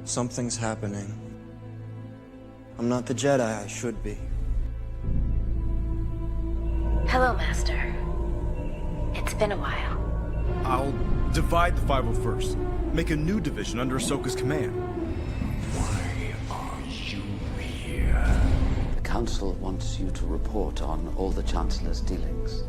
Something's happening. I'm not the Jedi I should be. Hello, Master. It's been a while. I'll divide the 501st. Make a new division under Ahsoka's command. Why are you here? The Council wants you to report on all the Chancellor's dealings.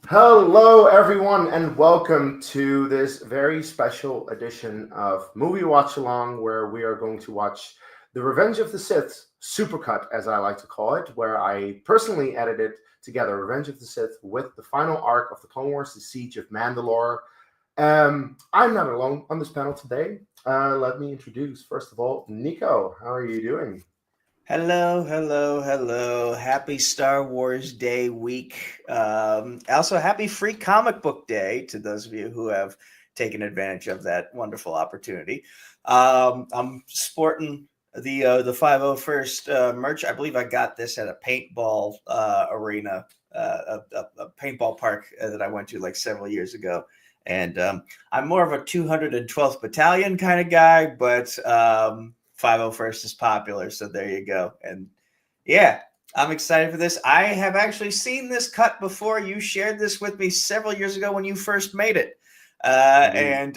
Hello, everyone, and welcome to this very special edition of Movie Watch Along, where we are going to watch The Revenge of the Sith Supercut, as I like to call it, where I personally edited together Revenge of the Sith with the final arc of the Clone Wars, The Siege of Mandalore. I'm not alone on this panel today. Let me introduce, first of all, Nico. How are you doing? Hello. Happy Star Wars Day week. Also, happy Free Comic Book Day to those of you who have taken advantage of that wonderful opportunity. I'm sporting the 501st merch. I believe I got this at a paintball arena, a paintball park that I went to like several years ago. And I'm more of a 212th Battalion kind of guy, but 501st is popular, so there you go. And yeah, I'm excited for this. I have actually seen this cut before. You shared this with me several years ago when you first made it, and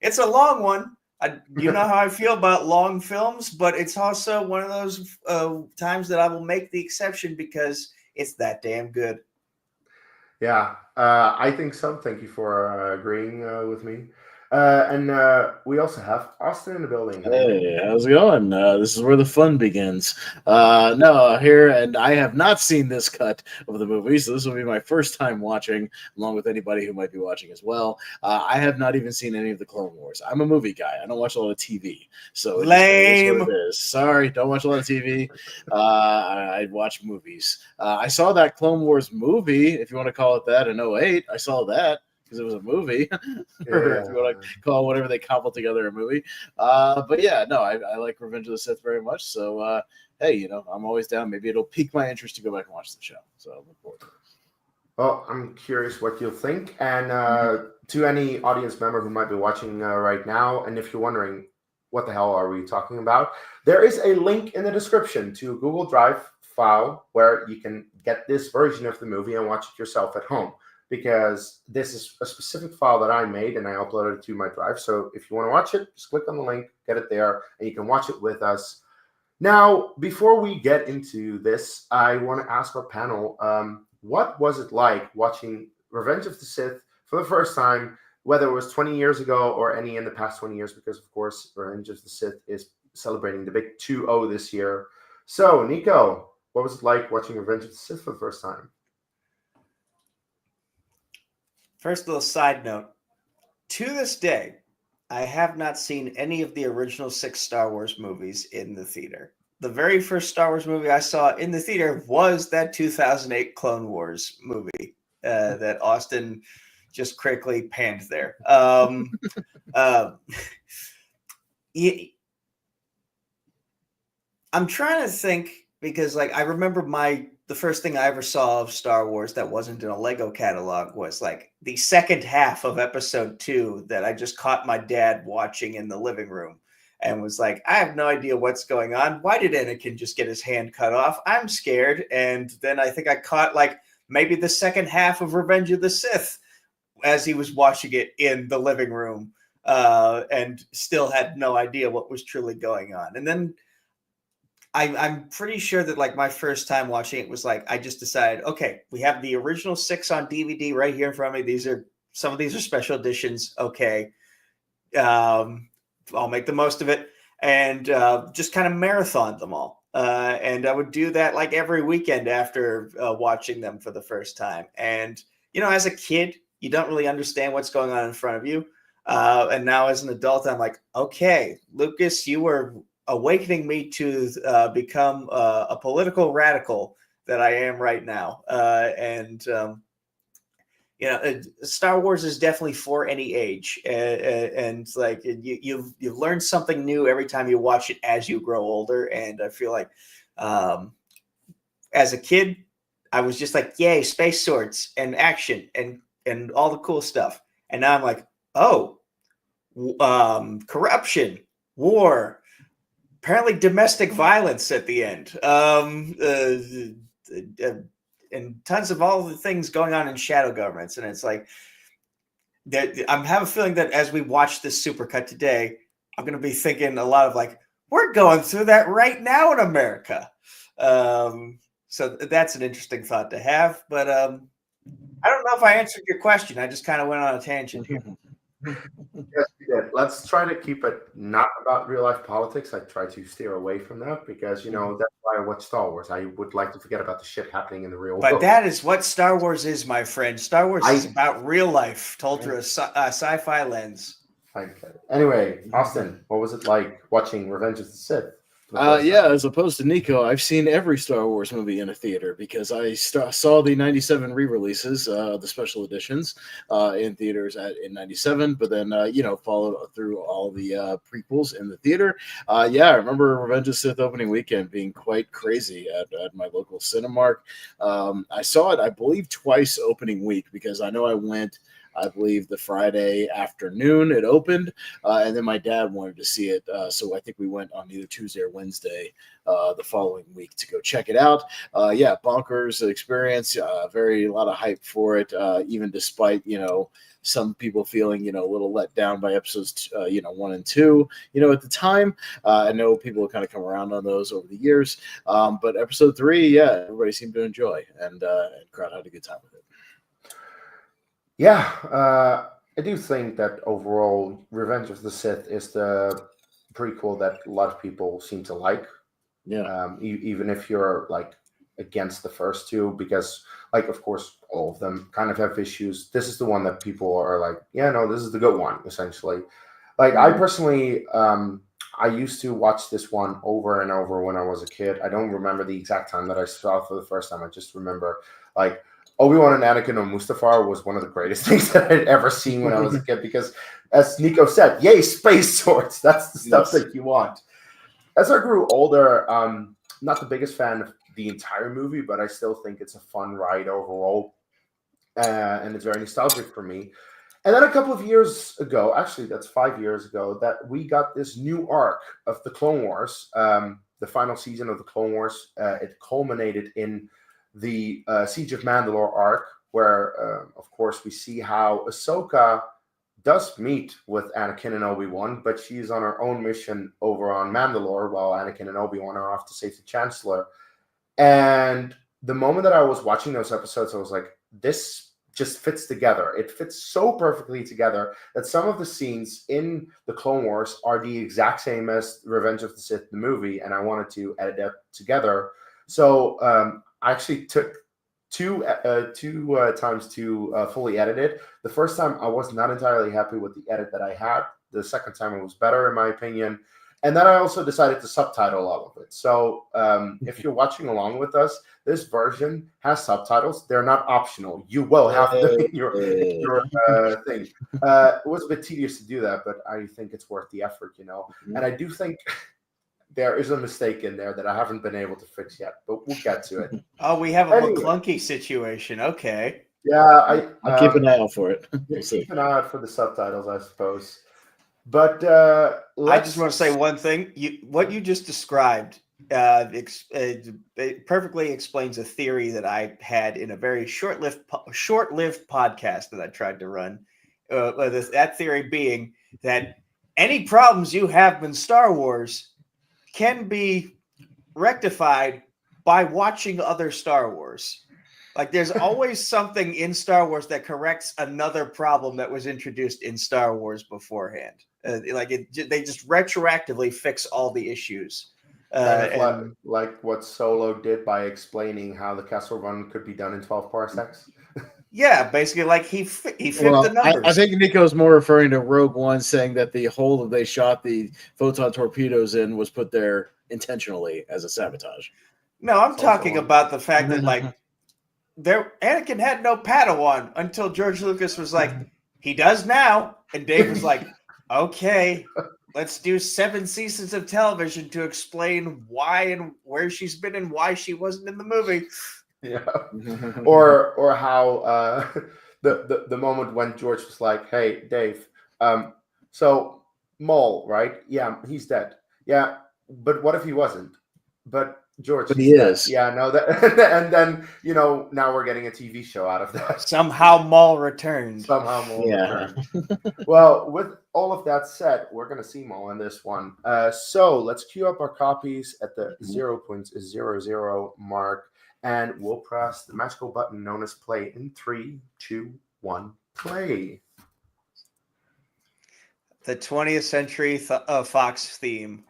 it's a long one. You know how I feel about long films, but it's also one of those times that I will make the exception because it's that damn good. Yeah, I think so. Thank you for agreeing with me. And we also have Austin in the building. Hey, how's it going? This is where the fun begins. Here, and I have not seen this cut of the movie, so this will be my first time watching, along with anybody who might be watching as well. I have not even seen any of the Clone Wars. I'm a movie guy. I don't watch a lot of TV, so lame. It is. Sorry, don't watch a lot of TV. I watch movies. I saw that Clone Wars movie, if you want to call it that, in 2008. I saw that. Because it was a movie, or if you want to call whatever they cobble together a movie. But yeah, no, I like Revenge of the Sith very much. So, hey, I'm always down. Maybe it'll pique my interest to go back and watch the show. So I look forward to it. Well, I'm curious what you'll think. And to any audience member who might be watching right now, and if you're wondering, what the hell are we talking about? There is a link in the description to a Google Drive file where you can get this version of the movie and watch it yourself at home. Because this is a specific file that I made and I uploaded it to my drive. So if you want to watch it, just click on the link, get it there, and you can watch it with us. Now, before we get into this, I want to ask our panel, what was it like watching Revenge of the Sith for the first time, whether it was 20 years ago or any in the past 20 years, because, of course, Revenge of the Sith is celebrating the big 2-0 this year. So, Nico, what was it like watching Revenge of the Sith for the first time? First little side note. To this day, I have not seen any of the original 6 Star Wars movies in the theater. The very first Star Wars movie I saw in the theater was that 2008 Clone Wars movie that Austin just critically panned there. I'm trying to think because, like, I remember the first thing I ever saw of Star Wars that wasn't in a Lego catalog was like the second half of episode 2 that I just caught my dad watching in the living room and was like, I have no idea what's going on. Why did Anakin just get his hand cut off? I'm scared. And then I think I caught like maybe the second half of Revenge of the Sith as he was watching it in the living room and still had no idea what was truly going on. And then I'm pretty sure that like my first time watching it was like I just decided, okay, we have the original 6 on DVD right here in front of me. Some of these are special editions. Okay, I'll make the most of it and just kind of marathoned them all. And I would do that like every weekend after watching them for the first time. And, as a kid, you don't really understand what's going on in front of you. And now as an adult, I'm like, okay, Lucas, you were awakening me to become a political radical that I am right now. Star Wars is definitely for any age, and like you've learned something new every time you watch it as you grow older. And I feel like, as a kid, I was just like, yay, space swords and action and all the cool stuff. And now I'm like, oh, corruption, war, apparently domestic violence at the end. And tons of all the things going on in shadow governments. And it's like, I have a feeling that as we watch this supercut today, I'm going to be thinking a lot of like, we're going through that right now in America. So that's an interesting thought to have. But I don't know if I answered your question. I just kind of went on a tangent here. Yes, we did. Let's try to keep it not about real life politics. I try to steer away from that because, that's why I watch Star Wars. I would like to forget about the shit happening in the real world. But that is what Star Wars is, my friend. Star Wars is about real life told through a sci-fi lens. Okay. Anyway, Austin, what was it like watching Revenge of the Sith? As opposed to Nico, I've seen every Star Wars movie in a theater because I saw the 97 re-releases, the special editions, in theaters in 97, but then, followed through all the prequels in the theater. I remember Revenge of the Sith opening weekend being quite crazy at my local Cinemark. I saw it, I believe, twice opening week because I know I went, I believe, the Friday afternoon it opened, and then my dad wanted to see it, so I think we went on either Tuesday or Wednesday the following week to go check it out. Bonkers experience, a lot of hype for it, even despite, some people feeling, a little let down by episodes, 1 and 2, at the time. I know people have kind of come around on those over the years, but episode 3, everybody seemed to enjoy, and the crowd had a good time with it. I do think that overall Revenge of the Sith is the prequel that a lot of people seem to like. Even if you're like against the first two, because like, of course, all of them kind of have issues. This is the one that people are like, this is the good one, essentially. Like I personally, I used to watch this one over and over when I was a kid. I don't remember the exact time that I saw it for the first time. I just remember like Obi-Wan and Anakin on Mustafar was one of the greatest things that I'd ever seen when I was a kid because, as Nico said, yay, space swords. That's the stuff that you want. As I grew older, not the biggest fan of the entire movie, but I still think it's a fun ride overall. And it's very nostalgic for me. And then a couple of years ago, actually that's 5 years ago, that we got this new arc of the Clone Wars, the final season of the Clone Wars. It culminated in the Siege of Mandalore arc, where, of course, we see how Ahsoka does meet with Anakin and Obi-Wan, but she's on her own mission over on Mandalore while Anakin and Obi-Wan are off to save the Chancellor. And the moment that I was watching those episodes, I was like, this just fits together. It fits so perfectly together that some of the scenes in the Clone Wars are the exact same as Revenge of the Sith, the movie, and I wanted to edit that together. So I actually took two times to fully edit it. The first time I was not entirely happy with the edit that I had. The second time it was better, in my opinion. And then I also decided to subtitle all of it. So if you're watching along with us, this version has subtitles. They're not optional. You will have them in your thing. It was a bit tedious to do that, but I think it's worth the effort, And I do think there is a mistake in there that I haven't been able to fix yet, but we'll get to it. Oh, we have a McClunky situation. Okay. Yeah, I'll keep an eye out for it. Keep an eye out for the subtitles, I suppose. But I just want to say one thing. What you just described it perfectly explains a theory that I had in a very short-lived podcast that I tried to run. That theory being that any problems you have in Star Wars can be rectified by watching other Star Wars. Like there's always something in Star Wars that corrects another problem that was introduced in Star Wars beforehand. They just retroactively fix all the issues. Kind of And like what Solo did by explaining how the Kessel Run could be done in 12 parsecs. yeah, basically, like he fibbed the Well, numbers. I think Nico's more referring to Rogue One, saying that the hole that they shot the photon torpedoes in was put there intentionally as a sabotage. No, I'm also talking one. about the fact that like Anakin had no Padawan until George Lucas was like, he does now, and Dave was like, okay, let's do 7 seasons of television to explain why and where she's been and why she wasn't in the movie. Yeah. Or how the moment when George was like, "Hey, Dave, so Maul, right? Yeah, he's dead. Yeah, but what if he wasn't? But George, But he's he dead. is. Yeah, no, that, and then now we're getting a TV show out of that. Somehow Maul returned. Somehow Maul Yeah. returned. Well, with all of that said, we're gonna see Maul in this one. So let's queue up our copies at the 0.00 mark. And we'll press the magical button known as play in 3, 2, 1, play. The 20th Century Fox theme.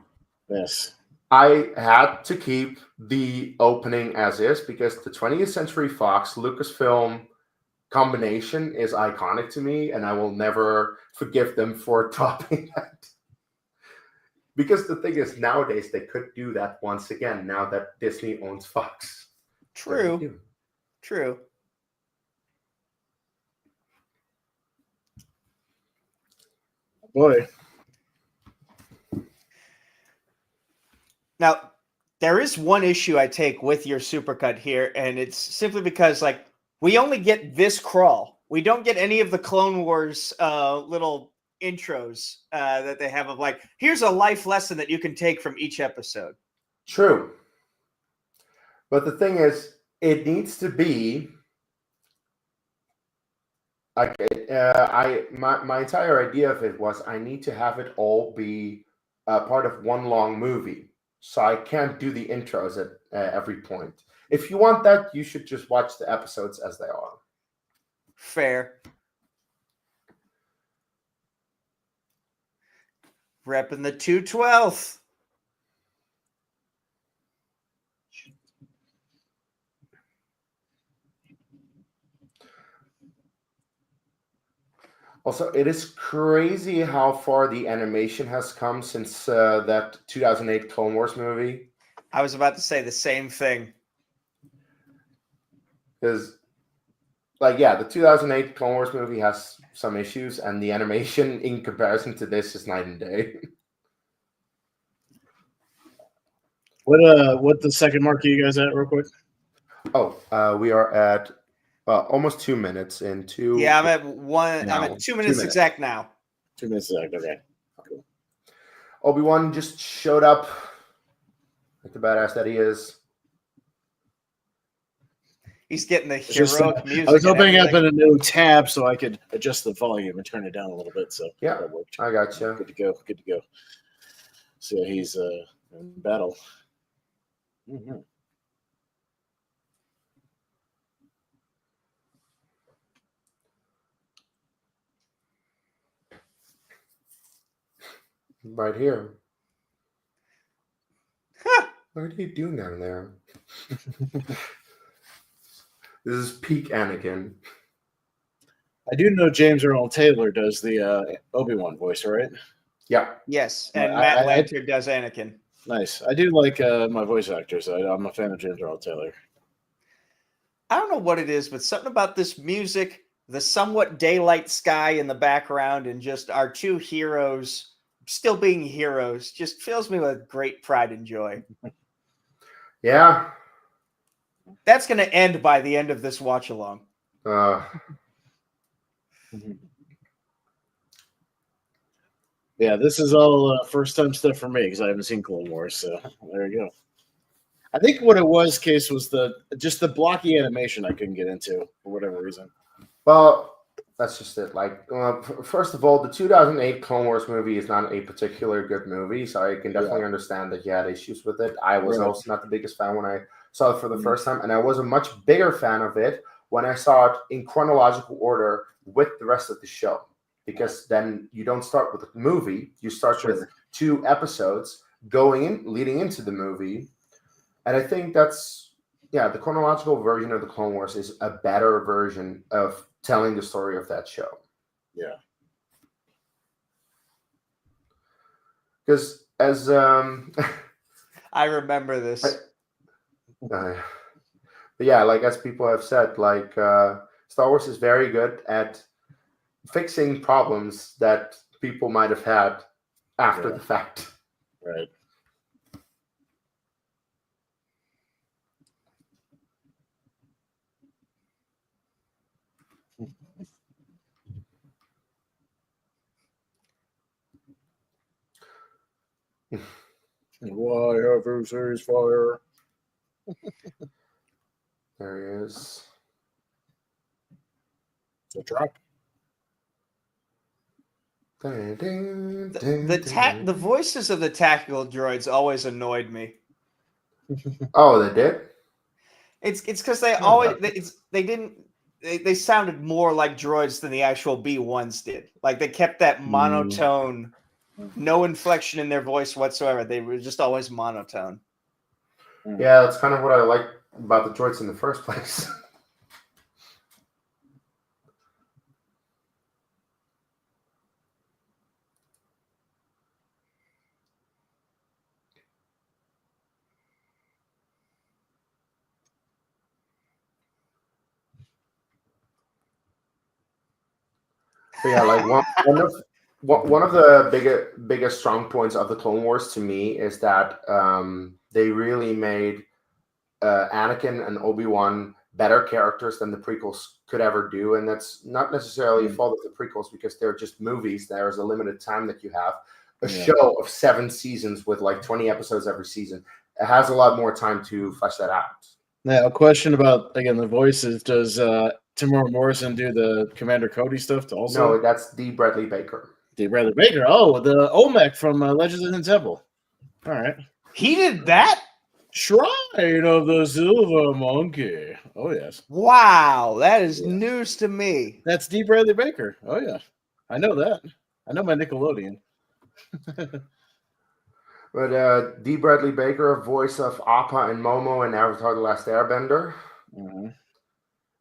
Yes. I had to keep the opening as is because the 20th Century Fox Lucasfilm combination is iconic to me, and I will never forgive them for dropping that. Because the thing is, nowadays they could do that once again now that Disney owns Fox. True. True. Boy. Now, there is one issue I take with your supercut here, and it's simply because, like, we only get this crawl. We don't get any of the Clone Wars little intros that they have of, like, here's a life lesson that you can take from each episode. True. But the thing is, it needs to be like my entire idea of it was I need to have it all be part of one long movie, so I can't do the intros at every point. If you want that, you should just watch the episodes as they are. Fair. Repping the 212th. Also, it is crazy how far the animation has come since that 2008 Clone Wars movie. I was about to say the same thing. Because, like, yeah, the 2008 Clone Wars movie has some issues, and the animation in comparison to this is night and day. What the second mark are you guys at, real quick? Oh, we are at almost 2 minutes into. Yeah, I'm at one. now. I'm at 2 minutes exact now. 2 minutes exact. Okay. Cool. Obi-Wan just showed up, like the badass that he is. He's getting the Just, heroic music. I was and opening up everything. in a new tab so I could adjust the volume and turn it down a little bit. So Yeah, that worked. I got you. Good to go. Good to go. So yeah, he's in battle. Mm-hmm. Right here. Huh. What are you doing down there? This is peak Anakin. I do know James Earl Taylor does the Obi-Wan voice, right? Yeah. Yes, and I- Matt I- Lanter does Anakin. Nice. I do like my voice actors. I'm a fan of James Earl Taylor. I don't know what it is, but something about this music, the somewhat daylight sky in the background, and just our two heroes still being heroes just fills me with great pride and joy. Yeah. That's going to end by the end of this watch along. Yeah, this is all first time stuff for me because I haven't seen Clone Wars. So there you go. I think what it was, Case, was just the blocky animation I couldn't get into for whatever reason. Well, that's just it. Like, first of all, the 2008 Clone Wars movie is not a particular good movie, so I can definitely understand that you had issues with it. I was also not the biggest fan when I saw it for the first time, and I was a much bigger fan of it when I saw it in chronological order with the rest of the show, because then you don't start with the movie, you start with 2 episodes leading into the movie. And I think that's, the chronological version of the Clone Wars is a better version of telling the story of that show. Yeah. Because as I remember this. but yeah, like as people have said, like Star Wars is very good at fixing problems that people might have had after the fact. Right. Why have you serious fire? There he is. It's a trap. The voices of the tactical droids always annoyed me. Oh, they did? It's because they always they sounded more like droids than the actual B1s did. Like they kept that monotone, no inflection in their voice whatsoever. They were just always monotone. Yeah, that's kind of what I like about the droids in the first place. But yeah, like one of the biggest strong points of the Clone Wars to me is that they really made Anakin and Obi-Wan better characters than the prequels could ever do, and that's not necessarily a fault of the prequels because they're just movies. There is a limited time that you have. A show of 7 seasons with like 20 episodes every season, it has a lot more time to flesh that out. Now, a question about again the voices. Does Timur Morrison do the Commander Cody stuff to also? No, that's D. Bradley Baker. D. Bradley Baker. Oh, the Olmec from Legends of the Temple. All right. He did that? Shrine of the Silver Monkey. Oh, yes. Wow, that is news to me. That's D. Bradley Baker. Oh, yeah. I know that. I know my Nickelodeon. But D. Bradley Baker, voice of Appa and Momo in Avatar: The Last Airbender. Mm-hmm.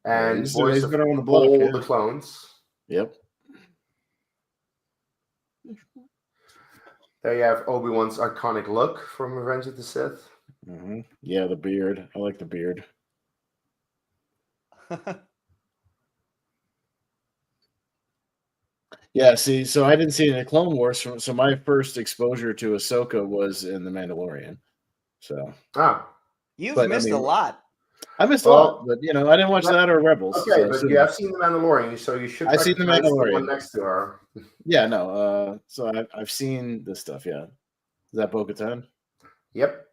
And he's voice been of on the block, all the clones. Yep. There you have Obi-Wan's iconic look from Revenge of the Sith. Mm-hmm. Yeah, the beard. I like the beard. Yeah, see, so I didn't see any Clone Wars, so my first exposure to Ahsoka was in The Mandalorian. So You've missed a lot. I missed a lot, but I didn't watch that or Rebels. Okay, but you have seen The Mandalorian, so you should. I've seen The Mandalorian. One next to her. Yeah, no. So I've seen this stuff. Yeah, is that Bo-Katan? Yep.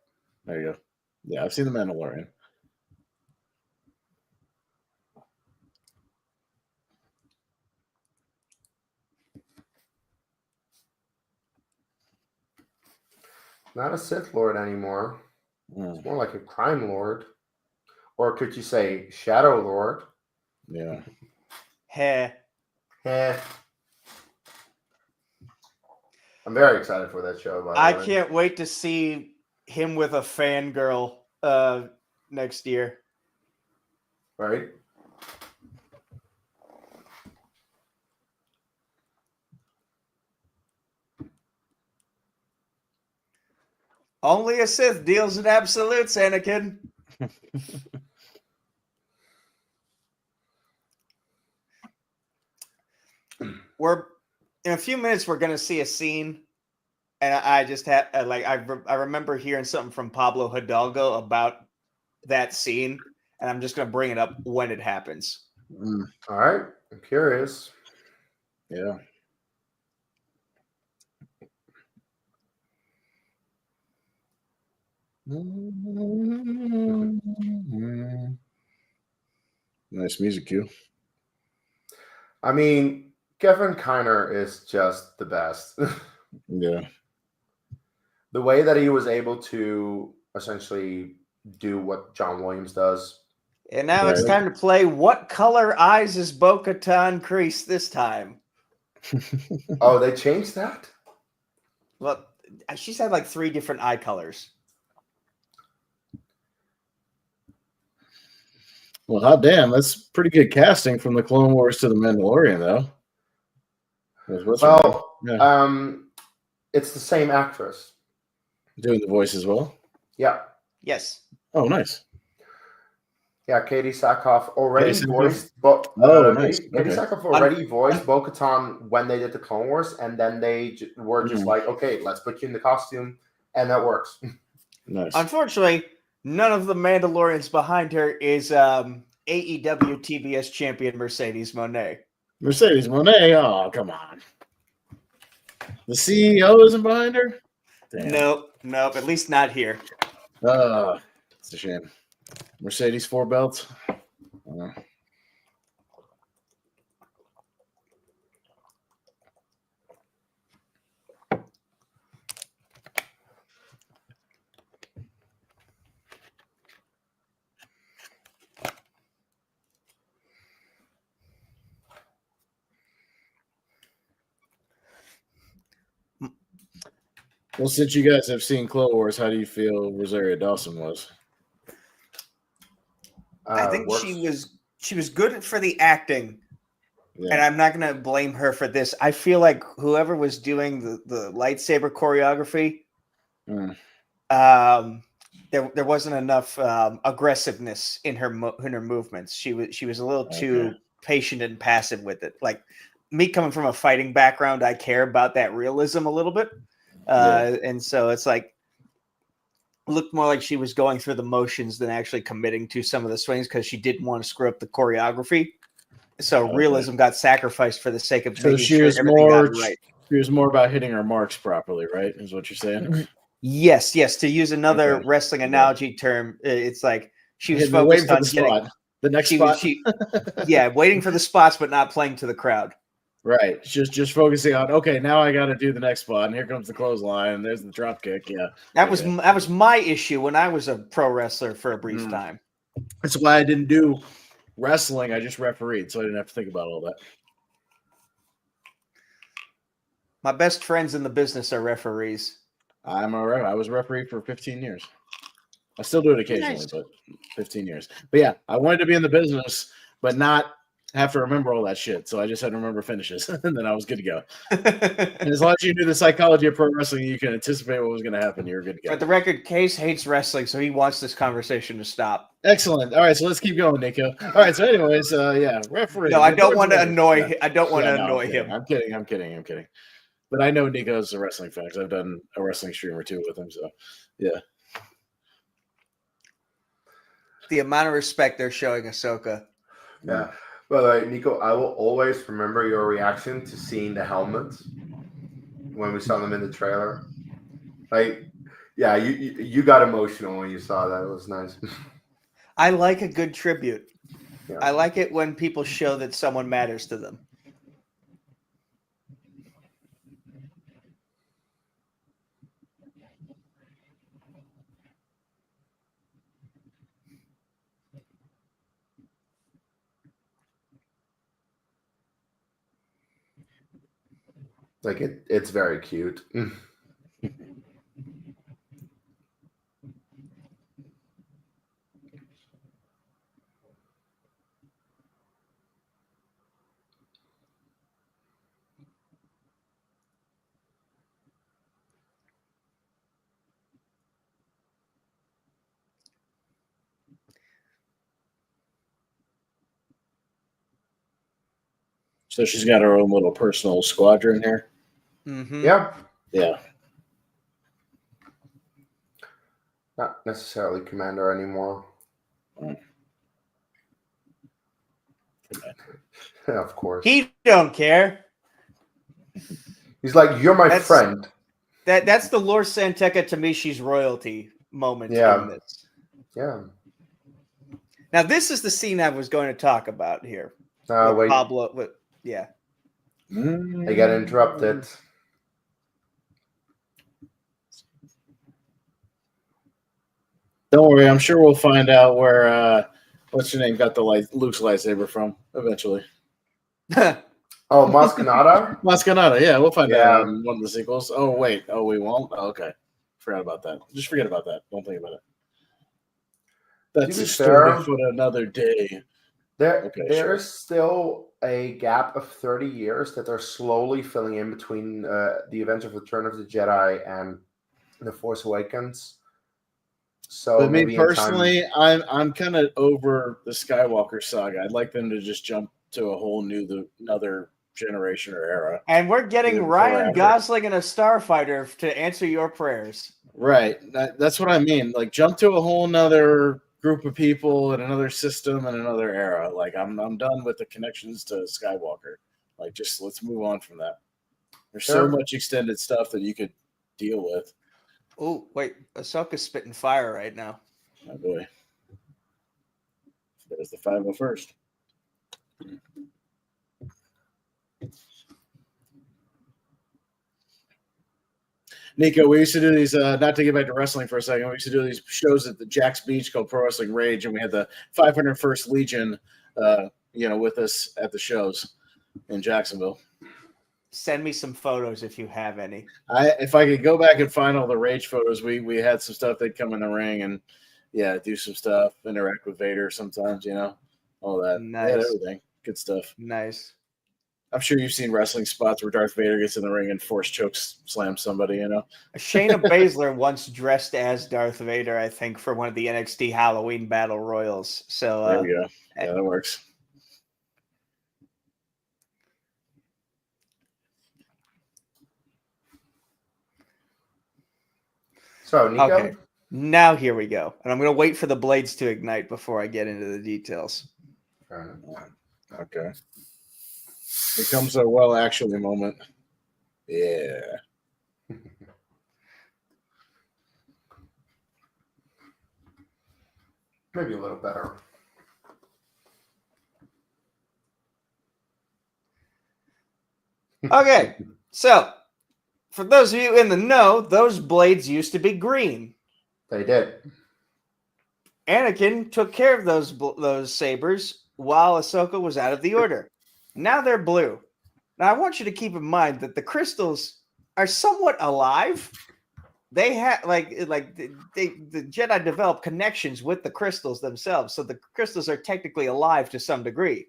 There you go. Yeah, I've seen The Mandalorian. Not a Sith Lord anymore. It's more like a crime lord. Or could you say Shadow Lord? Yeah. Heh. I'm very excited for that show, by the way. I can't wait to see him with a fangirl next year. Right? Only a Sith deals in absolutes, Anakin. In a few minutes, we're going to see a scene. And I just had, I remember hearing something from Pablo Hidalgo about that scene. And I'm just going to bring it up when it happens. All right. I'm curious. Yeah. Nice music cue. I mean, Kevin Kiner is just the best. Yeah. The way that he was able to essentially do what John Williams does. And now it's time to play What Color Eyes is Bo-Katan Kreese this time? Oh, they changed that? Well, she's had like 3 different eye colors. Well, hot damn, that's pretty good casting from the Clone Wars to the Mandalorian, though. It's the same actress doing the voice as well. Yeah. Yes. Oh, nice. Yeah, Katie Sackhoff already Katie Sackhoff? voiced. Nice. Katie Sackhoff already voiced Bo-Katan when they did the Clone Wars, and then they were just like, okay, let's put you in the costume, and that works. Nice. Unfortunately, none of the Mandalorians behind her is AEW TBS champion Mercedes Monet. Mercedes Monet. Oh, come on. The CEO isn't behind her? Damn. Nope. At least not here. It's a shame. Mercedes 4 belts. Well, since you guys have seen Clone Wars, how do you feel Rosario Dawson was? I think she was good for the acting, and I'm not going to blame her for this. I feel like whoever was doing the lightsaber choreography, there wasn't enough aggressiveness in her movements. She was a little too patient and passive with it. Like me coming from a fighting background, I care about that realism a little bit, and so it's like. Looked more like she was going through the motions than actually committing to some of the swings because she didn't want to screw up the choreography. So realism got sacrificed for the sake of making sure everything got right. She was more about hitting her marks properly, right? Is what you're saying? Yes. To use another wrestling analogy term, it's like she was focused on the next spot. Waiting for the spots, but not playing to the crowd. Right. Just focusing on, okay, now I got to do the next spot, and here comes the clothesline, and there's the drop kick. Yeah. That was my issue when I was a pro wrestler for a brief time. That's why I didn't do wrestling. I just refereed, so I didn't have to think about all that. My best friends in the business are referees. I was a referee for 15 years. I still do it occasionally, but 15 years. But yeah, I wanted to be in the business, but not have to remember all that shit. So I just had to remember finishes, and then I was good to go. And as long as you knew the psychology of pro wrestling, you can anticipate what was going to happen. You're good to go. For the record, Case hates wrestling, so he wants this conversation to stop. Excellent. All right, so let's keep going, Nico. All right, so anyways, referee. No, I don't want to annoy him. I don't want to annoy him. I'm kidding. But I know Nico's a wrestling fan because I've done a wrestling stream or two with him. So, yeah. The amount of respect they're showing Ahsoka. Yeah. But Nico, I will always remember your reaction to seeing the helmets when we saw them in the trailer. You got emotional when you saw that. It was nice. I like a good tribute. Yeah. I like it when people show that someone matters to them. It's very cute. So she's got her own little personal squadron here. Mm-hmm. Yeah. Not necessarily commander anymore. Yeah, of course. He don't care. He's like, you're my friend. That's the Lord Santeca to me. She's royalty moment. In this. Yeah. Now this is the scene I was going to talk about here. Wait. Pablo. Yeah. They got interrupted. Don't worry, I'm sure we'll find out where what's your name got the Luke's lightsaber from eventually. Oh, Maskanada? Mascanada, yeah, we'll find Yeah. out in one of the sequels. Oh, wait. Oh, we won't? Oh, okay. Forgot about that. Just forget about that. Don't think about it. That's To a be story fair, for another day. There Okay, sure. is still a gap of 30 years that they're slowly filling in between the events of Return of the Jedi and The Force Awakens. So But me maybe in time. personally, I'm kind of over the Skywalker saga. I'd like them to just jump to a whole another generation or era. And we're getting Either before or Ryan after. Gosling and a starfighter to answer your prayers. Right. That's what I mean. Like jump to a whole nother group of people and another system and another era. Like I'm done with the connections to Skywalker. Like just let's move on from that. There's so Sure. much extended stuff that you could deal with. Oh, wait. Ahsoka's spitting fire right now. My boy. There's the 501st. Nico, we used to do these, not to get back to wrestling for a second, we used to do these shows at the Jack's Beach called Pro Wrestling Rage, and we had the 501st Legion, with us at the shows in Jacksonville. Send me some photos if you have any. If I could go back and find all the Rage photos, we had some stuff. They'd come in the ring and, do some stuff, interact with Vader sometimes, all that. Nice. Yeah, everything. Good stuff. Nice. I'm sure you've seen wrestling spots where Darth Vader gets in the ring and force chokes slams somebody, Shayna Baszler once dressed as Darth Vader, I think, for one of the NXT Halloween Battle Royals. So There we go. Yeah, that works. So, Nico? okay. Now here we go. And I'm going to wait for the blades to ignite before I get into the details. Okay. It comes a well actually moment. Yeah. Maybe a little better. Okay. So, for those of you in the know, those blades used to be green. They did. Anakin took care of those sabers while Ahsoka was out of the order. Now they're blue. Now I want you to keep in mind that the crystals are somewhat alive. They have the Jedi develop connections with the crystals themselves, so the crystals are technically alive to some degree.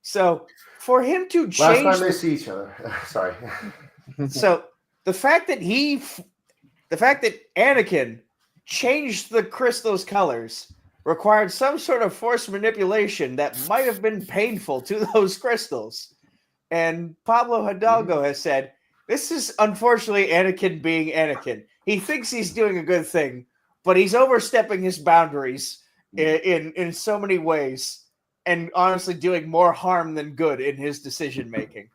So for him to change, Last time they see each other. Sorry. so the fact that Anakin changed the crystal's colors required some sort of force manipulation that might have been painful to those crystals. And Pablo Hidalgo has said, this is unfortunately Anakin being Anakin. He thinks he's doing a good thing, but he's overstepping his boundaries in so many ways and honestly doing more harm than good in his decision making.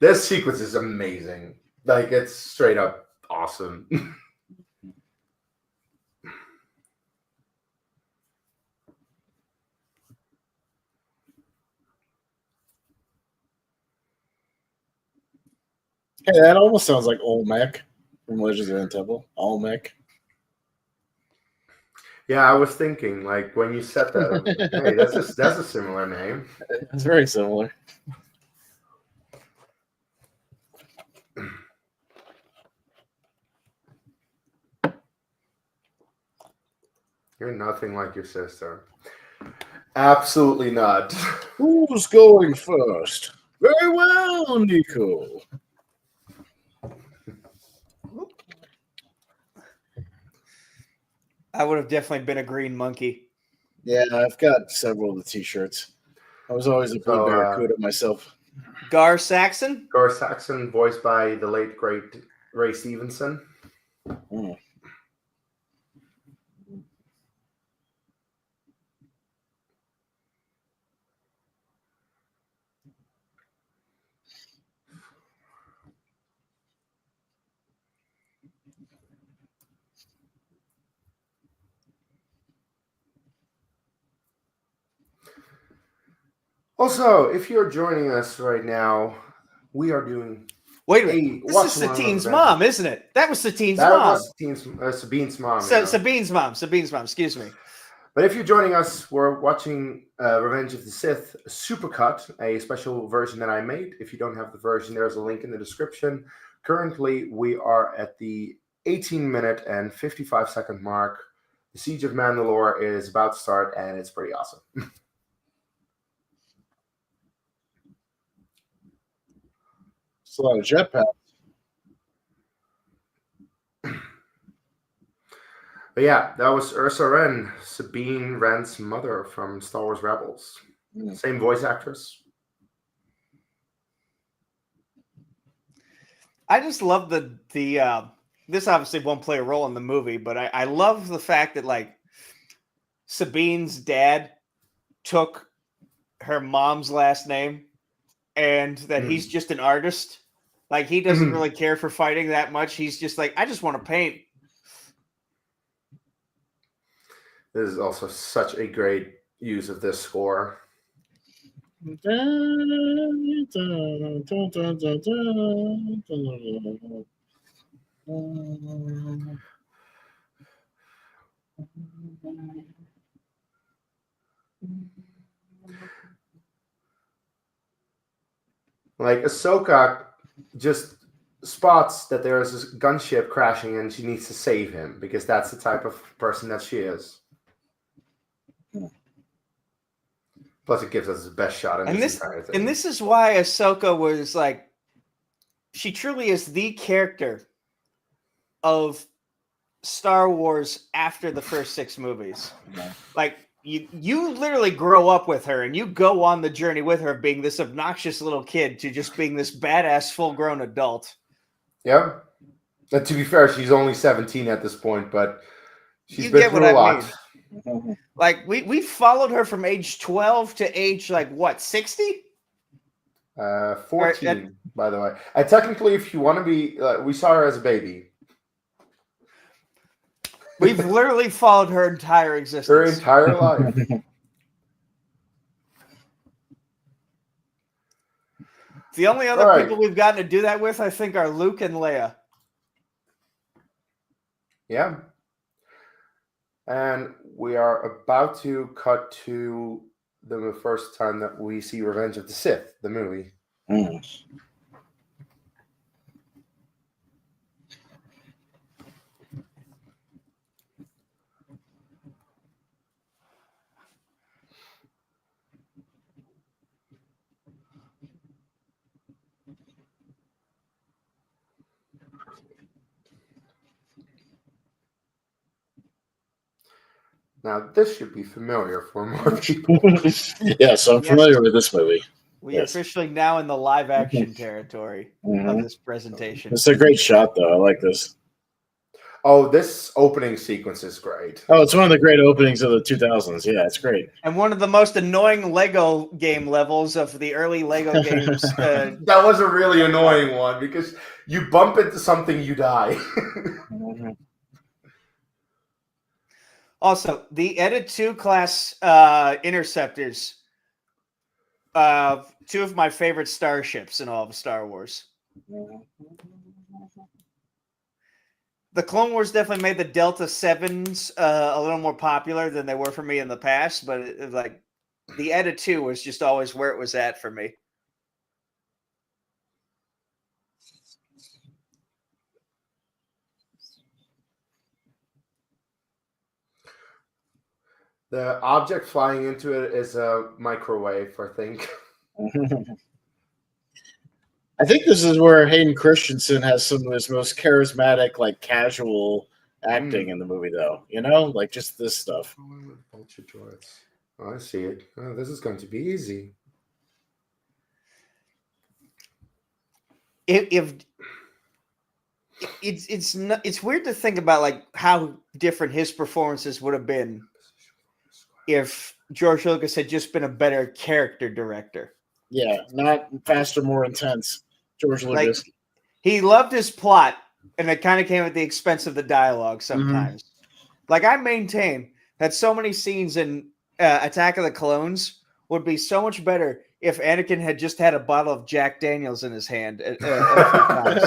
This sequence is amazing. Like, it's straight up awesome. Hey, that almost sounds like Olmec from Legends of the Temple. Olmec. Yeah, I was thinking, like, when you said that, hey, that's a similar name. It's very similar. You're nothing like your sister. Absolutely not. Who's going first? Very well, Nico. I would have definitely been a green monkey. Yeah, I've got several of the t-shirts. I was always a blue barracuda myself. Gar Saxon? Gar Saxon, voiced by the late, great Ray Stevenson. Mm. Also, if you're joining us right now, we are doing. Wait a minute. This is Satine's mom, isn't it? That was Satine's mom. That was Sabine's mom. So, yeah. Sabine's mom. Excuse me. But if you're joining us, we're watching Revenge of the Sith Supercut, a special version that I made. If you don't have the version, there's a link in the description. Currently, we are at the 18-minute and 55-second mark. The Siege of Mandalore is about to start, and it's pretty awesome. It's a lot of jetpacks. But yeah, that was Ursa Wren, Sabine Wren's mother from Star Wars Rebels. Same voice actress. I just love the this obviously won't play a role in the movie, but I love the fact that like Sabine's dad took her mom's last name and that he's just an artist. Like he doesn't really care for fighting that much. He's just like, I just want to paint. This is also such a great use of this score. Like Ahsoka just spots that there is this gunship crashing and she needs to save him because that's the type of person that she is. Plus, it gives us the best shot in this entire thing. And this is why Ahsoka was like, she truly is the character of Star Wars after the first 6 movies. Like, you literally grow up with her and you go on the journey with her, being this obnoxious little kid to just being this badass full-grown adult. Yeah. And to be fair, she's only 17 at this point, but she's been through a lot. Like we followed her from age 12 to age like what, 60? 14, by the way. And technically, if you want to be, we saw her as a baby. We've literally followed her entire existence. Her entire life. The only other people we've gotten to do that with, I think, are Luke and Leia. Yeah. And we are about to cut to the first time that we see Revenge of the Sith, the movie. Now, this should be familiar for more people. Yes, I'm familiar with this movie. We are officially now in the live action territory of this presentation. It's a great shot, though. I like this. Oh, this opening sequence is great. Oh, it's one of the great openings of the 2000s. Yeah, it's great. And one of the most annoying Lego game levels of the early Lego games. That was a really annoying one because you bump into something, you die. Also, the Edit 2 class interceptors, 2 of my favorite starships in all of Star Wars. The Clone Wars definitely made the Delta 7s a little more popular than they were for me in the past, but like the Edit 2 was just always where it was at for me. The object flying into it is a microwave, I think. I think this is where Hayden Christensen has some of his most charismatic, like casual acting in the movie, though. You know, like just this stuff. Vulture droids. Oh, I see it. Oh, this is going to be easy. It's weird to think about like how different his performances would have been if George Lucas had just been a better character director. Yeah, not faster, more intense. George Lucas. Like, he loved his plot, and it kind of came at the expense of the dialogue sometimes. Like, I maintain that so many scenes in Attack of the Clones would be so much better if Anakin had just had a bottle of Jack Daniels in his hand a few times.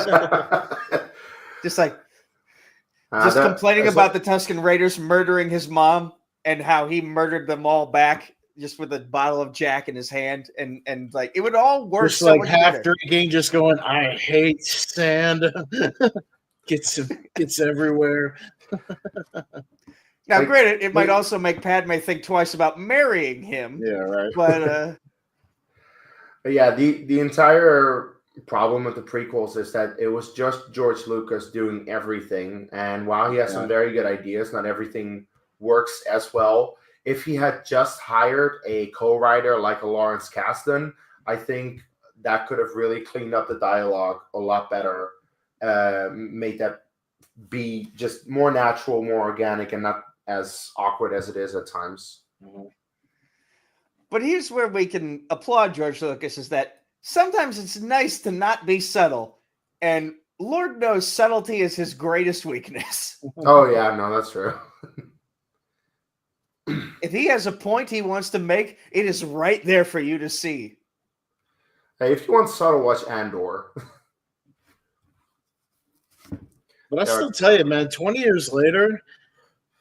Just complaining about the Tusken Raiders murdering his mom. and how he murdered them all back just with a bottle of Jack in his hand, and like it would all work Just so like much half better. drinking, just going, I hate sand. gets everywhere. Now, Like, granted, it might they- also make Padme think twice about marrying him. Yeah, right. But But yeah, the entire problem with the prequels is that it was just George Lucas doing everything, and while he has some very good ideas, not everything works as well. If he had just hired a co-writer like a Lawrence Kasdan, I think that could have really cleaned up the dialogue a lot better, made that be just more natural, more organic, and not as awkward as it is at times. But here's where we can applaud George Lucas is that sometimes it's nice to not be subtle. And Lord knows subtlety is his greatest weakness. Oh yeah, no, that's true. If he has a point he wants to make, it is right there for you to see. Hey, if you want subtle, watch Andor. But I still tell you, man, 20 years later,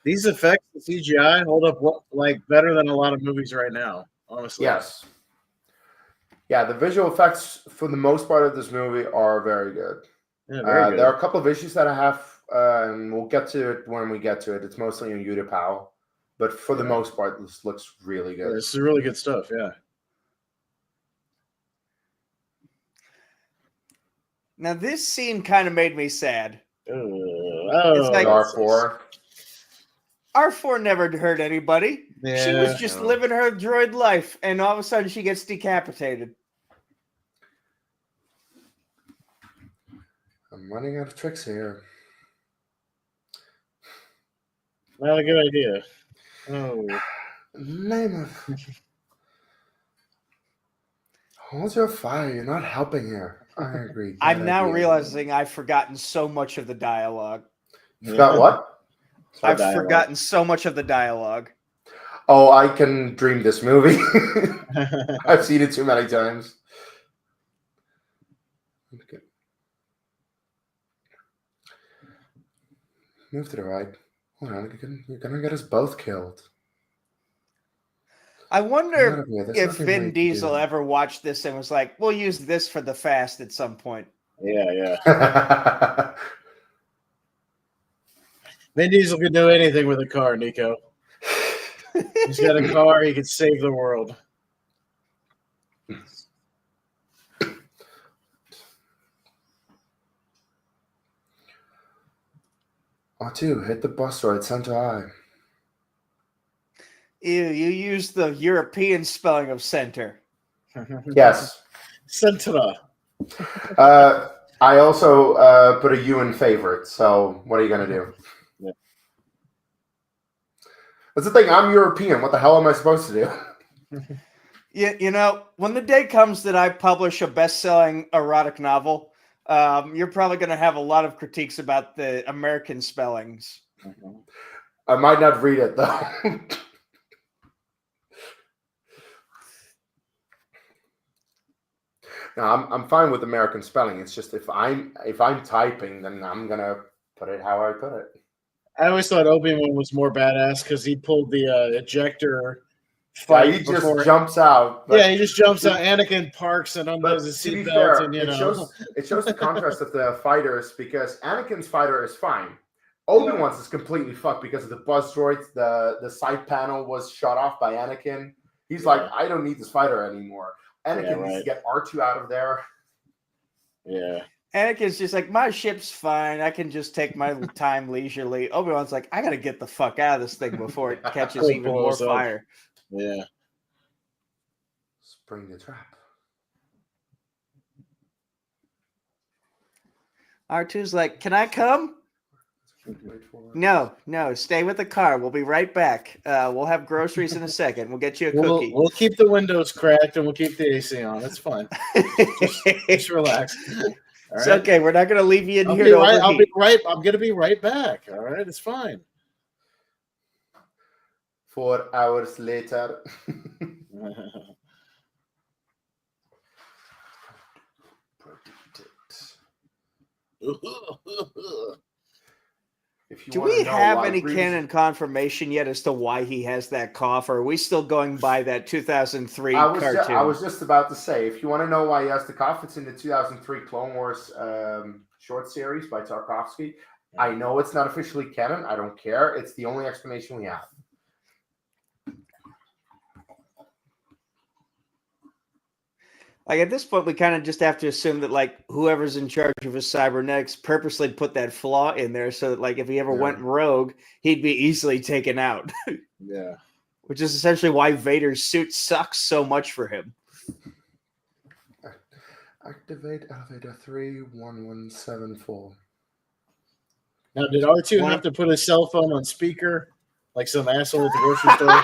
these effects, the CGI, hold up like better than a lot of movies right now. Honestly, Yes. Yeah, the visual effects for the most part of this movie are very good. Yeah, very good. There are a couple of issues that I have, and we'll get to it when we get to it. It's mostly on Utapau, but for the most part, this looks really Yeah, good. this is really good stuff. Yeah. Now, this scene kind of made me sad. Oh, like- R4. R4 never hurt anybody. She was just living her droid life, and all of a sudden she gets decapitated. I'm running out of tricks here. Not a good idea. Oh, Name of. Hold your fire. You're not helping here. I agree. I'm Bad now idea. realizing I've forgotten so much of the dialogue. You forgot what? I've dialogue. forgotten so much of the dialogue. Oh, I can dream this movie. I've seen it too many times. Okay. Move to the right. Hold on, you're gonna get us both killed. I wonder Not here. There's if nothing Vin we can Diesel do. ever watched this and was like, we'll use this for the fast at some point. yeah. Vin Diesel could do anything with a car, Nico. He's got a car. He could save the world. R2, hit the bus right center eye. Ew, you used the European spelling of center. Yes. Centra. I also put a U in favorite, so what are you going to do? Yeah. That's the thing, I'm European. What the hell am I supposed to do? You know, when the day comes that I publish a best-selling erotic novel, you're probably going to have a lot of critiques about the American spellings. I might not read it, though. No, I'm fine with American spelling. It's just if I'm typing, then I'm gonna put it how I put it. I always thought Obi-Wan was more badass because he pulled the ejector Yeah, fight he just before. jumps out. But, Yeah, he just jumps out. Anakin parks and but undoes his to be seatbelt, fair, and it shows the contrast of the fighters because Anakin's fighter is fine. Obi-Wan's is completely fucked because of the buzz droids. The side panel was shut off by Anakin. He's like, I don't need this fighter anymore. Anakin needs to get R2 out of there. Yeah. Anakin's just like, my ship's fine. I can just take my time leisurely. Obi-Wan's like, I got to get the fuck out of this thing before it catches even more blows up. fire. Yeah. Spring the trap. R2's like, can I come? No, stay with the car. We'll be right back. We'll have groceries in a second. We'll get you a cookie. We'll keep the windows cracked and we'll keep the AC on. That's fine. just relax. All It's right? okay. We're not going to leave you in I'll here. be to right. I'll overheat. be right. I'm gonna be right back. All right, it's fine. 4 hours later. If if you Do want to we know have why any Grievous- canon confirmation yet as to why he has that cough, or are we still going by that 2003 cartoon? I was just about to say, if you want to know why he has the cough, it's in the 2003 Clone Wars short series by Tarkovsky. I know it's not officially canon. I don't care. It's the only explanation we have. Like at this point, we kind of just have to assume that like whoever's in charge of his cybernetics purposely put that flaw in there so that like if he ever went rogue, he'd be easily taken out. Yeah. Which is essentially why Vader's suit sucks so much for him. Activate elevator 31174. Now, did R2 have to put his cell phone on speaker like some asshole at the grocery store?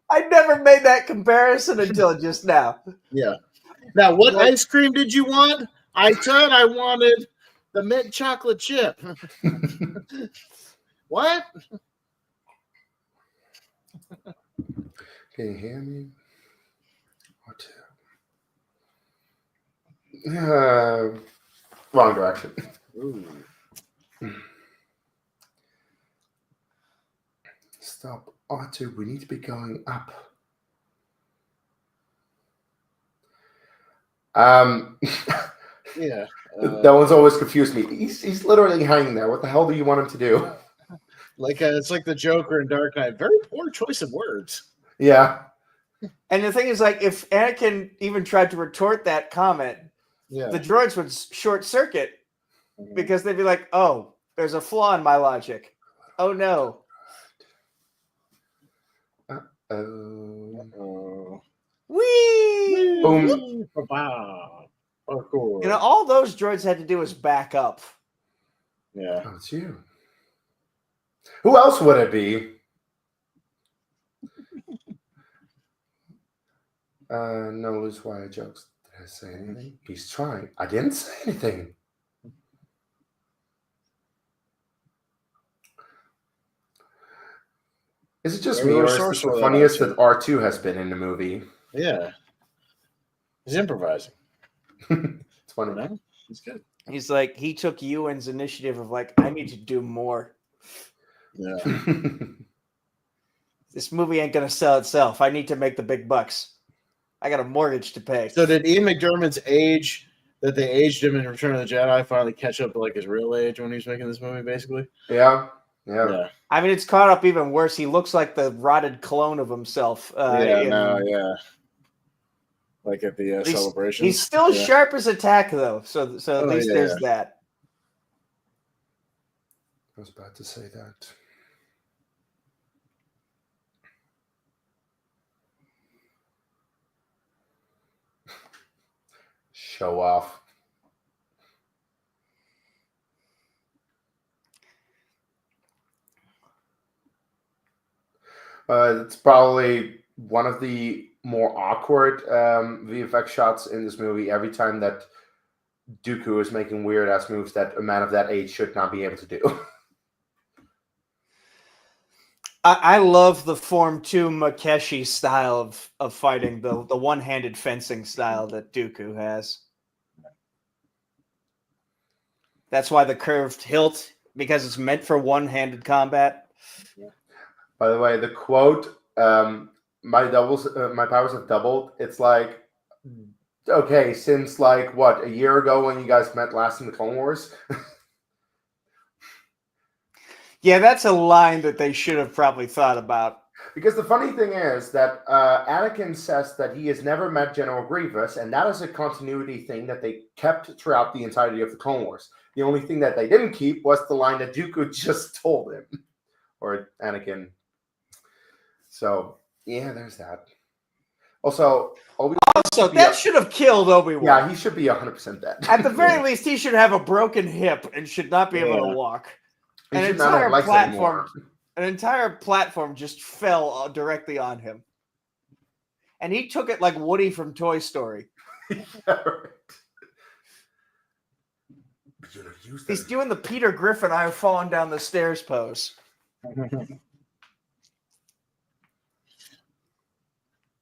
I never made that comparison until just now. Yeah. Now, what ice cream did you want? I said I wanted the mint chocolate chip. What? Can you hear me? Wrong direction. Ooh. Stop. R2, we need to be going up. Yeah. That one's always confused me. He's literally hanging there. What the hell do you want him to do? Like it's like the Joker in Dark Knight. Very poor choice of words. Yeah. And the thing is, like, if Anakin even tried to retort that comment, the droids would short circuit because they'd be like, "Oh, there's a flaw in my logic. Oh no." Whee! Boom. Parkour. You know, all those droids had to do was back up. Yeah. Oh, it's you. Who else would it be? No loose wire jokes. Did I say anything? He's trying. I didn't say anything. Is it just me, or is this the funniest that R2 has been in the movie? Yeah. He's improvising. It's funny. No? He's good. He's like, he took Ewan's initiative of like, I need to do more. Yeah. This movie ain't gonna sell itself. I need to make the big bucks. I got a mortgage to pay. So did Ian McDermott's age that they aged him in Return of the Jedi finally catch up to like his real age when he was making this movie, basically? Yeah. I mean, it's caught up even worse. He looks like the rotted clone of himself. Yeah. Like at the celebration. He's still sharp as a tack, though. So at least there's that. I was about to say that. Show off. It's probably one of the more awkward VFX shots in this movie. Every time that Dooku is making weird ass moves that a man of that age should not be able to do. I love the Form 2 Makeshi style of fighting, the one-handed fencing style that Dooku has. That's why the curved hilt, because it's meant for one-handed combat. By the way, the quote, my powers have doubled. It's like, okay, since like what, a year ago when you guys met last in the Clone Wars? Yeah, that's a line that they should have probably thought about. Because the funny thing is that Anakin says that he has never met General Grievous, and that is a continuity thing that they kept throughout the entirety of the Clone Wars. The only thing that they didn't keep was the line that Dooku just told him, or Anakin. So, yeah, there's that. Also, that should have killed Obi-Wan. Yeah, he should be 100% dead. At the very least, he should have a broken hip and should not be able to walk. An entire platform just fell directly on him. And he took it like Woody from Toy Story. Yeah, right. He's doing the Peter Griffin I've fallen down the stairs pose.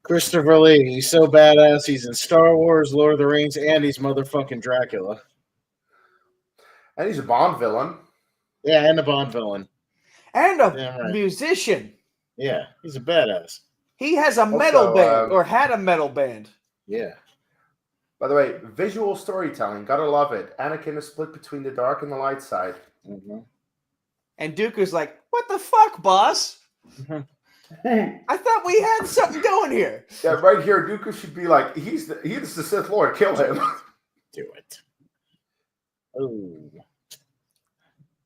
Christopher Lee, he's so badass. He's in Star Wars, Lord of the Rings, and he's motherfucking Dracula. And he's a Bond villain. Yeah, and a Bond villain. And a Damn right. musician. Yeah, he's a badass. He has a metal band, or had a metal band. Yeah. By the way, visual storytelling. Gotta love it. Anakin is split between the dark and the light side. Mm-hmm. And Dooku's like, what the fuck, boss? I thought we had something going here. Yeah, right here, Dooku should be like, he's the Sith Lord. Kill him. Do it. Oh.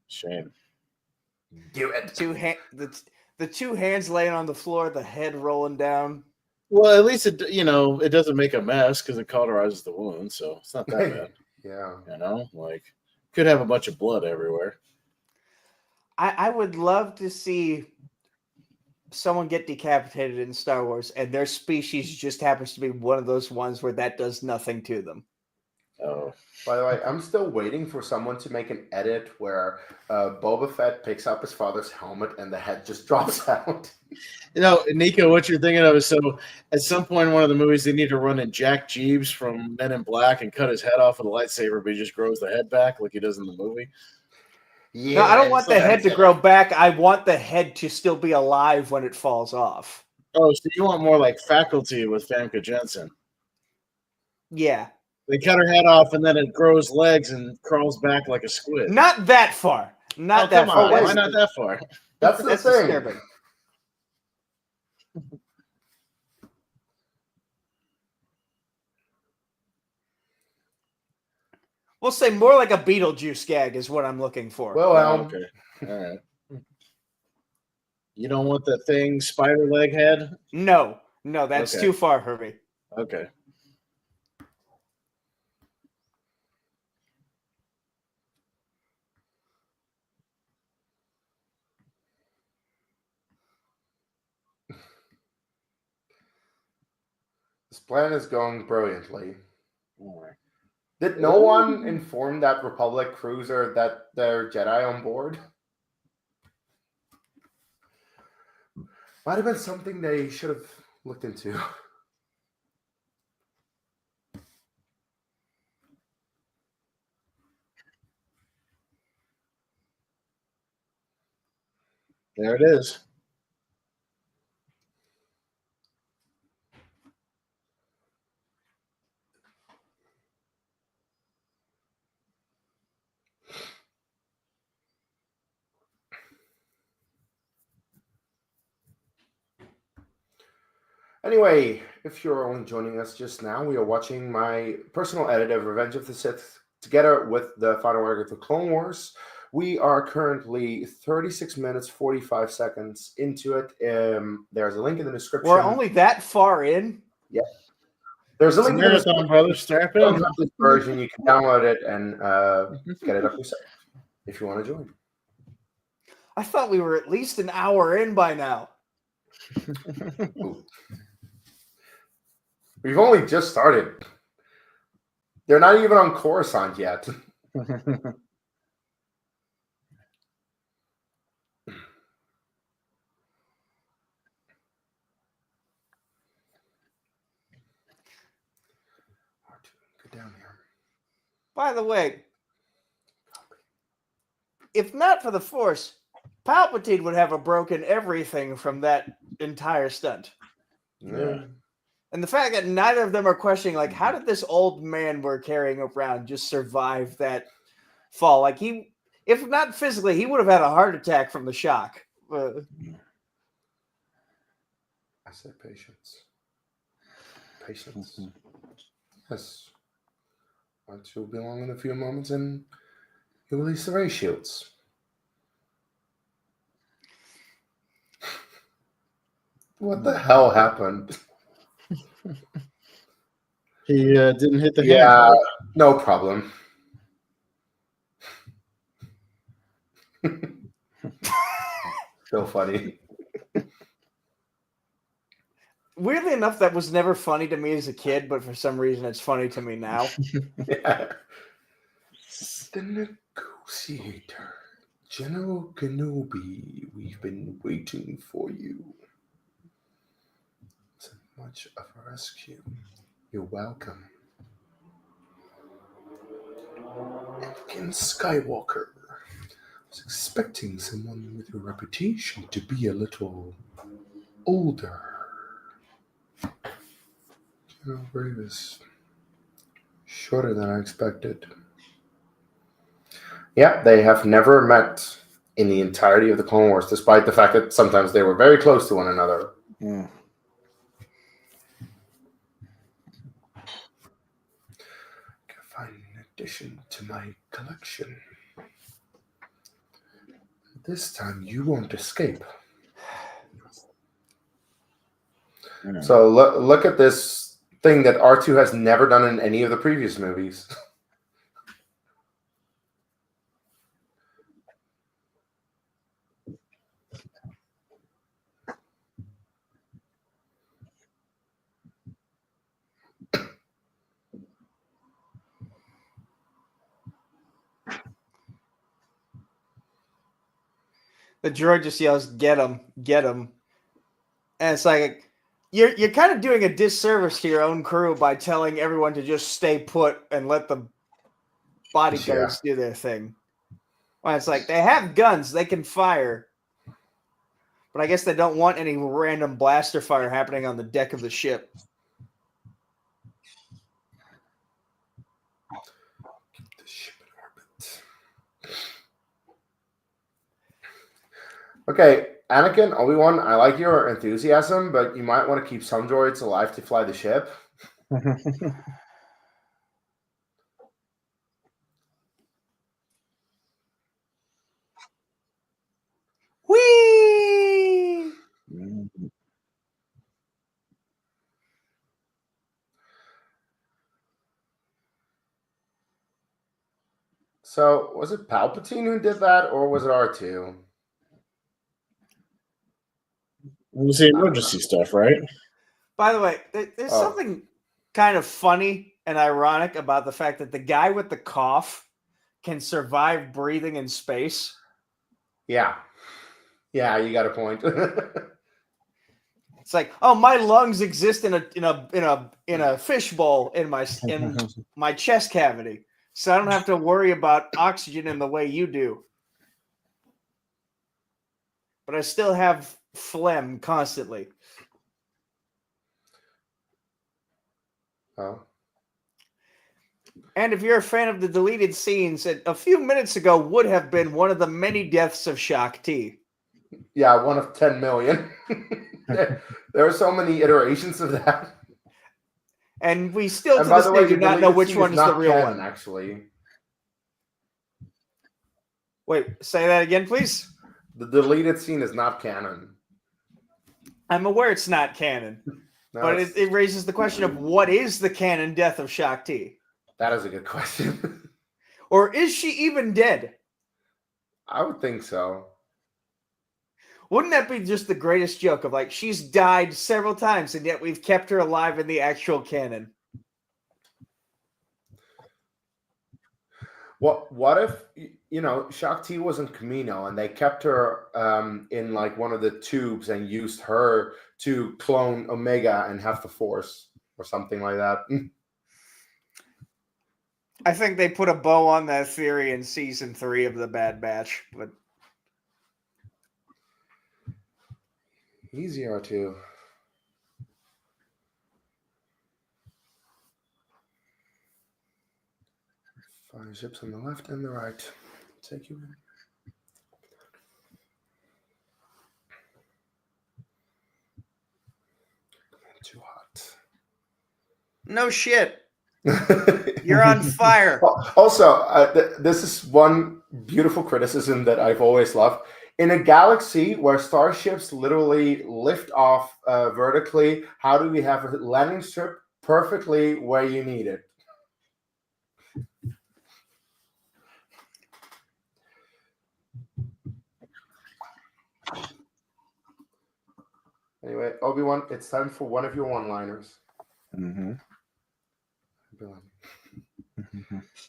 Shame. Do it. The two hands laying on the floor, the head rolling down. Well, at least it doesn't make a mess because it cauterizes the wound, so it's not that bad. Yeah. Could have a bunch of blood everywhere. I would love to see someone get decapitated in Star Wars, and their species just happens to be one of those ones where that does nothing to them. Oh. By the way, I'm still waiting for someone to make an edit where Boba Fett picks up his father's helmet and the head just drops out. Nico, what you're thinking of is, so at some point in one of the movies, they need to run in Jack Jeeves from Men in Black and cut his head off with a lightsaber, but he just grows the head back like he does in the movie. Yeah, no, I don't want the head to grow back. I want the head to still be alive when it falls off. Oh, so you want more like Faculty with Famke Jensen. Yeah. They cut her head off, and then it grows legs and crawls back like a squid. Not that far. Not that far. Why not that far? That's the thing. Disturbing. We'll say more like a Beetlejuice gag is what I'm looking for. Well, okay. All right. You don't want the thing spider leg head? No, that's too far for me. Okay. This plan is going brilliantly. All right. Did no one inform that Republic cruiser that they're Jedi on board? Might have been something they should have looked into. There it is. Anyway, if you're only joining us just now, we are watching my personal edit of Revenge of the Sith together with the final arc of the Clone Wars. We are currently 36 minutes, 45 seconds into it. There's a link in the description. We're only that far in? Yeah. There's a link in the description. Brother. Strap in. This version, you can download it and get it up yourself if you want to join. I thought we were at least an hour in by now. We've only just started. They're not even on Coruscant yet. Get down here. By the way, if not for the Force, Palpatine would have broken everything from that entire stunt. Yeah. And the fact that neither of them are questioning, like, how did this old man we're carrying around just survive that fall? Like, he, if not physically, he would have had a heart attack from the shock. I said patience. Patience. Yes. R2 will be along in a few moments and he'll release the ray shields. What the hell happened? He didn't hit the Yeah, hand. no problem. So funny. Weirdly enough, that was never funny to me as a kid, but for some reason it's funny to me now. Yeah. The negotiator. General Kenobi, we've been waiting for you. Much of a rescue. You're welcome. Anakin Skywalker. I was expecting someone with your reputation to be a little older. General Grievous. Shorter than I expected. Yeah, they have never met in the entirety of the Clone Wars, despite the fact that sometimes they were very close to one another. Mm. Can find an addition to my collection. This time you won't escape. Mm. So look at this thing that R2 has never done in any of the previous movies. The droid just yells, "Get him, get him!" And it's like you're kind of doing a disservice to your own crew by telling everyone to just stay put and let the bodyguards do their thing. Well, it's like they have guns, they can fire, but I guess they don't want any random blaster fire happening on the deck of the ship. Keep the ship in orbit. Okay, Anakin, Obi-Wan, I like your enthusiasm, but you might want to keep some droids alive to fly the ship. Whee! So, was it Palpatine who did that, or was it R2? It was the emergency stuff, right? By the way, there's something kind of funny and ironic about the fact that the guy with the cough can survive breathing in space. Yeah. Yeah, you got a point. It's like, oh, my lungs exist in a fishbowl in my chest cavity, so I don't have to worry about oxygen in the way you do. But I still have phlegm constantly. Oh. And if you're a fan of the deleted scenes, a few minutes ago would have been one of the many deaths of Shaak Ti. Yeah, 1 of 10 million. there are so many iterations of that. And we still, And to by this the day, way, do the not know deleted which scene one is the not real canon, one. actually. Wait, say that again, please? The deleted scene is not canon. I'm aware it's not canon, No, but it raises the question of what is the canon death of Shaak Ti? that is a good question. Or is she even dead? I would think so. Wouldn't that be just the greatest joke of like, she's died several times and yet we've kept her alive in the actual canon? What if, Shaak Ti was in Camino and they kept her in like one of the tubes and used her to clone Omega and have the Force or something like that? I think they put a bow on that theory in season 3 of The Bad Batch, but Easy R2. Fire ships on the left and the right. Take you in. Too hot. no shit. You're on fire. Also, this is one beautiful criticism that I've always loved. In a galaxy where starships literally lift off vertically, how do we have a landing strip perfectly where you need it? Anyway, Obi-Wan, it's time for one of your one-liners. Mm-hmm.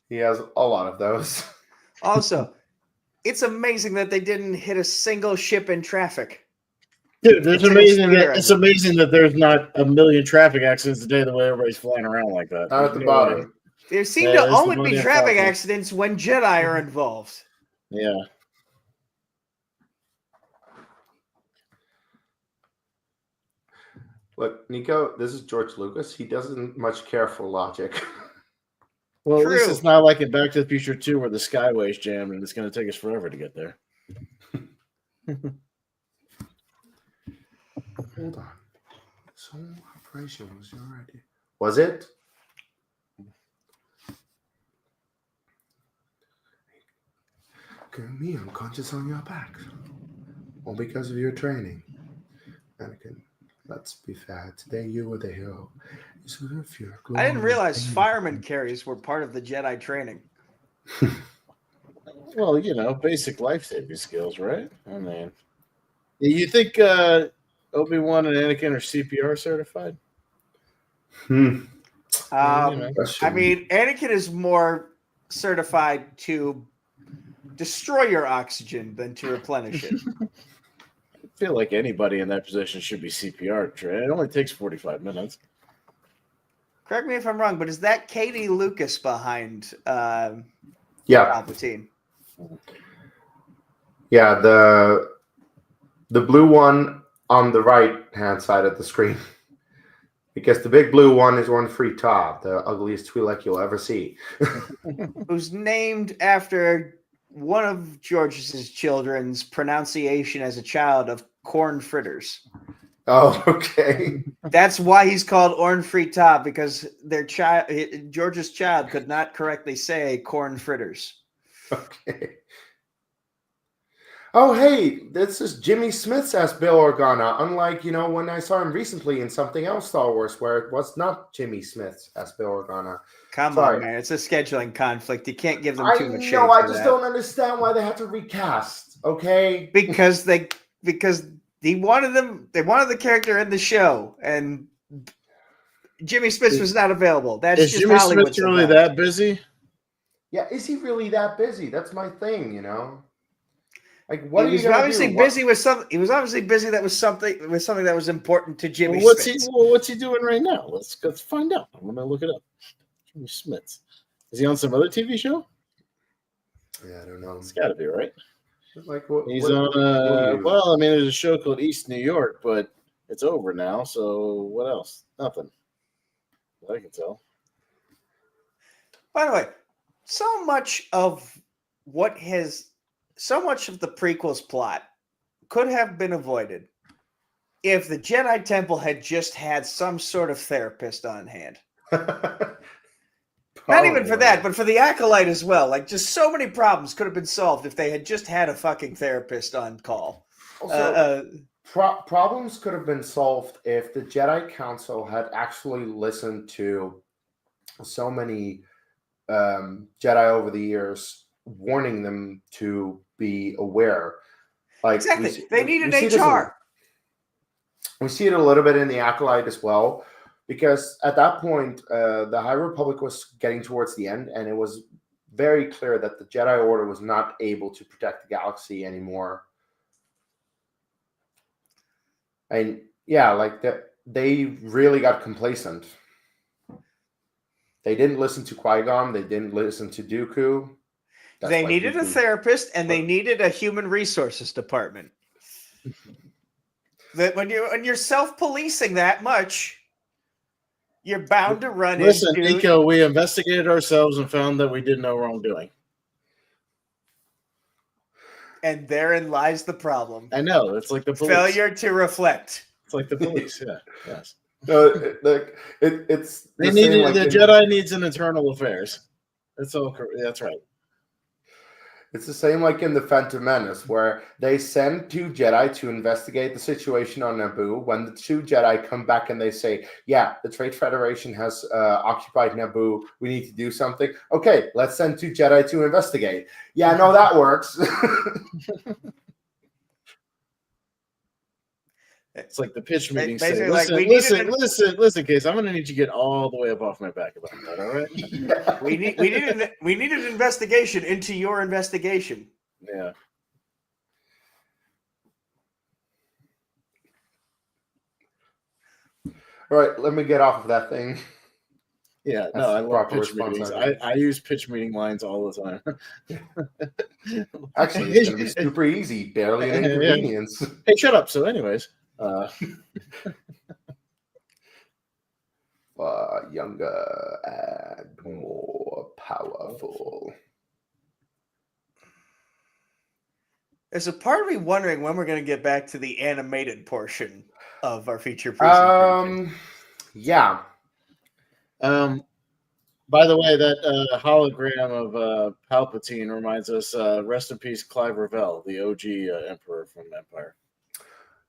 He has a lot of those. Also, it's amazing that they didn't hit a single ship in traffic. Dude, It's amazing. it's amazing that there's not a million traffic accidents a day the way everybody's flying around like that. Not at the bottom. There seem Yeah, to that's the only be Millennium traffic Falcon. accidents when Jedi are involved. Yeah. Look, Nico, this is George Lucas. He doesn't much care for logic. Well, at least True. it's not like in Back to the Future 2 where the skyway's jammed and it's going to take us forever to get there. Hold on. This whole operation was your idea. Was it? Look at me, unconscious on your back. All because of your training. Anakin, let's be fair. Today you were the hero. I didn't realize fireman carries were part of the Jedi training. Well, you know, basic life-saving skills, right? I mean, you think Obi-Wan and Anakin are CPR certified? I mean, Anakin is more certified to destroy your oxygen than to replenish it. I feel like anybody in that position should be CPR trained. It only takes 45 minutes. Correct me if I'm wrong, but is that Katie Lucas behind Yeah. Palpatine? Yeah, the blue one on the right-hand side of the screen. Because the big blue one is one free top, the ugliest Twi'lek you'll ever see. Who's named after one of George's children's pronunciation as a child of corn fritters. Oh, okay. That's why he's called Orn Free Top, because their child, George's child, could not correctly say corn fritters. Okay. Oh, hey, this is Jimmy Smith's as Bail Organa. Unlike, you know, when I saw him recently in something else Star Wars where it was not Jimmy Smith's as Bail Organa. Come on, man. It's a scheduling conflict. You can't give them too much shade. I just don't understand why they had to recast, okay? Because he wanted them, they wanted the character in the show, and Jimmy Smith was not available. That's Is just Jimmy Hollywood Smith really sometimes. that busy? Yeah, is he really that busy? That's my thing, you know? Like, what He was obviously busy with something. He was obviously busy that was something that was important to Jimmy Smith. What's he doing right now? Let's find out. I'm gonna look it up. Jimmy Smith. Is he on some other TV show? Yeah, I don't know. It's got to be, right? Like He's on. Well, I mean, there's a show called East New York, but it's over now. So what else? Nothing. I can tell. By the way, so much of the prequels plot could have been avoided if the Jedi Temple had just had some sort of therapist on hand. Not even for that, but for the Acolyte as well. Like, just so many problems could have been solved if they had just had a fucking therapist on call. Also, problems could have been solved if the Jedi Council had actually listened to so many Jedi over the years, warning them to be aware. Like, exactly. They need an HR. We see it a little bit in the Acolyte as well. Because at that point, the High Republic was getting towards the end, and it was very clear that the Jedi Order was not able to protect the galaxy anymore. And yeah, like they really got complacent. They didn't listen to Qui-Gon. They didn't listen to Dooku. They needed a therapist, and they needed a human resources department. That when you're self-policing that much, you're bound to run into... Listen, into... Nico, we investigated ourselves and found that we did no wrongdoing. And therein lies the problem. I know. It's like the police. Failure to reflect. It's like the police, yeah. Yes. No, it's... The Jedi needs an internal affairs. That's all. That's right. It's the same like in The Phantom Menace, where they send two Jedi to investigate the situation on Naboo. When the two Jedi come back and they say, yeah, the Trade Federation has occupied Naboo. We need to do something. Okay, let's send two Jedi to investigate. Yeah, no, that works. It's like the pitch meeting. Say, listen, Case. I'm going to need you to get all the way up off my back about that. All right. we need an investigation into your investigation. Yeah. All right, let me get off of that thing. Yeah, That's no, I the love proper pitch response, meetings. I think. I use pitch meeting lines all the time. Actually, it's going to be super easy. Barely an inconvenience. Hey, shut up. So, anyways, Younger and more powerful. There's a part of me wondering when we're going to get back to the animated portion of our feature presentation. Yeah. By the way, that hologram of Palpatine reminds us, rest in peace, Clive Revell, the OG Emperor from Empire.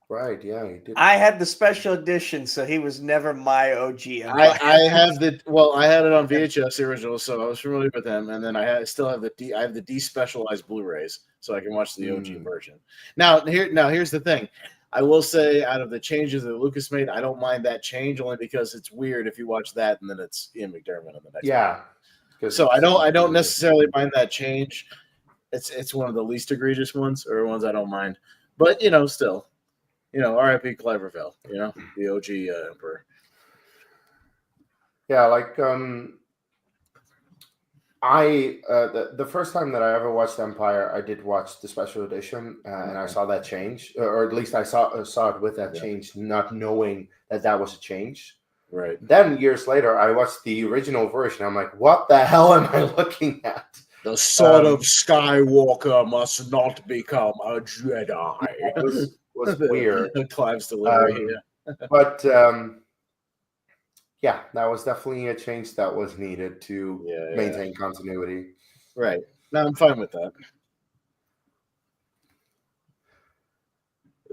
Right, yeah, he did. I had the special edition, so he was never my OG Empire. I have I had it on VHS original, so I was familiar with them, and then I still have the despecialized Blu-rays, so I can watch the OG version. Now here's the thing. I will say, out of the changes that Lucas made, I don't mind that change only because it's weird if you watch that and then it's Ian McDermott in the next. Yeah. So I don't necessarily mind that change. It's one of the least egregious ones, or ones I don't mind, but still. R.I.P. Clive Revell, the OG Emperor. Yeah, like the first time that I ever watched Empire, I did watch the special edition, and I saw that change, or at least I saw it with that change, not knowing that was a change. Right. Then years later, I watched the original version. I'm like, what the hell am I looking at? The son of Skywalker must not become a Jedi. It was weird. Clive's delivery. But yeah, that was definitely a change that was needed to maintain continuity. Right. No, I'm fine with that.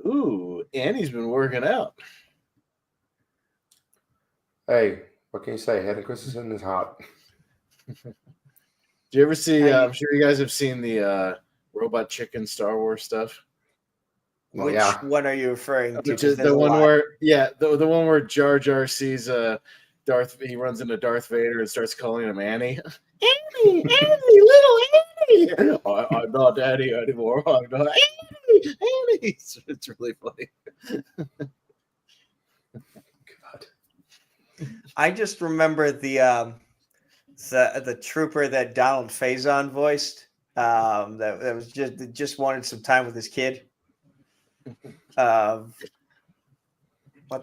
Ooh, Annie's been working out. Hey, what can you say? Hayden Christensen is hot. Do you ever see? I'm sure you guys have seen the Robot Chicken Star Wars stuff. Well, Which one are you referring to? Which is the one where, the one where Jar Jar sees Darth. He runs into Darth Vader and starts calling him Annie. Annie, little Annie. I'm not Annie anymore. I'm not Annie. It's really funny. God. I just remember the trooper that Donald Faison voiced. That was just wanted some time with his kid. What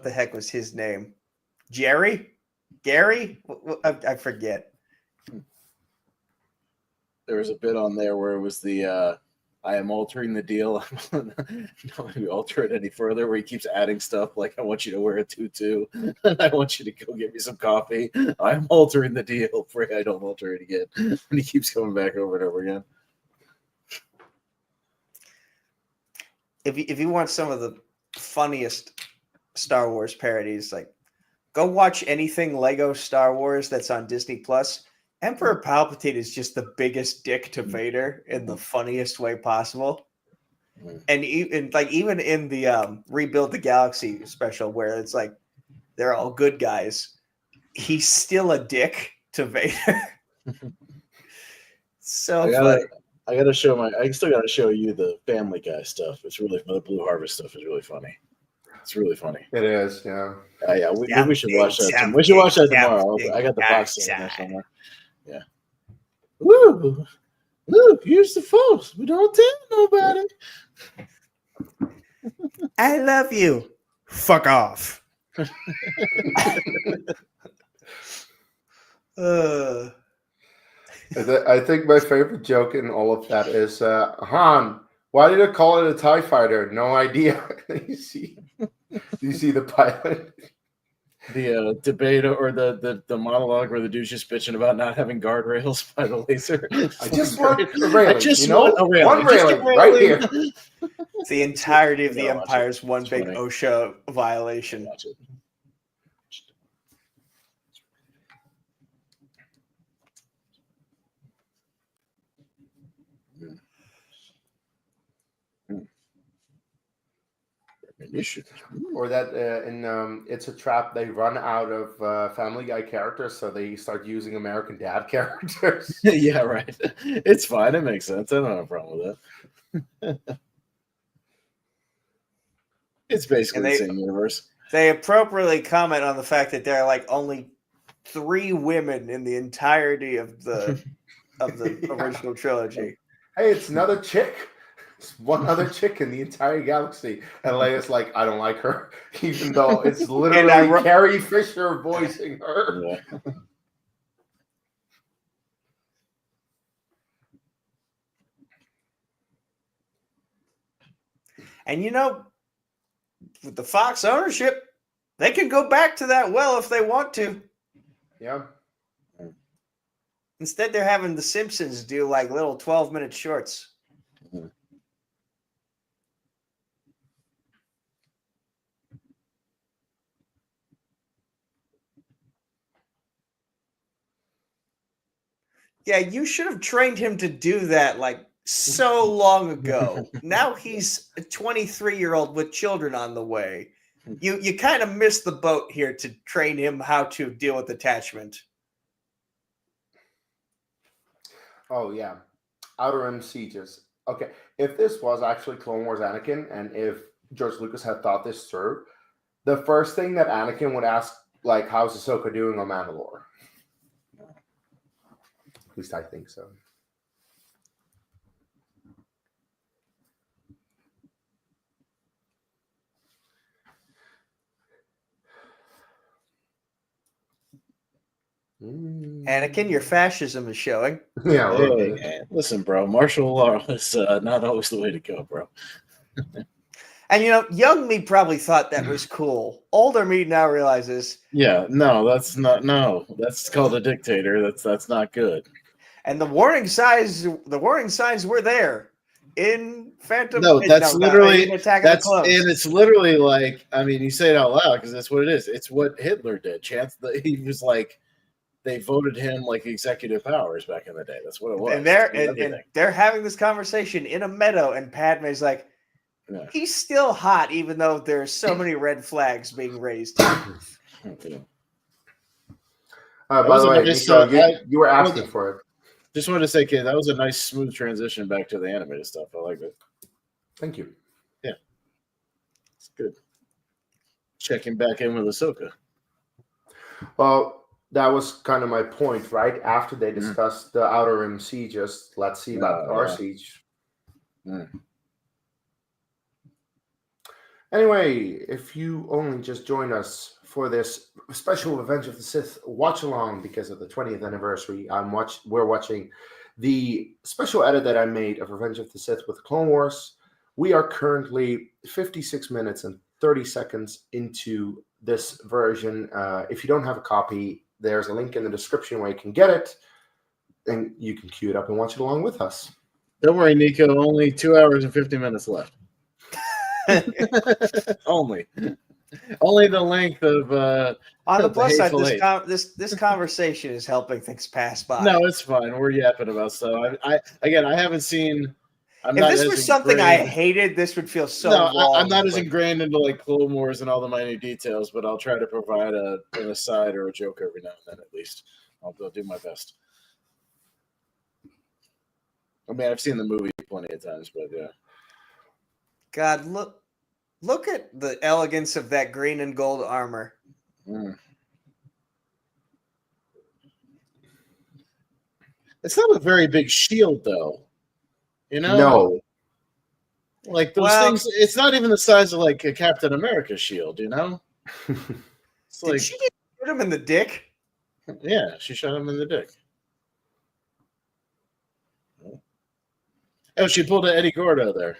the heck was his name? Gary? I forget. There was a bit on there where it was the I am altering the deal. I'm not going to alter it any further, where he keeps adding stuff like, I want you to wear a tutu. I want you to go get me some coffee. I'm altering the deal. Pray I don't alter it again. And he keeps coming back over and over again. If you want some of the funniest Star Wars parodies, like, go watch anything Lego Star Wars that's on Disney Plus. Emperor Palpatine is just the biggest dick to Vader in the funniest way possible. And even in the Rebuild the Galaxy special, where it's like they're all good guys, he's still a dick to Vader. So funny. I still gotta show you the Family Guy stuff. It's really the Blue Harvest stuff is really funny. It's really funny. It is, yeah. We should watch that. We should watch that tomorrow. I got the box in there somewhere. Yeah. Woo! Look, here's the folks. We don't tell nobody. I love you. Fuck off. I think my favorite joke in all of that is Han, why did it call it a TIE fighter? No idea. You see the pilot. The debate or the monologue where the dude's just bitching about not having guardrails by the laser. I just want a railing. Want a railing. One railing right here. The entirety of the Empire's one big funny. OSHA violation. Watch it. Or that in It's a Trap, they run out of Family Guy characters, so they start using American Dad characters. Yeah, right. It's fine. It makes sense. I don't have a problem with that. It's basically the same universe. They appropriately comment on the fact that there are like only 3 women in the entirety of the original trilogy. Hey, it's another chick. It's one other chick in the entire galaxy. And Leia's like, I don't like her, even though it's literally Carrie Fisher voicing her. Yeah. And with the Fox ownership, they can go back to that well if they want to. Yeah. Instead, they're having The Simpsons do like little 12-minute shorts. Mhm. Yeah, you should have trained him to do that like so long ago. Now he's a 23-year-old with children on the way. You kind of missed the boat here to train him how to deal with attachment. Oh, yeah. Outer Rim Sieges. Okay. If this was actually Clone Wars Anakin, and if George Lucas had thought this through, the first thing that Anakin would ask, like, how's Ahsoka doing on Mandalore? At least I think so. Anakin, your fascism is showing. Yeah. Hey, man, listen, bro. Martial law is not always the way to go, bro. And young me probably thought that was cool. Older me now realizes. Yeah, no, that's not. No, that's called a dictator. That's not good. And the warning signs were there in Phantom. No, that's literally in Attack of the Clones. And it's literally like, I mean, you say it out loud because that's what it is. It's what Hitler did. He was like, they voted him like executive powers back in the day. That's what it was. And they're having this conversation in a meadow, and Padme's like, he's still hot, even though there's so many red flags being raised. Okay. By the way, Nico, you were asking for it. Just wanted to say, kid, that was a nice, smooth transition back to the animated stuff. I like it. Thank you. Yeah. It's good. Checking back in with Ahsoka. Well, that was kind of my point, right? After they discussed the Outer Rim sieges, let's see about our siege. Anyway, if you only just joined us for this special Revenge of the Sith watch along because of the 20th anniversary, we're watching the special edit that I made of Revenge of the Sith with Clone Wars. We are currently 56 minutes and 30 seconds into this version. If you don't have a copy, there's a link in the description where you can get it, and you can queue it up and watch it along with us. Don't worry, Nico. Only 2 hours and 50 minutes left. Only the length of on the plus side, this conversation is helping things pass by. No, it's fine. We're yapping about stuff. I haven't seen. If this was something I hated, this would feel so. No, I'm not as ingrained into like Clone Wars and all the minute details, but I'll try to provide an aside or a joke every now and then. At least I'll do my best. I mean, I've seen the movie plenty of times, but yeah. God, look at the elegance of that green and gold armor. It's not a very big shield, though. No. Like those things, it's not even the size of like a Captain America shield, It's Did she shoot him in the dick? Yeah, she shot him in the dick. Oh, she pulled an Eddie Gordo there.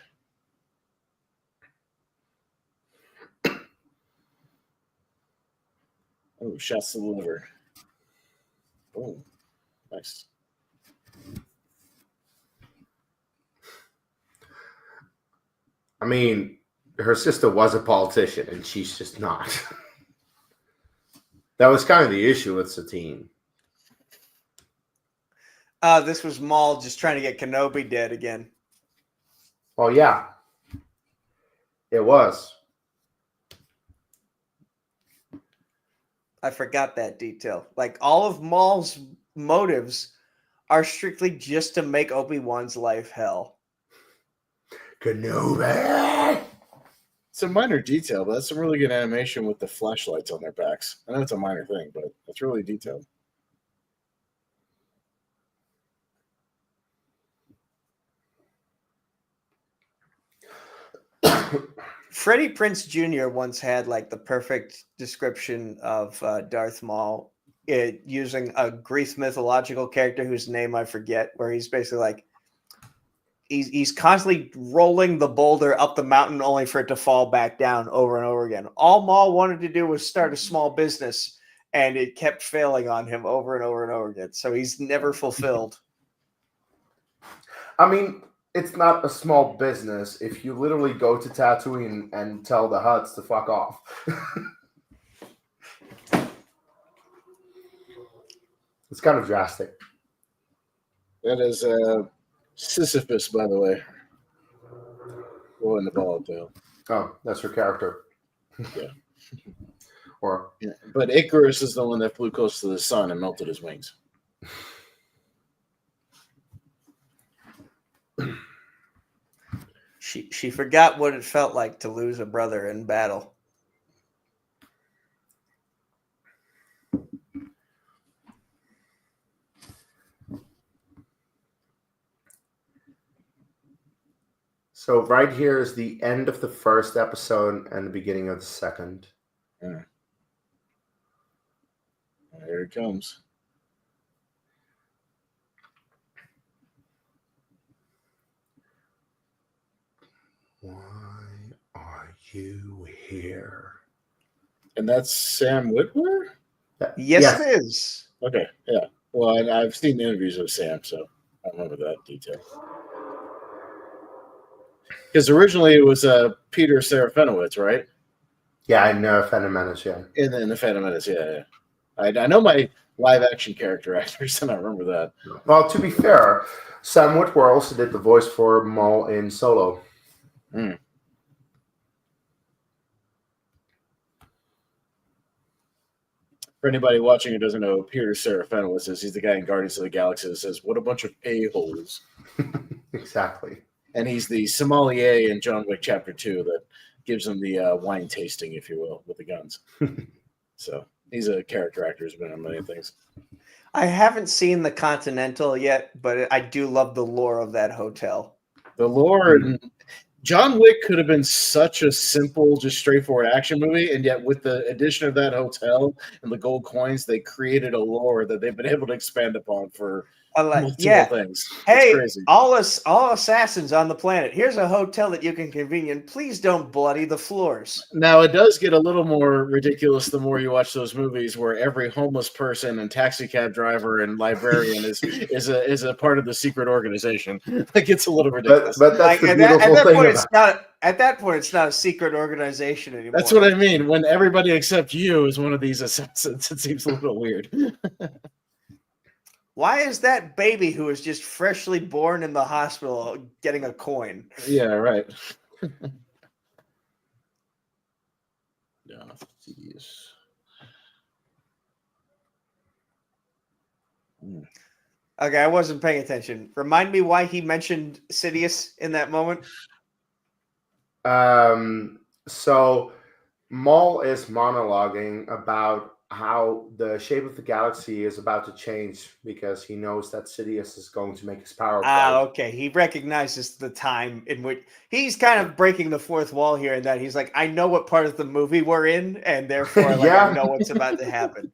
Oh, shots to the liver. Oh, nice. I mean, her sister was a politician, and she's just not. That was kind of the issue with Satine. This was Maul just trying to get Kenobi dead again. Well, yeah. It was. I forgot that detail. Like, all of Maul's motives are strictly just to make Obi-Wan's life hell. Kenobi! It's a minor detail, but that's some really good animation with the flashlights on their backs. I know it's a minor thing, but it's really detailed. Freddie Prinze Jr. once had like the perfect description of Darth Maul, using a Greek mythological character whose name I forget, where he's basically like, he's constantly rolling the boulder up the mountain only for it to fall back down over and over again. All Maul wanted to do was start a small business, and it kept failing on him over and over and over again. So he's never fulfilled. I mean, it's not a small business if you literally go to Tatooine and tell the Hutts to fuck off. It's kind of drastic. That is Sisyphus, by the way. Well, in the ball tail. Oh, that's her character. Yeah. Or Yeah. But Icarus is the one that flew close to the sun and melted his wings. She forgot what it felt like to lose a brother in battle. so right here is the end of the first episode and the beginning of the second. Yeah. Here it comes. Why are you here? And that's Sam Witwer? Yes, it is. Okay, yeah. Well, I've seen interviews with Sam, so I remember that detail. Because originally it was Peter Serafinowicz, right? Yeah, in Phantom Menace, yeah. In the Phantom Menace, yeah. I know my live-action character actors, and I remember that. Well, to be fair, Sam Witwer also did the voice for Maul in Solo. Mm. For anybody watching who doesn't know who Peter Serafinowicz is, he's the guy in Guardians of the Galaxy that says, "What a bunch of a-holes." Exactly. And he's the sommelier in John Wick Chapter 2 that gives him the wine tasting, if you will, with the guns. So he's a character actor who's been in many things. I haven't seen the Continental yet, but I do love the lore of that hotel. The lore and John Wick could have been such a simple, just straightforward action movie, and yet with the addition of that hotel and the gold coins, they created a lore that they've been able to expand upon for multiple things. Hey, it's crazy. all assassins on the planet. Here's a hotel that you can convenient. Please don't bloody the floors. Now it does get a little more ridiculous the more you watch those movies, where every homeless person and taxi cab driver and librarian is a part of the secret organization. That gets a little ridiculous. But that's the beautiful thing. At that point, it's not a secret organization anymore. That's what I mean. When everybody except you is one of these assassins, it seems a little weird. Why is that baby who is just freshly born in the hospital getting a coin? Yeah, right. Yes. Okay, I wasn't paying attention. Remind me why he mentioned Sidious in that moment. So Maul is monologuing about how the shape of the galaxy is about to change because he knows that Sidious is going to make his power. Okay. He recognizes the time in which he's kind of breaking the fourth wall here, and that he's like, I know what part of the movie we're in, and therefore I know what's about to happen.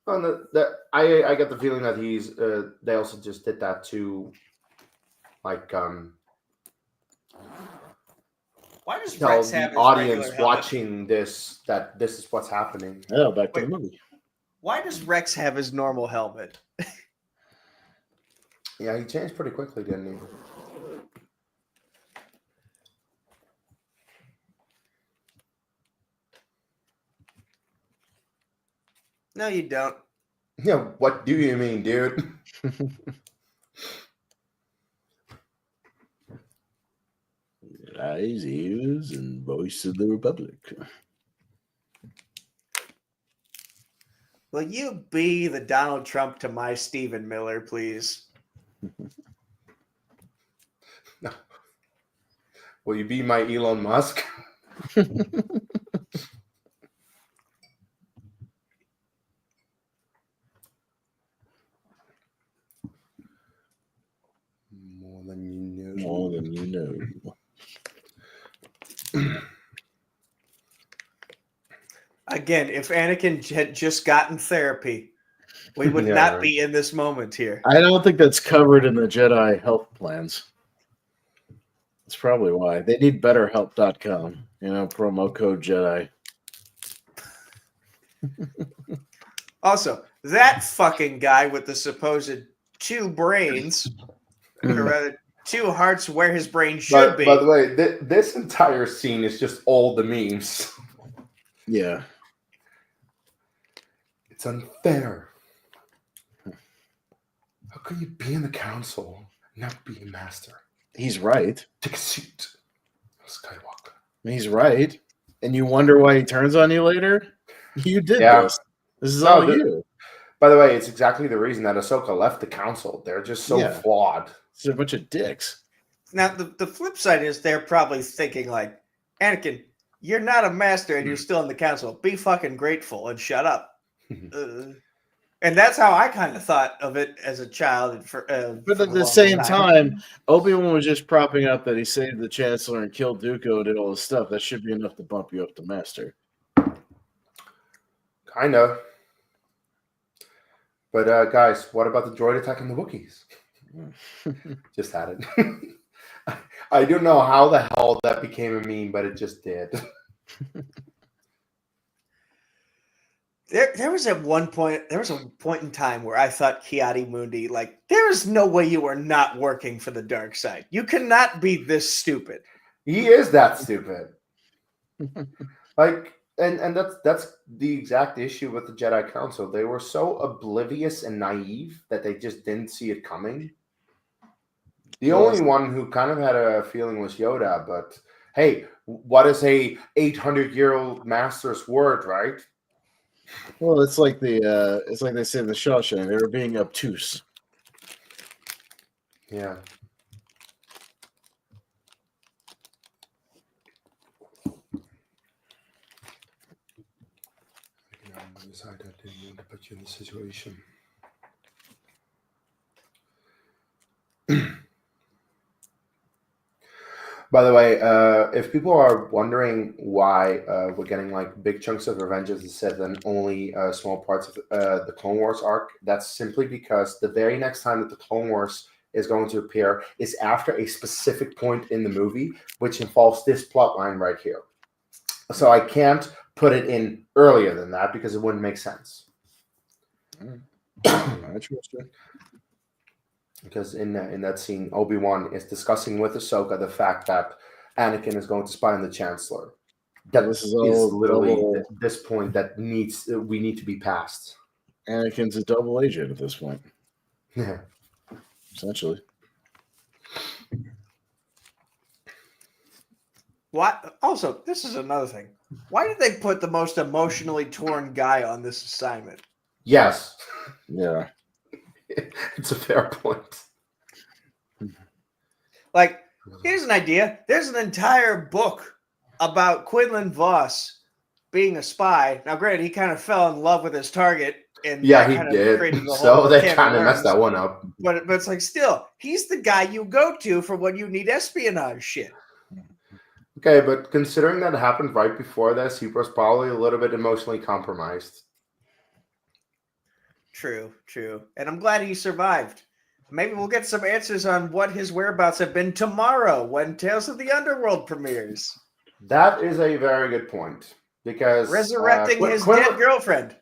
Well, I get the feeling that he's they also just did that to like why does tell Rex have the his audience regular watching this that this is what's happening. Oh, back to the movie. Why does Rex have his normal helmet? Yeah, he changed pretty quickly, didn't he? No, you don't. Yeah, what do you mean, dude? Eyes, ears, and voice of the Republic. Will you be the Donald Trump to my Stephen Miller, please? No. Will you be my Elon Musk? More than you know. More than you know. Again, if Anakin had just gotten therapy, we would Yeah. not be in this moment here. I don't think that's covered in the Jedi health plans. That's probably why. They need betterhelp.com. Promo code Jedi. Also, that fucking guy with the supposed 2 brains, or rather 2 hearts where his brain should be. By the way, this entire scene is just all the memes. Yeah. It's unfair. How can you be in the council and not be a master? He's right. Take a seat, Skywalker. He's right. And you wonder why he turns on you later? You did this. This is all you. By the way, it's exactly the reason that Ahsoka left the council. They're just so flawed. They're a bunch of dicks. Now, the flip side is they're probably thinking like, Anakin, you're not a master and you're still in the council. Be fucking grateful and shut up. And that's how I kind of thought of it as a child. But at the same time, Obi-Wan was just propping up that he saved the Chancellor and killed Dooku and did all this stuff. That should be enough to bump you up to master. Kind of. But guys, what about the droid attacking the Wookiees? Just had it. I don't know how the hell that became a meme, but it just did. There was a point in time where I thought Kiadi-Mundi, like, there is no way you are not working for the dark side. You cannot be this stupid. He is that stupid. And that's the exact issue with the Jedi Council. They were so oblivious and naive that they just didn't see it coming. The only one who kind of had a feeling was Yoda, but hey, what is a 800-year-old master's word, right? Well, it's like they say in the Shawshank, they were being obtuse. Yeah. I decided I didn't want to put you in this situation. By the way, if people are wondering why we're getting like big chunks of Revenge of the Sith and only small parts of the Clone Wars arc, that's simply because the very next time that the Clone Wars is going to appear is after a specific point in the movie, which involves this plot line right here. So I can't put it in earlier than that because it wouldn't make sense. Because in that scene, Obi-Wan is discussing with Ahsoka the fact that Anakin is going to spy on the Chancellor. That this is literally this point that we need to be passed. Anakin's a double agent at this point. Yeah. Essentially. What? Also, this is another thing. Why did they put the most emotionally torn guy on this assignment? Yes. Yeah. It's a fair point. Like, here's an idea. There's an entire book about Quinlan Voss being a spy. Now, granted, he kind of fell in love with his target. And yeah, he did. So they kind of messed that one up. But it's like, still, he's the guy you go to for when you need espionage shit. Okay, but considering that happened right before this, he was probably a little bit emotionally compromised. True. And I'm glad he survived. Maybe we'll get some answers on what his whereabouts have been tomorrow when Tales of the Underworld premieres. That is a very good point. Because resurrecting his dead girlfriend.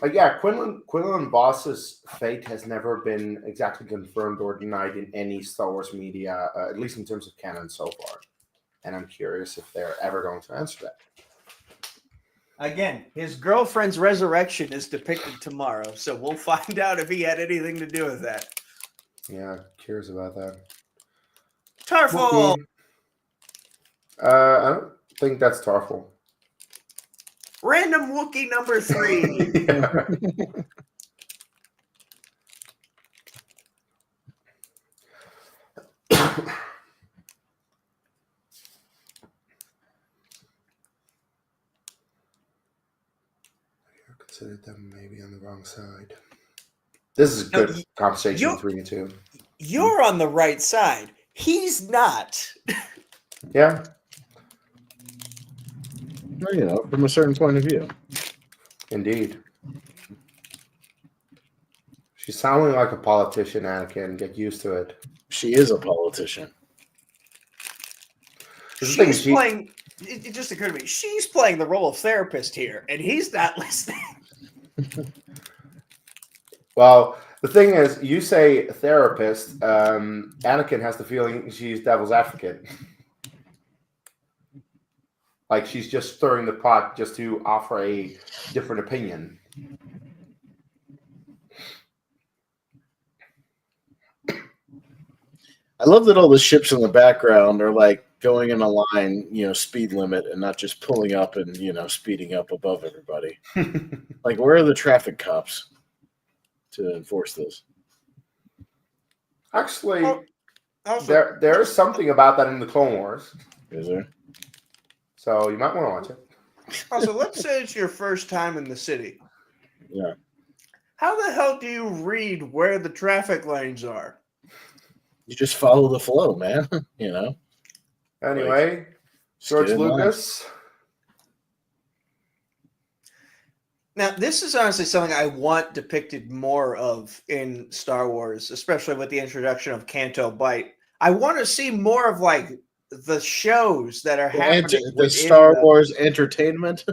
Quinlan Voss's fate has never been exactly confirmed or denied in any Star Wars media, at least in terms of canon so far. And I'm curious if they're ever going to answer that. Again, his girlfriend's resurrection is depicted tomorrow, so we'll find out if he had anything to do with that. Yeah, curious about that. Tarful! I don't think that's Tarful. Random Wookiee number 3. So them maybe on the wrong side. This is a good conversation between you two. You're on the right side. He's not. Yeah. Well, you know, from a certain point of view. Indeed. She's sounding like a politician, Anakin. Get used to it. She is a politician. She's playing. It just occurred to me. She's playing the role of therapist here, and he's not listening. Well, the thing is, you say therapist. Anakin has the feeling she's devil's advocate. Like she's just stirring the pot just to offer a different opinion. I love that all the ships in the background are like going in a line, you know, speed limit, and not just pulling up and, you know, speeding up above everybody. Like, where are the traffic cops to enforce this? Actually, there is something about that in the Clone Wars. Is there? So you might want to watch it. Also, let's say it's your first time in the city. Yeah. How the hell do you read where the traffic lanes are? You just follow the flow, man. You know? Anyway, Like, George get in line. Lucas. Now, this is honestly something I want depicted more of in Star Wars, especially with the introduction of Canto Bight. I want to see more of like the shows that are happening. The Star Wars entertainment.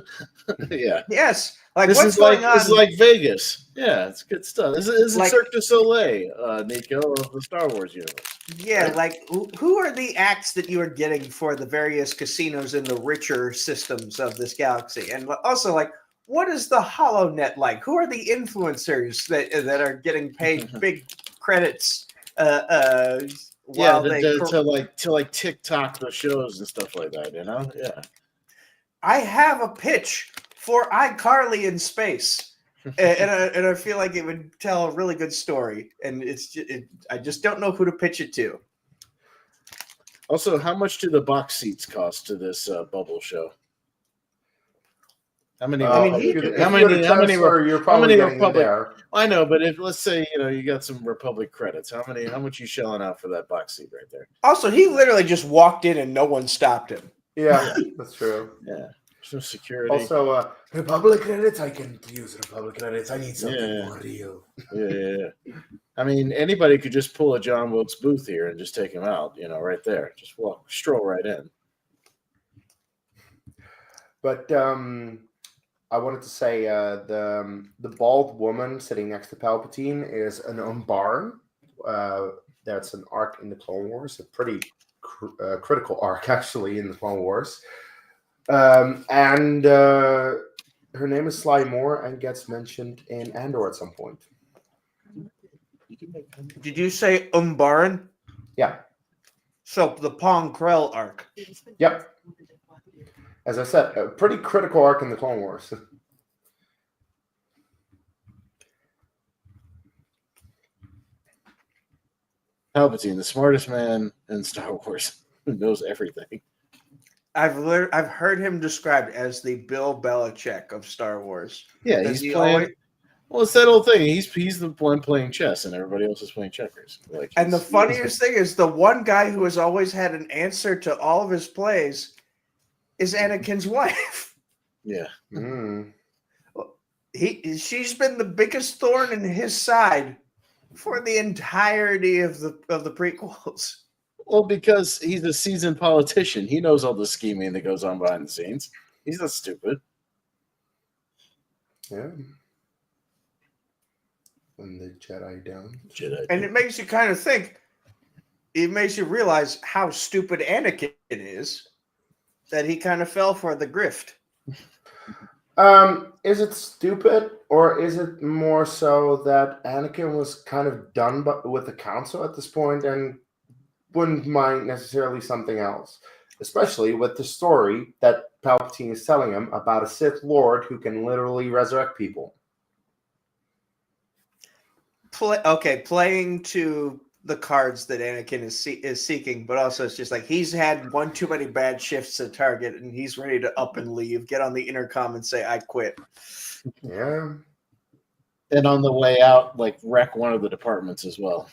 Yeah. Yes. Like This what's is like going on? this is like Vegas. Yeah, it's good stuff. This is Like- Cirque du Soleil, Nico, of the Star Wars universe. Yeah, like who are the acts that you are getting for the various casinos in the richer systems of this galaxy? And also, like, what is the HoloNet like? Who are the influencers that are getting paid big credits? While to like TikTok the shows and stuff like that, you know? Yeah. I have a pitch for iCarly in space, and I feel like it would tell a really good story. And I just don't know who to pitch it to. Also, how much do the box seats cost to this bubble show? How many? How many Republic? there. I know, but if let's say you got some Republic credits, how much you shelling out for that box seat right there? Also, he literally just walked in and no one stopped him. Yeah, that's true. Yeah, there's no security. Also, Republic credits. I can use Republic credits. I need something more real. Yeah. I mean, anybody could just pull a John Wilkes Booth here and just take him out. Right there. Just stroll right in. But I wanted to say the bald woman sitting next to Palpatine is an Umbaran. That's an arc in the Clone Wars, a pretty critical arc actually in the Clone Wars. And her name is Sly Moore and gets mentioned in Andor at some point. Did you say Umbaran? Yeah. So the Pong Krell arc. Yep. As I said, a pretty critical arc in the Clone Wars. Palpatine, the smartest man in Star Wars, who knows everything. I've heard him described as the Bill Belichick of Star Wars. Yeah, Does he's he playing. always- Well, it's that old thing. He's the one playing chess, and everybody else is playing checkers. Like, And the funniest thing is the one guy who has always had an answer to all of his plays is Anakin's wife. Yeah. Mm. She's been the biggest thorn in his side for the entirety of the prequels. Well, because he's a seasoned politician. He knows all the scheming that goes on behind the scenes. He's not stupid. Yeah. When the Jedi don't. And it makes you kind of think, it makes you realize how stupid Anakin is, that he kind of fell for the grift. Is it stupid, or is it more so that Anakin was kind of done with the council at this point and wouldn't mind necessarily something else? Especially with the story that Palpatine is telling him about a Sith Lord who can literally resurrect people. Playing to the cards that Anakin is seeking, but also it's just like he's had one too many bad shifts to target, and he's ready to up and leave, get on the intercom and say, "I quit." Yeah. And on the way out, like wreck one of the departments as well.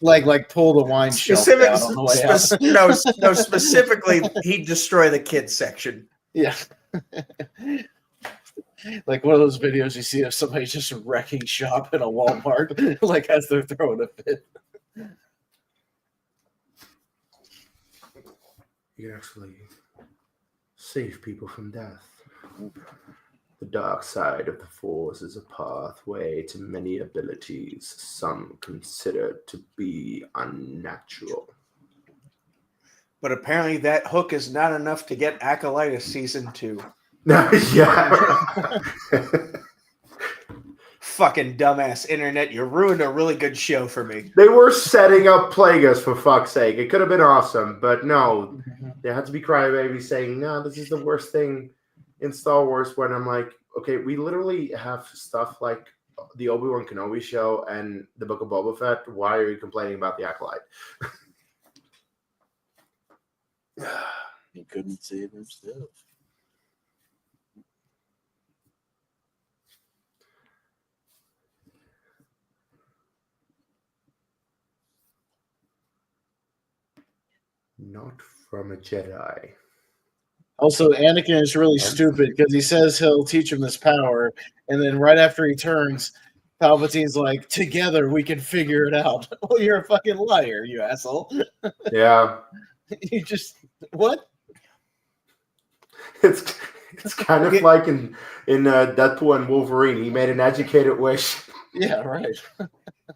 like pull the wine shelf down on the way out. No, specifically, he'd destroy the kids section. Yeah. Like one of those videos you see of somebody just wrecking shop in a Walmart, like as they're throwing a fit. You can actually save people from death. The dark side of the Force is a pathway to many abilities some consider to be unnatural. But apparently that hook is not enough to get Acolytus Season 2. Yeah. Fucking dumbass internet. You ruined a really good show for me. They were setting up Plagueis, for fuck's sake. It could have been awesome, but no. There had to be crybabies saying, no, this is the worst thing in Star Wars, when I'm like, okay, we literally have stuff like the Obi-Wan Kenobi show and the Book of Boba Fett. Why are you complaining about the Acolyte? He couldn't save himself. Not from a Jedi. Also, Anakin is really stupid because he says he'll teach him this power, and then right after he turns, Palpatine's like, "Together we can figure it out." Oh, you're a fucking liar, you asshole. Yeah. You just what? It's kind of like in Deadpool and Wolverine. He made an educated wish. Yeah, right.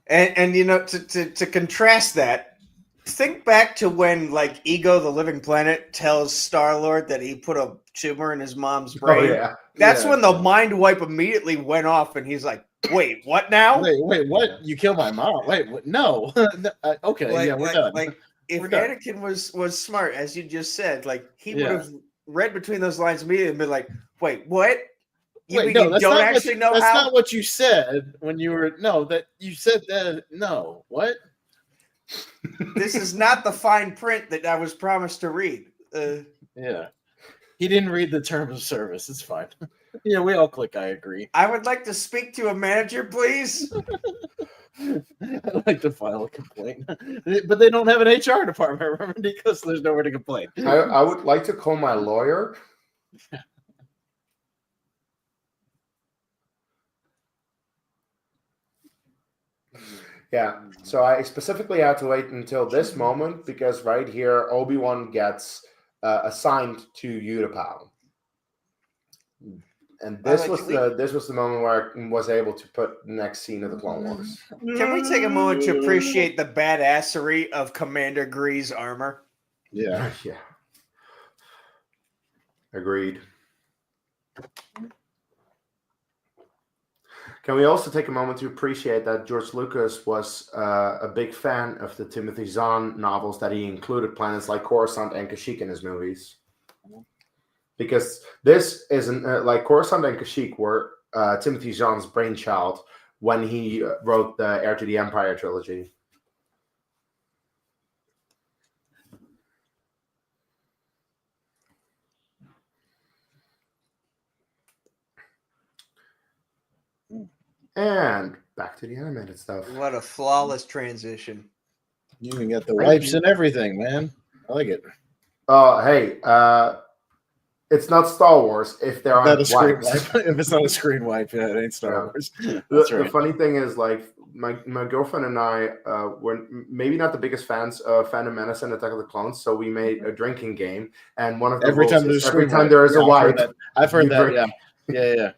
And you know, to contrast that, think back to when like Ego the Living Planet tells Star-Lord that he put a tumor in his mom's brain. Oh, yeah. That's when the mind wipe immediately went off, and he's like, "Wait, what now? Wait, what? You killed my mom? Wait, what? No." Okay, yeah, we're done. Like if Anakin was smart, as you just said, like he would have read between those lines immediately and been like, "Wait, what? You don't actually know how?" That's not what you said when you were that you said that. No, what? This is not the fine print that I was promised to read. Yeah. He didn't read the terms of service. It's fine. Yeah, we all click I agree. I would like to speak to a manager, please. I'd like to file a complaint. But they don't have an HR department, remember? Because there's nowhere to complain. I would like to call my lawyer. Yeah, so I specifically had to wait until this moment because right here, Obi-Wan gets assigned to Utapau. And this was the moment where I was able to put the next scene of the Clone Wars. Can we take a moment to appreciate the badassery of Commander Gree's armor? Yeah. Yeah. Agreed. Can we also take a moment to appreciate that George Lucas was a big fan of the Timothy Zahn novels, that he included planets like Coruscant and Kashyyyk in his movies? Because this isn't like Coruscant and Kashyyyk were Timothy Zahn's brainchild when he wrote the Heir to the Empire trilogy. And back to the animated stuff. What a flawless transition. You can get the wipes and everything, man. I like it. Oh, hey, it's not Star Wars if there aren't wipes. If it's not a screen wipe, it ain't Star Wars. The funny thing is, like, my girlfriend and I were maybe not the biggest fans of Phantom Menace and Attack of the Clones, so we made a drinking game, and one of the every time there is a wipe, I've heard that. Yeah.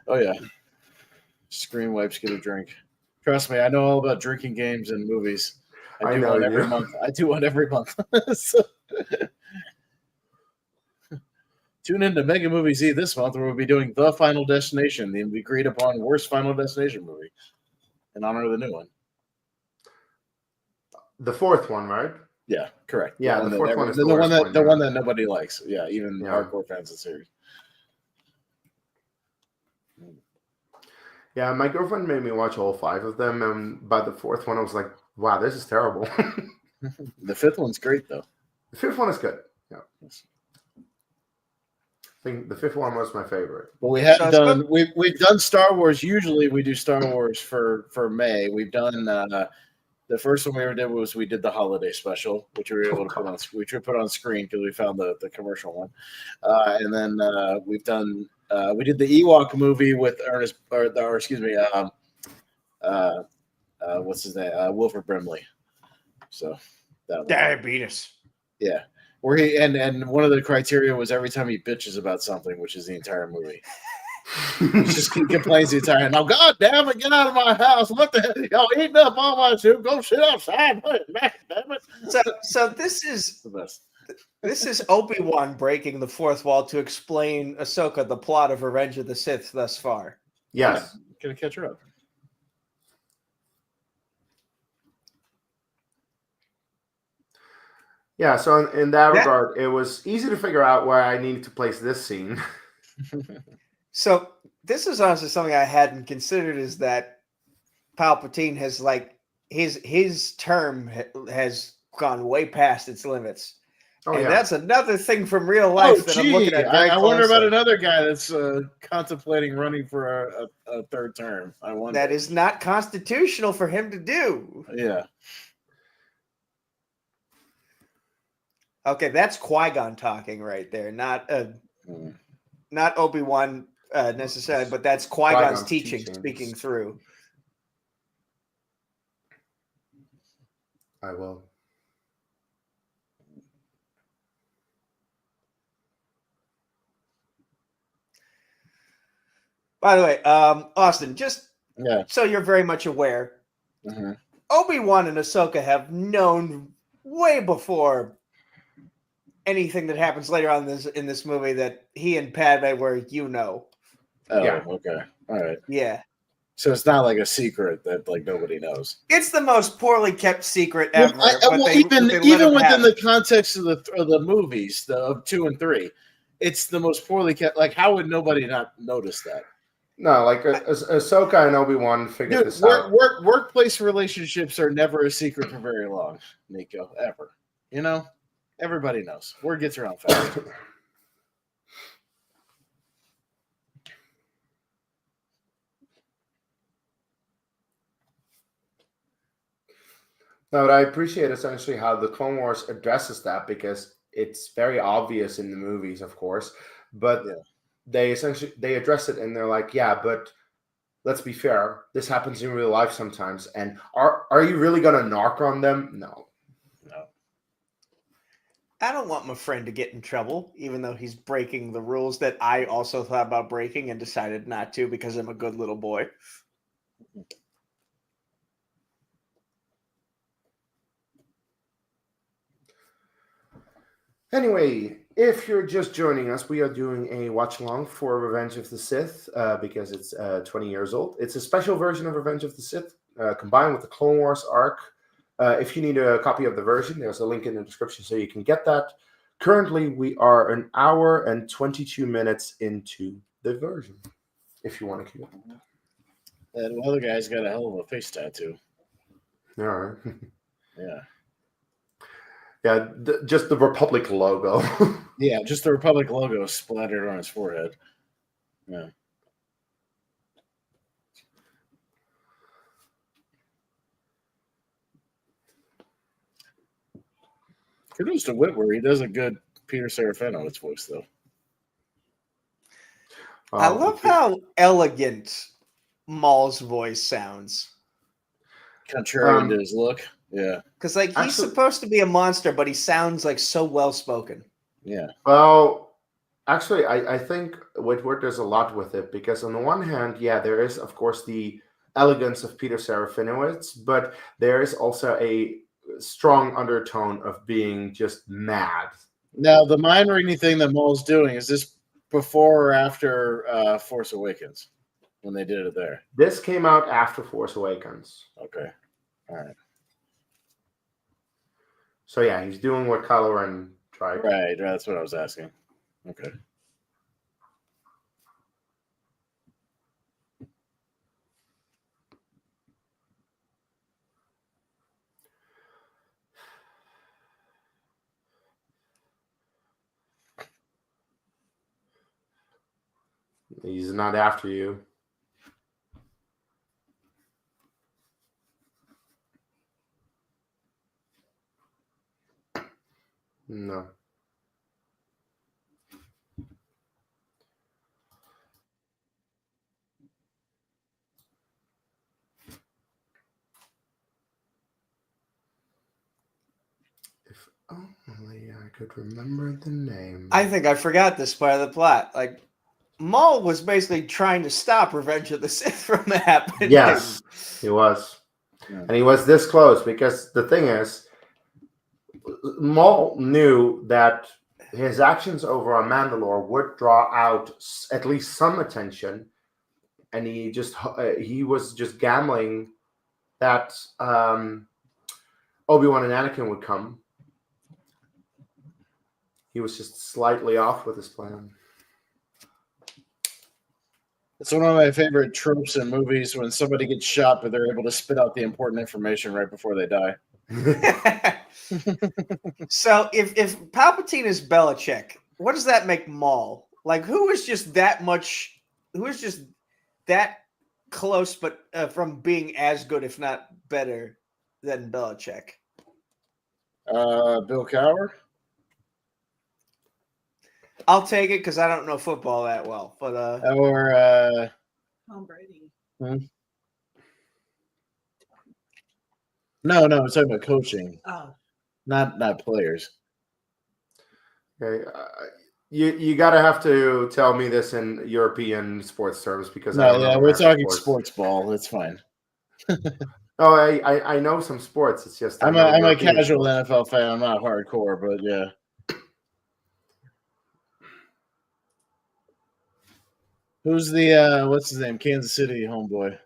Oh yeah. Screen wipes, get a drink. Trust me, I know all about drinking games and movies. I do one every month. I do one every month. So, tune in to Mega Movies E this month, where we'll be doing The Final Destination, the agreed upon worst Final Destination movie, in honor of the new one. The fourth one, right? Yeah, correct. Yeah, the fourth one is the one that nobody likes. Yeah, even hardcore fans of the series. Yeah, my girlfriend made me watch all 5 of them, and by the 4th one, I was like, "Wow, this is terrible." The 5th one's great though. The 5th one is good. Yeah, I think the 5th one was my favorite. But we haven't So- done we've done Star Wars. Usually we do Star Wars for May. We've done the first one we ever did was we did the holiday special, which we were able to put on screen because we found the commercial one, and then we've done we did the Ewok movie with what's his name, Wilford Brimley. So that one. Diabetes. Yeah. Where he and one of the criteria was every time he bitches about something, which is the entire movie. He complains the entire time. Now, God damn it, get out of my house. What the hell? Y'all eating up all my soup. Go sit outside. Damn it. So this is The best. this is Obi-Wan breaking the fourth wall to explain Ahsoka the plot of Revenge of the Sith thus far. Yes. Gonna catch her up. Yeah, so in that Yeah. regard, it was easy to figure out where I needed to place this scene. So this is honestly something I hadn't considered, is that Palpatine has his term has gone way past its limits. Oh, and yeah. that's another thing from real life that I'm looking at very I wonder about closely. another guy that's contemplating running for a third term. I wonder. That is not constitutional for him to do. Yeah. Okay, that's Qui-Gon talking right there, not Mm. not Obi-Wan necessarily, but that's Qui-Gon's Qui-Gon's teaching teachings. speaking through. I will. By the way, Austin, just Yeah. so you're very much aware, hmm Obi-Wan and Ahsoka have known way before anything that happens later on in this movie that he and Padme were, Oh, Yeah. okay. All right. Yeah. So it's not like a secret that like nobody knows. It's the most poorly kept secret ever. Even let even him within have the it. context of the movies, of 2 and 3, it's the most poorly kept. Like, how would nobody not notice that? No, like Ahsoka and Obi-Wan figured Dude, this out. workplace relationships are never a secret for very long, Nico. Ever. You know, everybody knows. Word gets around fast. No, but I appreciate essentially how the Clone Wars addresses that, because it's very obvious in the movies, of course, but Yeah. they address it and they're like, yeah, but let's be fair, this happens in real life sometimes, and are you really gonna narc on them? No. No. I don't want my friend to get in trouble, even though he's breaking the rules that I also thought about breaking and decided not to because I'm a good little boy. Anyway, if you're just joining us, we are doing a watch along for Revenge of the Sith because it's 20 years old. It's a special version of Revenge of the Sith combined with the Clone Wars arc. If you need a copy of the version, there's a link in the description so you can get that. Currently, we are an hour and 22 minutes into the version, if you want to keep it. That other guy's got a hell of a face tattoo. All right. Yeah. Yeah, just the Republic logo. Yeah, just the Republic logo splattered on his forehead. Yeah. Kudos to Whitwer. He does a good Peter Serafinowicz voice, though. I love how elegant Maul's voice sounds. Contrary to his look. Yeah. Because he's Actually- supposed to be a monster, but he sounds like so well spoken. Yeah. Well, actually, I think Whitworth does a lot with it, because on the one hand, yeah, there is, of course, the elegance of Peter Serafinowicz, but there is also a strong undertone of being just mad. Now, the mind reading thing that Maul's doing, is this before or after Force Awakens when they did it there? This came out after Force Awakens. Okay. All right. So yeah, he's doing what Kylo Ren tried. Right. That's what I was asking. Okay. He's not after you. No. If only I could remember the name. I think I forgot this part of the plot. Like, Maul was basically trying to stop Revenge of the Sith from happening. Yes, he was. Yeah. And he was this close because the thing is, Maul knew that his actions over on Mandalore would draw out at least some attention, and he was just gambling that Obi-Wan and Anakin would come. He was just slightly off with his plan. It's one of my favorite tropes in movies when somebody gets shot, but they're able to spit out the important information right before they die. So if Palpatine is Belichick, what does that make Maul? Like, who is just that close, but from being as good, if not better, than Belichick? Bill Cowher? I'll take it because I don't know football that well. But Or Tom Brady. No, I'm talking about coaching, Oh, not players. Okay, you gotta have to tell me this in European sports terms because I No, don't know yeah, we're American talking sports ball. It's fine. Oh, I know some sports. It's just I'm know a European casual sports. NFL fan. I'm not hardcore, but yeah. Who's the what's his name? Kansas City homeboy.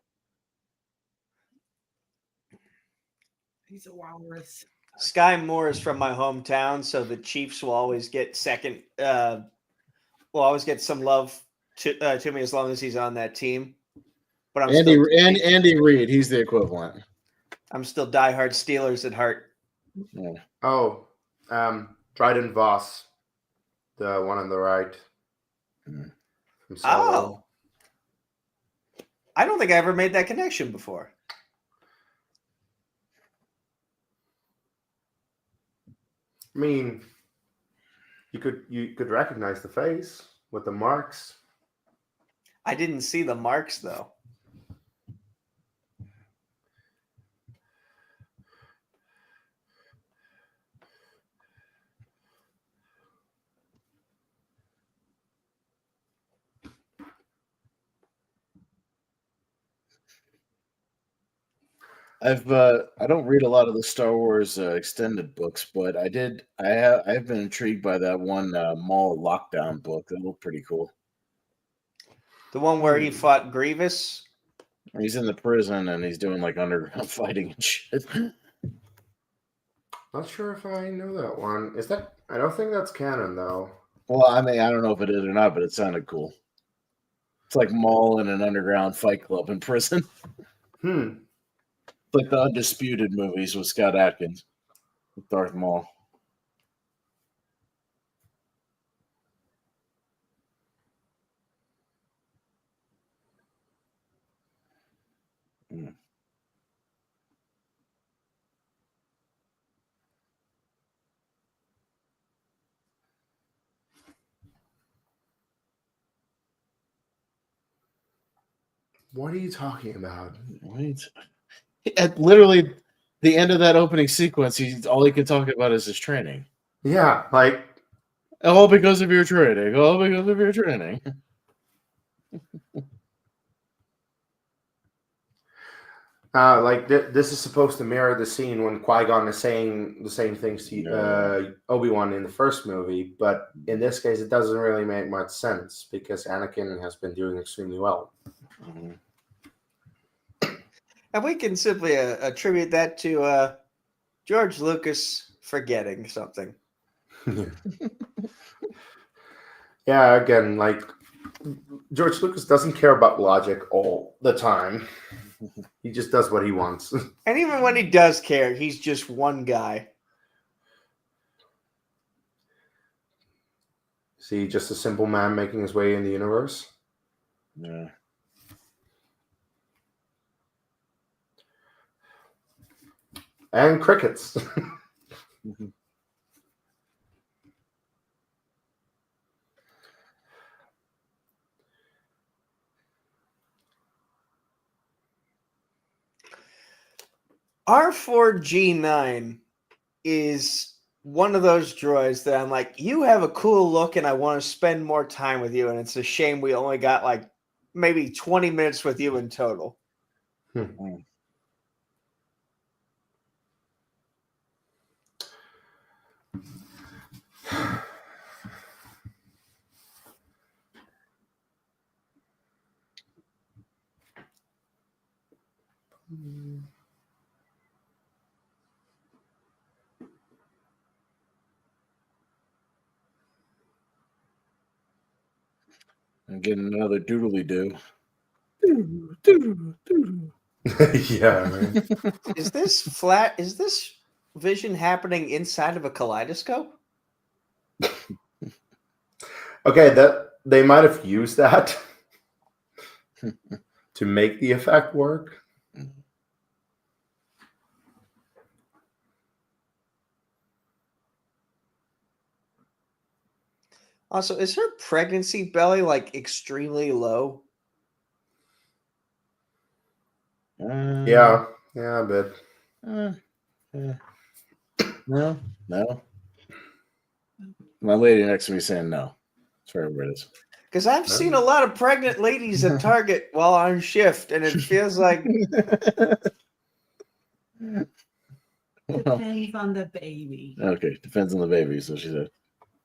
he's a walrus. Sky Moore is from my hometown, so the Chiefs will always get second. Will always get some love to me as long as he's on that team. But Andy Reid, he's the equivalent. I'm still diehard Steelers at heart. Yeah. Oh, Dryden Voss, the one on the right. From Solo. Oh, I don't think I ever made that connection before. I mean, you could recognize the face with the marks. I didn't see the marks though. I don't read a lot of the Star Wars extended books, but I've been intrigued by that one Maul Lockdown book. That looked pretty cool. The one where he fought Grievous. He's in the prison and he's doing like underground fighting and shit. Not sure if I know that one. Is that? I don't think that's canon though. Well, I mean, I don't know if it is or not, but it sounded cool. It's like Maul in an underground fight club in prison. Like the Undisputed movies with Scott Adkins, with Darth Maul. What are you talking about? Wait. At literally the end of that opening sequence, all he can talk about is his training. Yeah, like all because of your training. All because of your training. This is supposed to mirror the scene when Qui-Gon is saying the same things to Obi-Wan in the first movie, but in this case, it doesn't really make much sense because Anakin has been doing extremely well. Mm-hmm. And we can simply attribute that to George Lucas forgetting something. Yeah, again, like George Lucas doesn't care about logic all the time. He just does what he wants. And even when he does care, he's just one guy. See, just a simple man making his way in the universe. Yeah. And crickets. Mhm. R4G9 is one of those droids that I'm like, you have a cool look and I want to spend more time with you. And it's a shame we only got like maybe 20 minutes with you in total. Mm. I'm getting another doodly doo. Yeah, right. Is this vision happening inside of a kaleidoscope? Okay, that they might have used that to make the effect work. Also, is her pregnancy belly like extremely low? Yeah, a bit. Yeah. No. My lady next to me saying no. That's where it is. Because I've seen a lot of pregnant ladies at Target while on shift, and it feels like Depends on the baby. Okay, depends on the baby. So she said.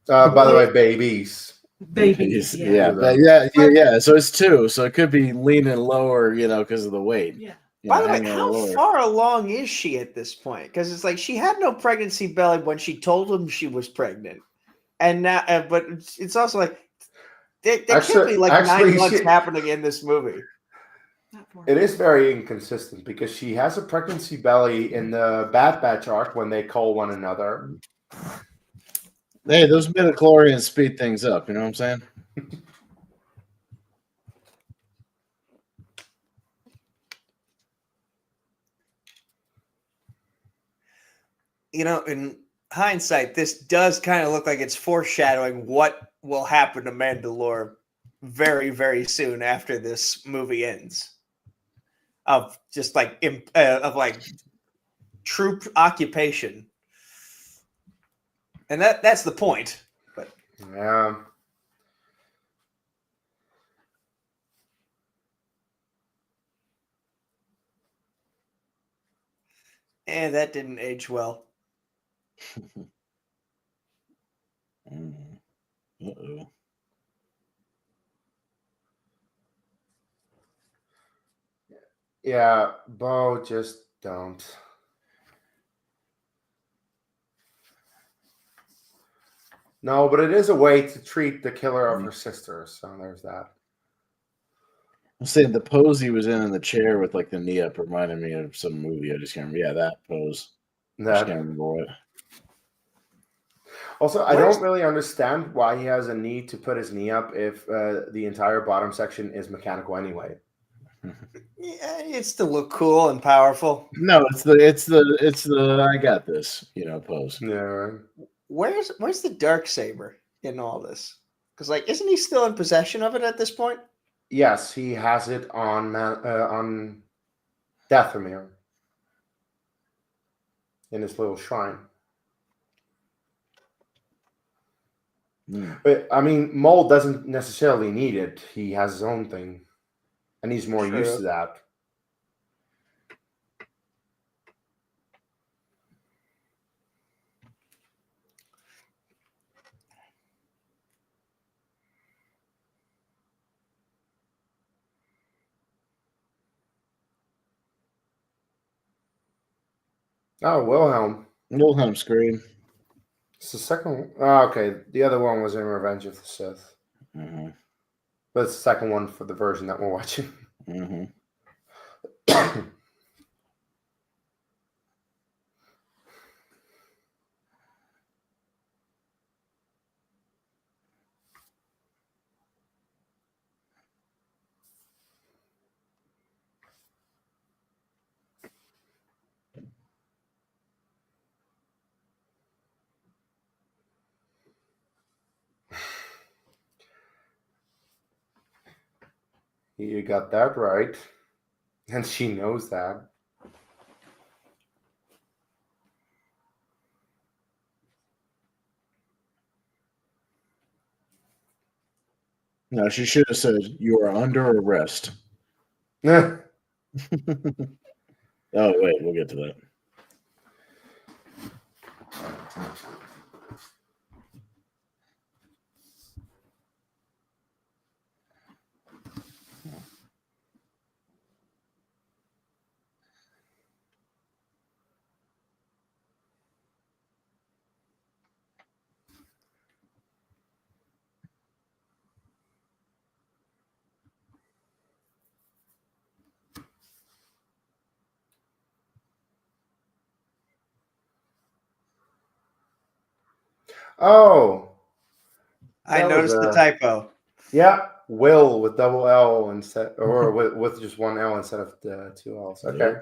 By the way, babies. Babies, yeah, yeah. yeah. So it's two. So it could be leaning lower, because of the weight. Yeah. By the way, hanging how lower. far along is she at this point? Because it's like she had no pregnancy belly when she told him she was pregnant, and now, but it's also like there can't be like Actually, 9 months happening in this movie. It is very inconsistent because she has a pregnancy belly in the Bad Batch arc when they call one another. Hey, those midichlorians speed things up. You know what I'm saying? In hindsight, this does kind of look like it's foreshadowing what will happen to Mandalore very, very soon after this movie ends. Of just like troop occupation, and that's the point. But Yeah. that didn't age well. Uh-oh. Yeah, Bo, just don't. No, but it is a way to treat the killer of her sister, so there's that. I'm saying the pose he was in the chair with like the knee up reminded me of some movie. I just can't remember. Yeah, that pose. I just can't remember what. Also, I don't really understand why he has a need to put his knee up if the entire bottom section is mechanical anyway. Yeah, it's to look cool and powerful. No, it's the I got this, pose. Yeah, right. Where's the dark saber in all this? Because isn't he still in possession of it at this point? Yes, he has it on Dathomir in his little shrine. But I mean, Maul doesn't necessarily need it. He has his own thing, and he's more used to that. Oh, Wilhelm scream. It's the second one. Oh, okay. The other one was in Revenge of the Sith. Mm-hmm. But it's the second one for the version that we're watching. Mm-hmm. You got that right. And she knows that. No, she should have said, "You are under arrest." Yeah. Oh, wait, we'll get to that. Oh, I that was noticed the typo. yeah, Will with double L instead, or with just one L instead of the two L's. Okay, Yeah.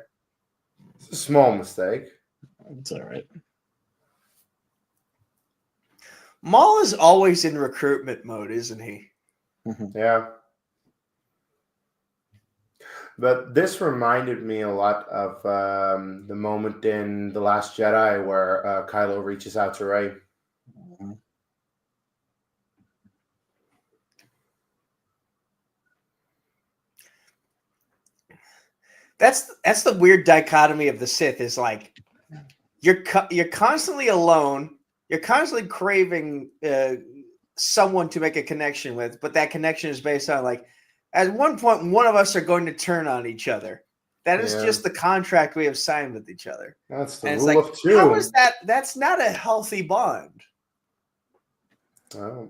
it's a small mistake. It's all right. Maul is always in recruitment mode, isn't he? Yeah. But this reminded me a lot of the moment in The Last Jedi where Kylo reaches out to Rey. That's the weird dichotomy of the Sith is like you're constantly alone, you're constantly craving someone to make a connection with, but that connection is based on like at one point one of us are going to turn on each other. That is just the contract we have signed with each other. That's the And it's rule like, of two. how is that? That's not a healthy bond. Oh,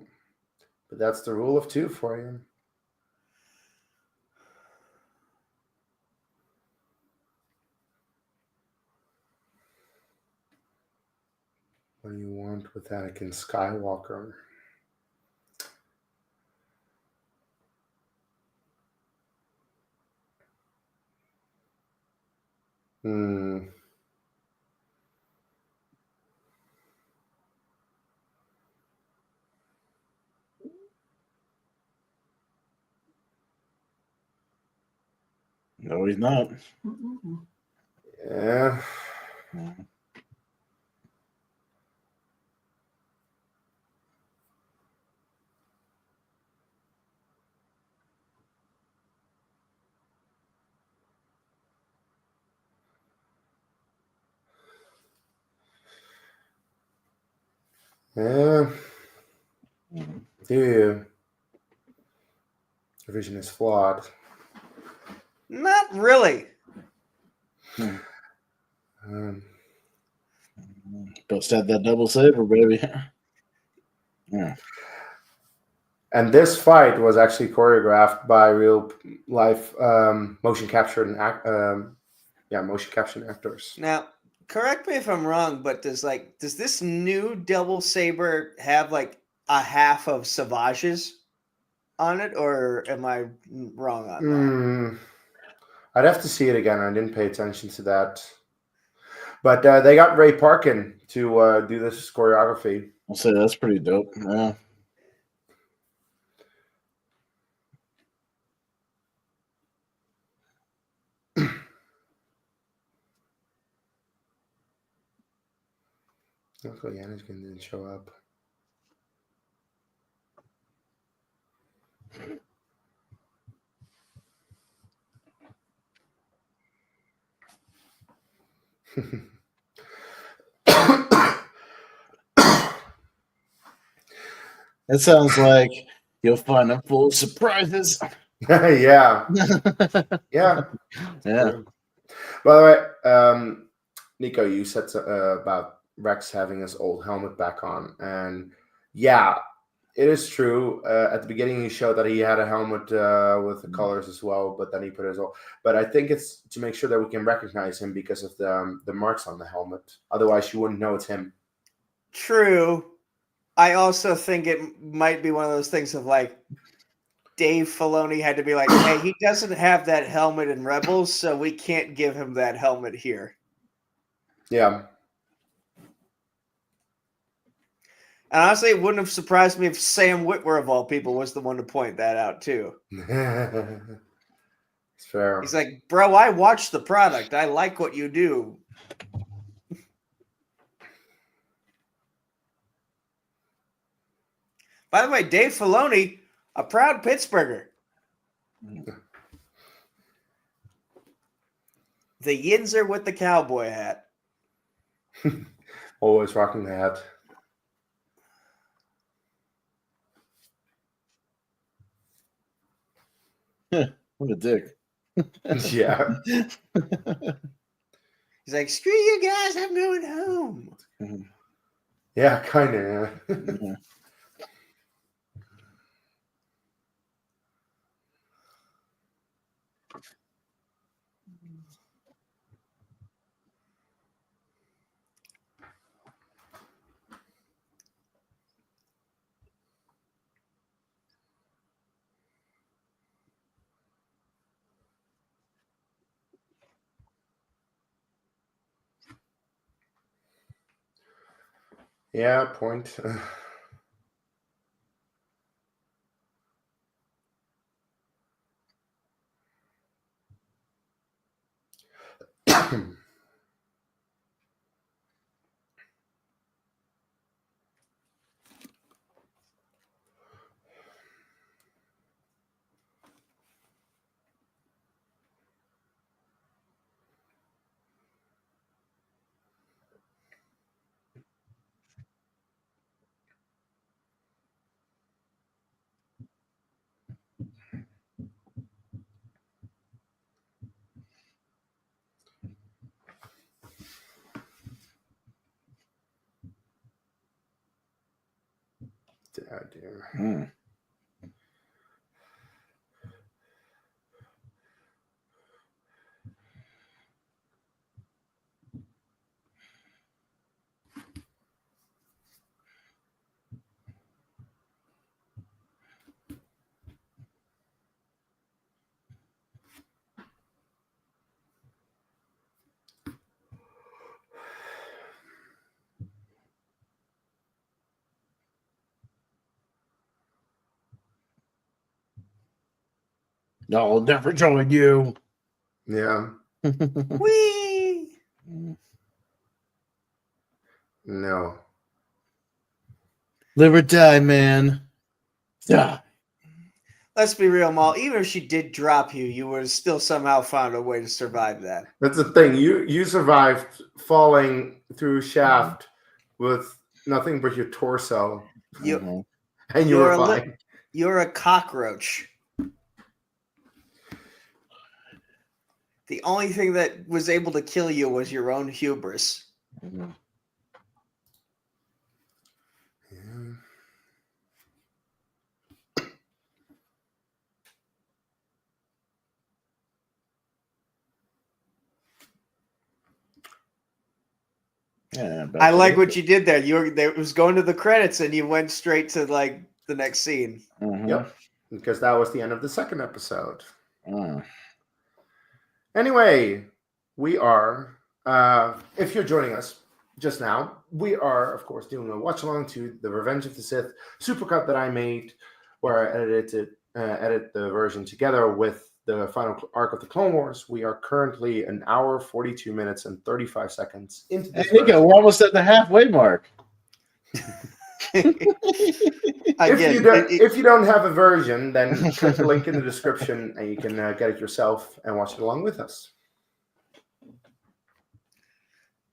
but that's the rule of two for you. What do you want with Anakin Skywalker? Hmm. No, he's not. Yeah. Yeah. Do you? Your vision is flawed. Not really. Ghost had that double saber, baby. Yeah. And this fight was actually choreographed by real life motion captured and motion captured actors. Now, correct me if I'm wrong, but does this new double saber have like a half of Savages on it, or am I wrong on that? I'd have to see it again. I didn't pay attention to that. But they got Ray Parkin to do this choreography. I'll say that's pretty dope. Yeah. Luckily, Anakin didn't show up. It sounds like you'll find them full of surprises. Yeah. Yeah. Yeah. By the way, Nico, you said about Rex having his old helmet back on. And yeah, it is true. At the beginning, he showed that he had a helmet with the colors as well, but then he put his own. But I think it's to make sure that we can recognize him because of the marks on the helmet. Otherwise, you wouldn't know it's him. True. I also think it might be one of those things of like Dave Filoni had to be like, hey, he doesn't have that helmet in Rebels, so we can't give him that helmet here. Yeah. And honestly, it wouldn't have surprised me if Sam Witwer, of all people, was the one to point that out, too. It's fair. He's like, bro, I watch the product. I like what you do. By the way, Dave Filoni, a proud Pittsburgher. The Yinzer with the cowboy hat. Always rocking the hat. What a dick. Yeah. He's like, screw you guys, I'm going home. Yeah, kind of. Yeah. Yeah, point. Oh, dear. I'll never join you. Yeah. Whee! No. Live or die, man. Die. Let's be real, Maul. Even if she did drop you, you would have still somehow found a way to survive that. That's the thing. You survived falling through a shaft with nothing but your torso, You, and you were fine. You're a cockroach. The only thing that was able to kill you was your own hubris. Yeah. Yeah, I like what you did there. It was going to the credits, and you went straight to like the next scene. Yep. Because that was the end of the second episode. Mm. Anyway, we are, if you're joining us just now, we are, of course, doing a watch along to The Revenge of the Sith supercut that I made, where I edit the version together with the final arc of the Clone Wars. We are currently an hour, 42 minutes, and 35 seconds into this. Hey, Nico, we're almost at the halfway mark. If you don't have a version, then click the link in the description and you can get it yourself and watch it along with us.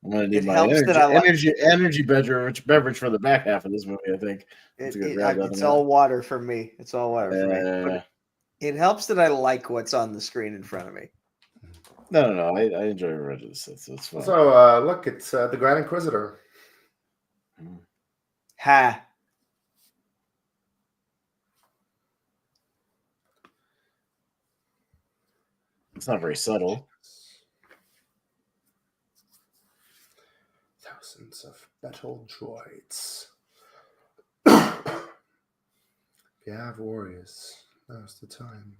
I'm gonna need my energy beverage for the back half of this movie. I think it's all water for me. It's all water for me. But it helps that I like what's on the screen in front of me. No. I enjoy Revenge of the Sith, so it's fun. So look, it's the Grand Inquisitor. Ha. It's not very subtle. Thousands of battle droids. If you have warriors, now's the time.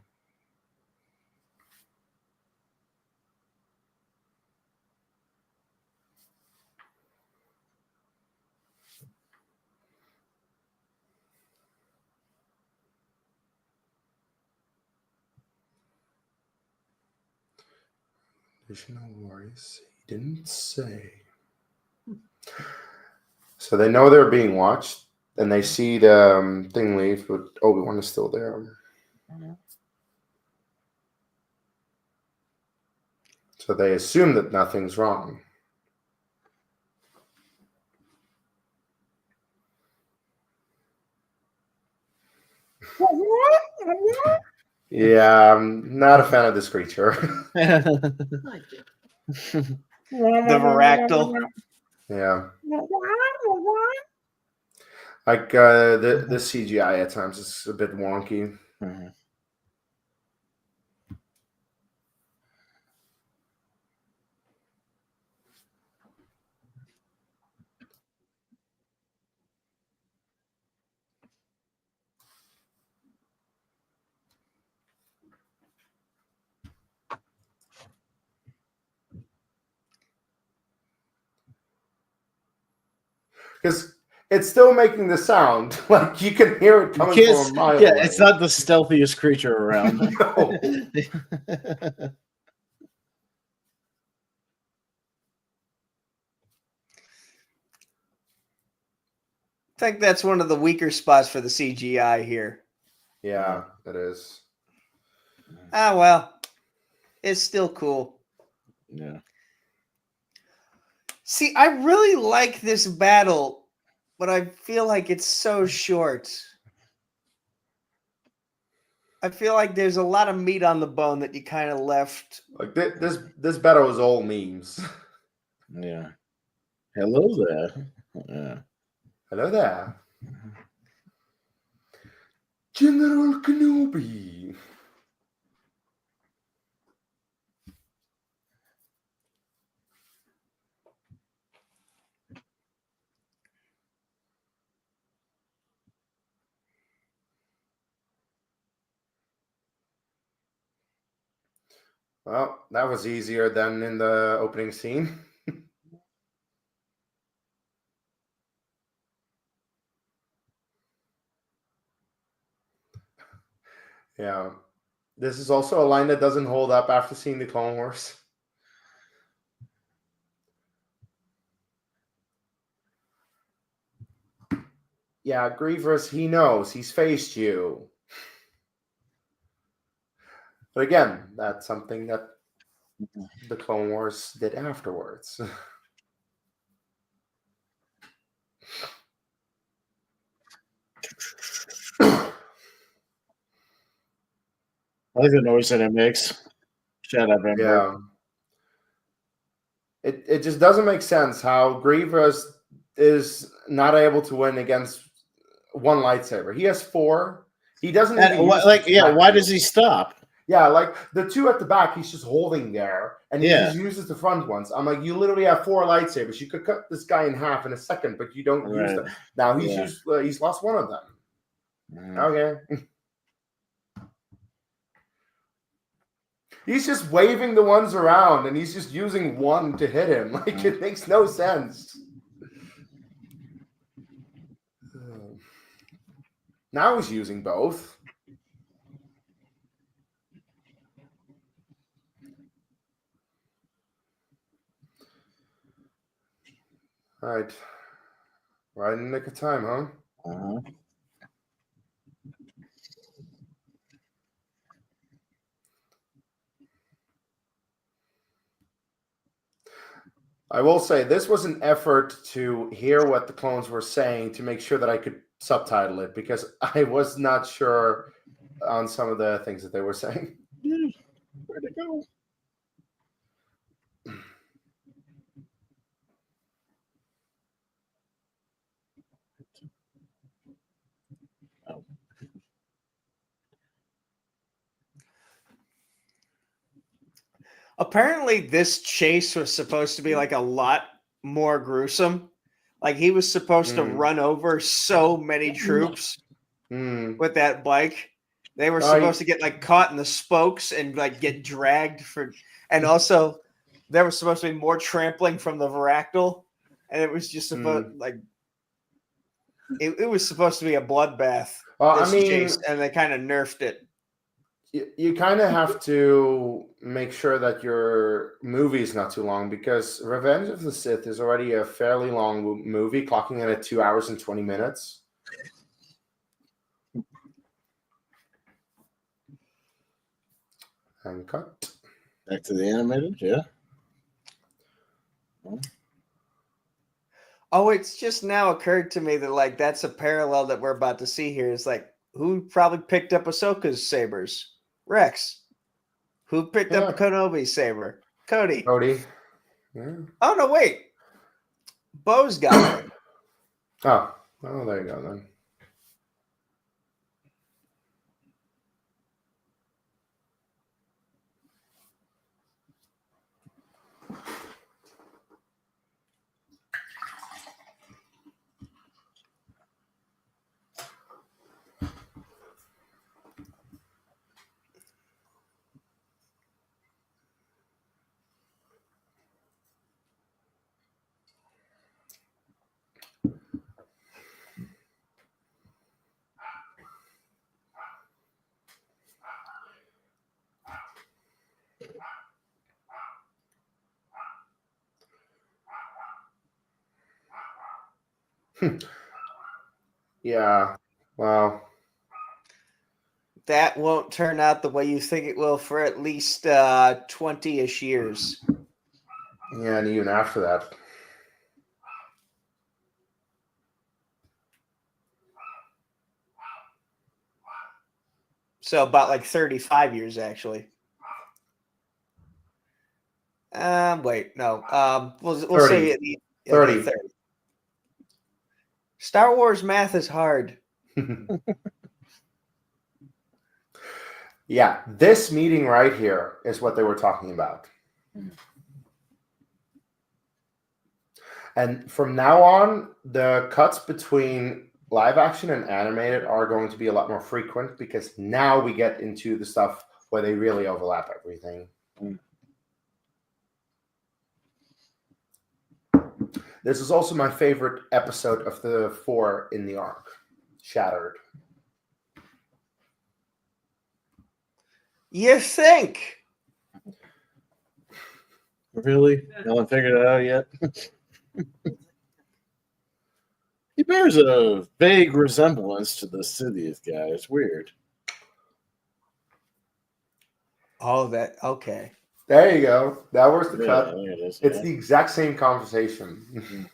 Additional warriors. He didn't say. So they know they're being watched, and they see the thing leave, but Obi-Wan is still there. So they assume that nothing's wrong. Yeah, I'm not a fan of this creature. The Varactyl. Yeah. Like the CGI at times is a bit wonky. Because it's still making the sound. Like you can hear it coming from a mile away. It's not the stealthiest creature around. No. I think that's one of the weaker spots for the CGI here. Yeah, it is. Ah, well, it's still cool. Yeah. See, I really like this battle, but I feel like it's so short. I feel like there's a lot of meat on the bone that you kind of left. Like this battle is all memes. Yeah. Hello there. Yeah. Hello there. General Kenobi. Well, that was easier than in the opening scene. Yeah. This is also a line that doesn't hold up after seeing the Clone Wars. Yeah, Grievous, he knows. He's faced you. But again, that's something that the Clone Wars did afterwards. I like the noise that it makes. Shut up, Ember. Yeah. It just doesn't make sense how Grievous is not able to win against one lightsaber. He has 4. He doesn't even use why does he stop? Yeah, like the 2 at the back, he's just holding there, and he just uses the front ones. I'm like, you literally have 4 lightsabers. You could cut this guy in half in a second, but you don't use them. Now he's lost one of them. Okay. He's just waving the ones around, and he's just using one to hit him. Like, it makes no sense. Now he's using both. All right. Right in the nick of time, huh? Uh-huh. I will say this was an effort to hear what the clones were saying to make sure that I could subtitle it, because I was not sure on some of the things that they were saying. Where'd it go? Apparently, this chase was supposed to be like a lot more gruesome. Like he was supposed to run over so many troops with that bike. They were supposed to get like caught in the spokes and like get dragged for, and also there was supposed to be more trampling from the Varactyl, and it was just supposed like it was supposed to be a bloodbath. Well, chase, and they kind of nerfed it. you kind of have to make sure that your movie is not too long, because Revenge of the Sith is already a fairly long movie, clocking in at 2 hours and 20 minutes. And cut. Back to the animated, yeah. Oh, it's just now occurred to me that like that's a parallel that we're about to see here. Is like who probably picked up Ahsoka's sabers? Rex. Who picked up Kenobi's saber? Cody. Yeah. Oh no, wait. Bo's got it. Oh, well, there you go then. Yeah, well, That won't turn out the way you think it will for at least 20-ish years. yeah, and even after that. So about like 35 years, actually. Wait, no. We'll 30. say 30. 30. Star Wars math is hard. Yeah, this meeting right here is what they were talking about. And from now on, the cuts between live action and animated are going to be a lot more frequent, because now we get into the stuff where they really overlap everything. This is also my favorite episode of the 4 in the arc, Shattered. You think? Really? No one figured it out yet? He bears a vague resemblance to the Sidious guy. It's weird. Oh, that okay. There you go. That was the cut. There it is. It's the exact same conversation.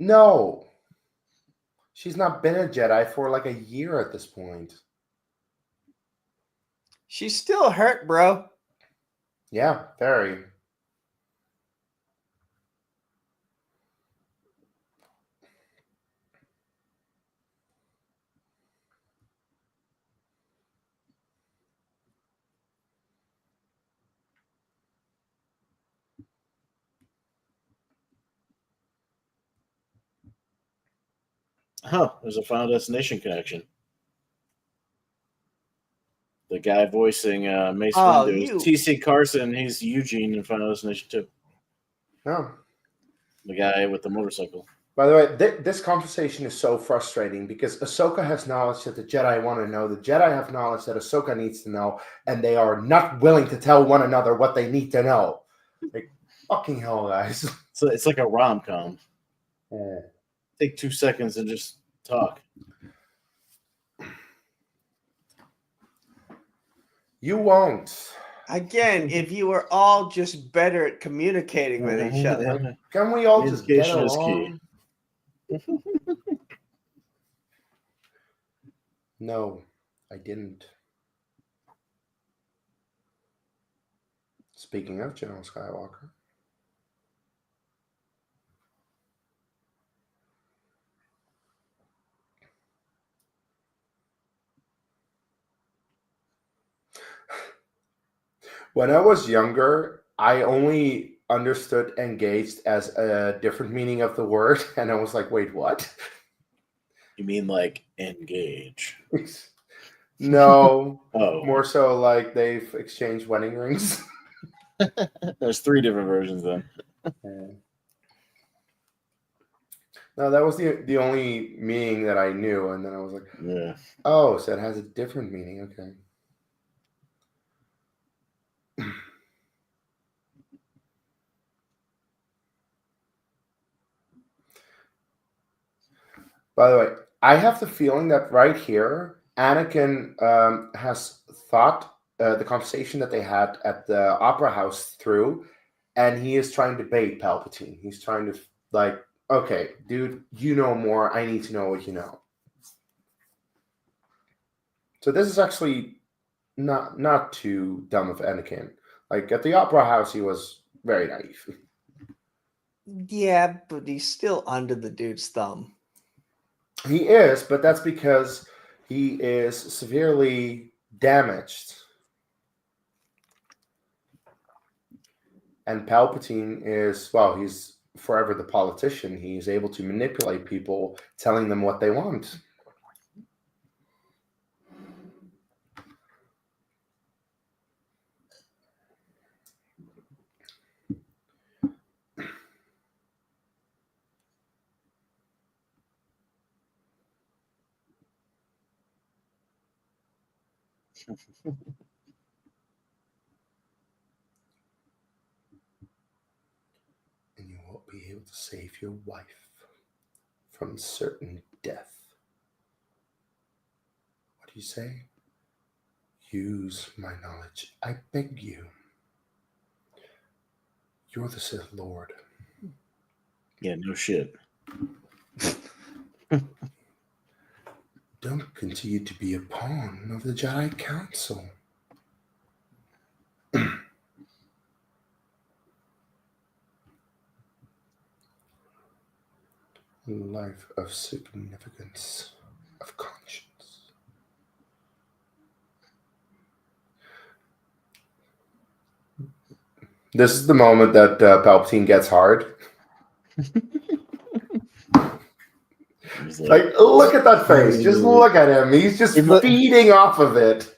No. She's not been a Jedi for like a year at this point. She's still hurt, bro. Yeah, very. Huh, there's a Final Destination connection. The guy voicing Mace Windu is T.C. Carson. He's Eugene in Final Destination 2. Oh. The guy with the motorcycle. By the way, this conversation is so frustrating, because Ahsoka has knowledge that the Jedi want to know. The Jedi have knowledge that Ahsoka needs to know, and they are not willing to tell one another what they need to know. Like, fucking hell, guys. So it's like a rom-com. Yeah. Take 2 seconds and just talk. You won't. Again, if you were all just better at communicating with each other. Can we all just get along? Is key. No, I didn't. Speaking of General Skywalker. When I was younger, I only understood engaged as a different meaning of the word, and I was like, wait, what? You mean like engage? No, Oh, more so like they've exchanged wedding rings. there's 3 different versions then. No, that was the only meaning that I knew, and then I was like, Yeah. oh, so it has a different meaning. Okay. By the way, I have the feeling that right here, Anakin has thought the conversation that they had at the Opera House through, and he is trying to bait Palpatine. He's trying to, like, okay, dude, you know more. I need to know what you know. So this is actually not too dumb of Anakin. Like, at the Opera House, he was very naive. Yeah, but he's still under the dude's thumb. He is, but that's because he is severely damaged. And Palpatine is, well, he's forever the politician. He's able to manipulate people, telling them what they want. And you won't be able to save your wife from certain death. What do you say? Use my knowledge, I beg you. You're the Sith Lord. Yeah, no shit. Don't continue to be a pawn of the Jedi Council. Life of significance, of conscience. This is the moment that Palpatine gets hard. Like, look at that face. Just look at him. He's just feeding off of it.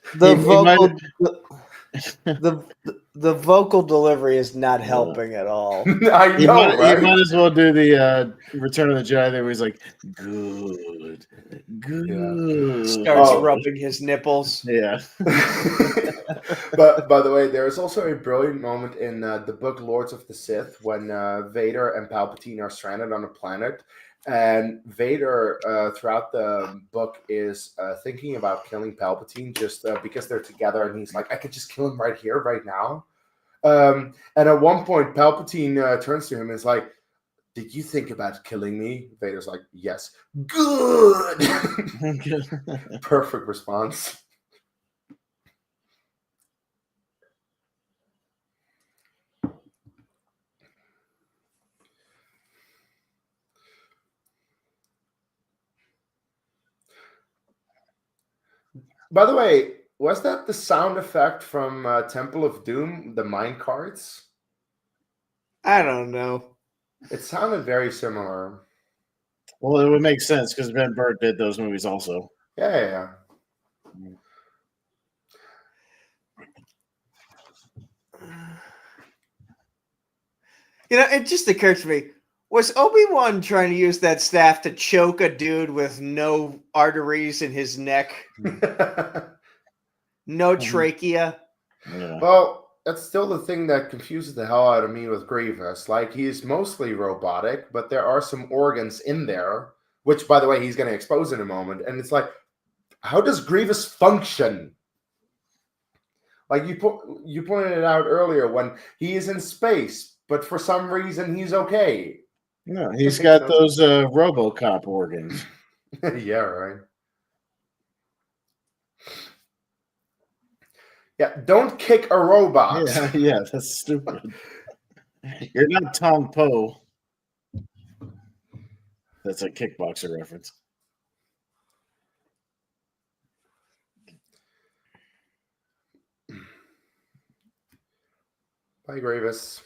The vocal delivery is not helping at all. I know, right? He might as well do the Return of the Jedi there where he's like, good. Starts rubbing his nipples. Yeah. But by the way, there is also a brilliant moment in the book Lords of the Sith when Vader and Palpatine are stranded on a planet. And Vader, throughout the book, is thinking about killing Palpatine just because they're together. And he's like, I could just kill him right here, right now. And at one point, Palpatine turns to him and is like, did you think about killing me? Vader's like, yes. Good. Perfect response. By the way, was that the sound effect from Temple of Doom, the mine carts? I don't know. It sounded very similar. Well, it would make sense because Ben Burtt did those movies also. Yeah. You know, it just occurred to me, was Obi-Wan trying to use that staff to choke a dude with no arteries in his neck? No trachea? Yeah. Well, that's still the thing that confuses the hell out of me with Grievous. Like, he's mostly robotic, but there are some organs in there, which, by the way, he's going to expose in a moment. And it's like, how does Grievous function? Like, you pointed it out earlier when he is in space, but for some reason he's okay. No, he's got those RoboCop organs. Yeah, right. Yeah, don't kick a robot. Yeah, that's stupid. You're not Tong Po. That's a kickboxer reference. Bye, Grievous.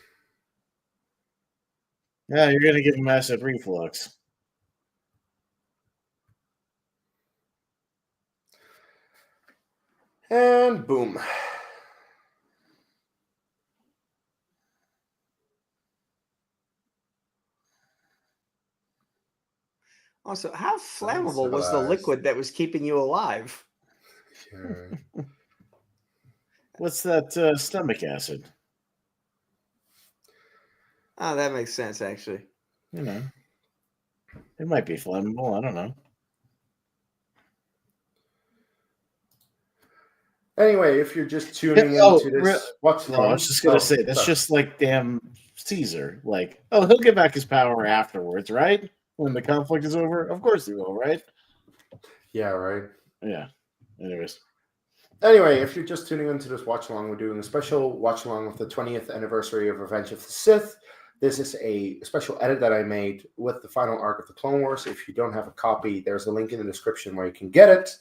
Yeah, you're gonna give him acid reflux. And boom. Also, how flammable was the Uncivilized. liquid that was keeping you alive? Sure. What's that stomach acid? Oh, that makes sense, actually. You know, it might be flammable. I don't know. Anyway, if you're just tuning Oh, into this, what's No, I was just gonna say that's just like damn Caesar. Like, oh, he'll get back his power afterwards, right? When the conflict is over, of course he will, right? Yeah, right. Yeah. Anyways, Anyway, if you're just tuning into this watch along, we're doing a special watch along with the 20th anniversary of Revenge of the Sith. This is a special edit that I made with the final arc of the Clone Wars. If you don't have a copy, there's a link in the description where you can get it.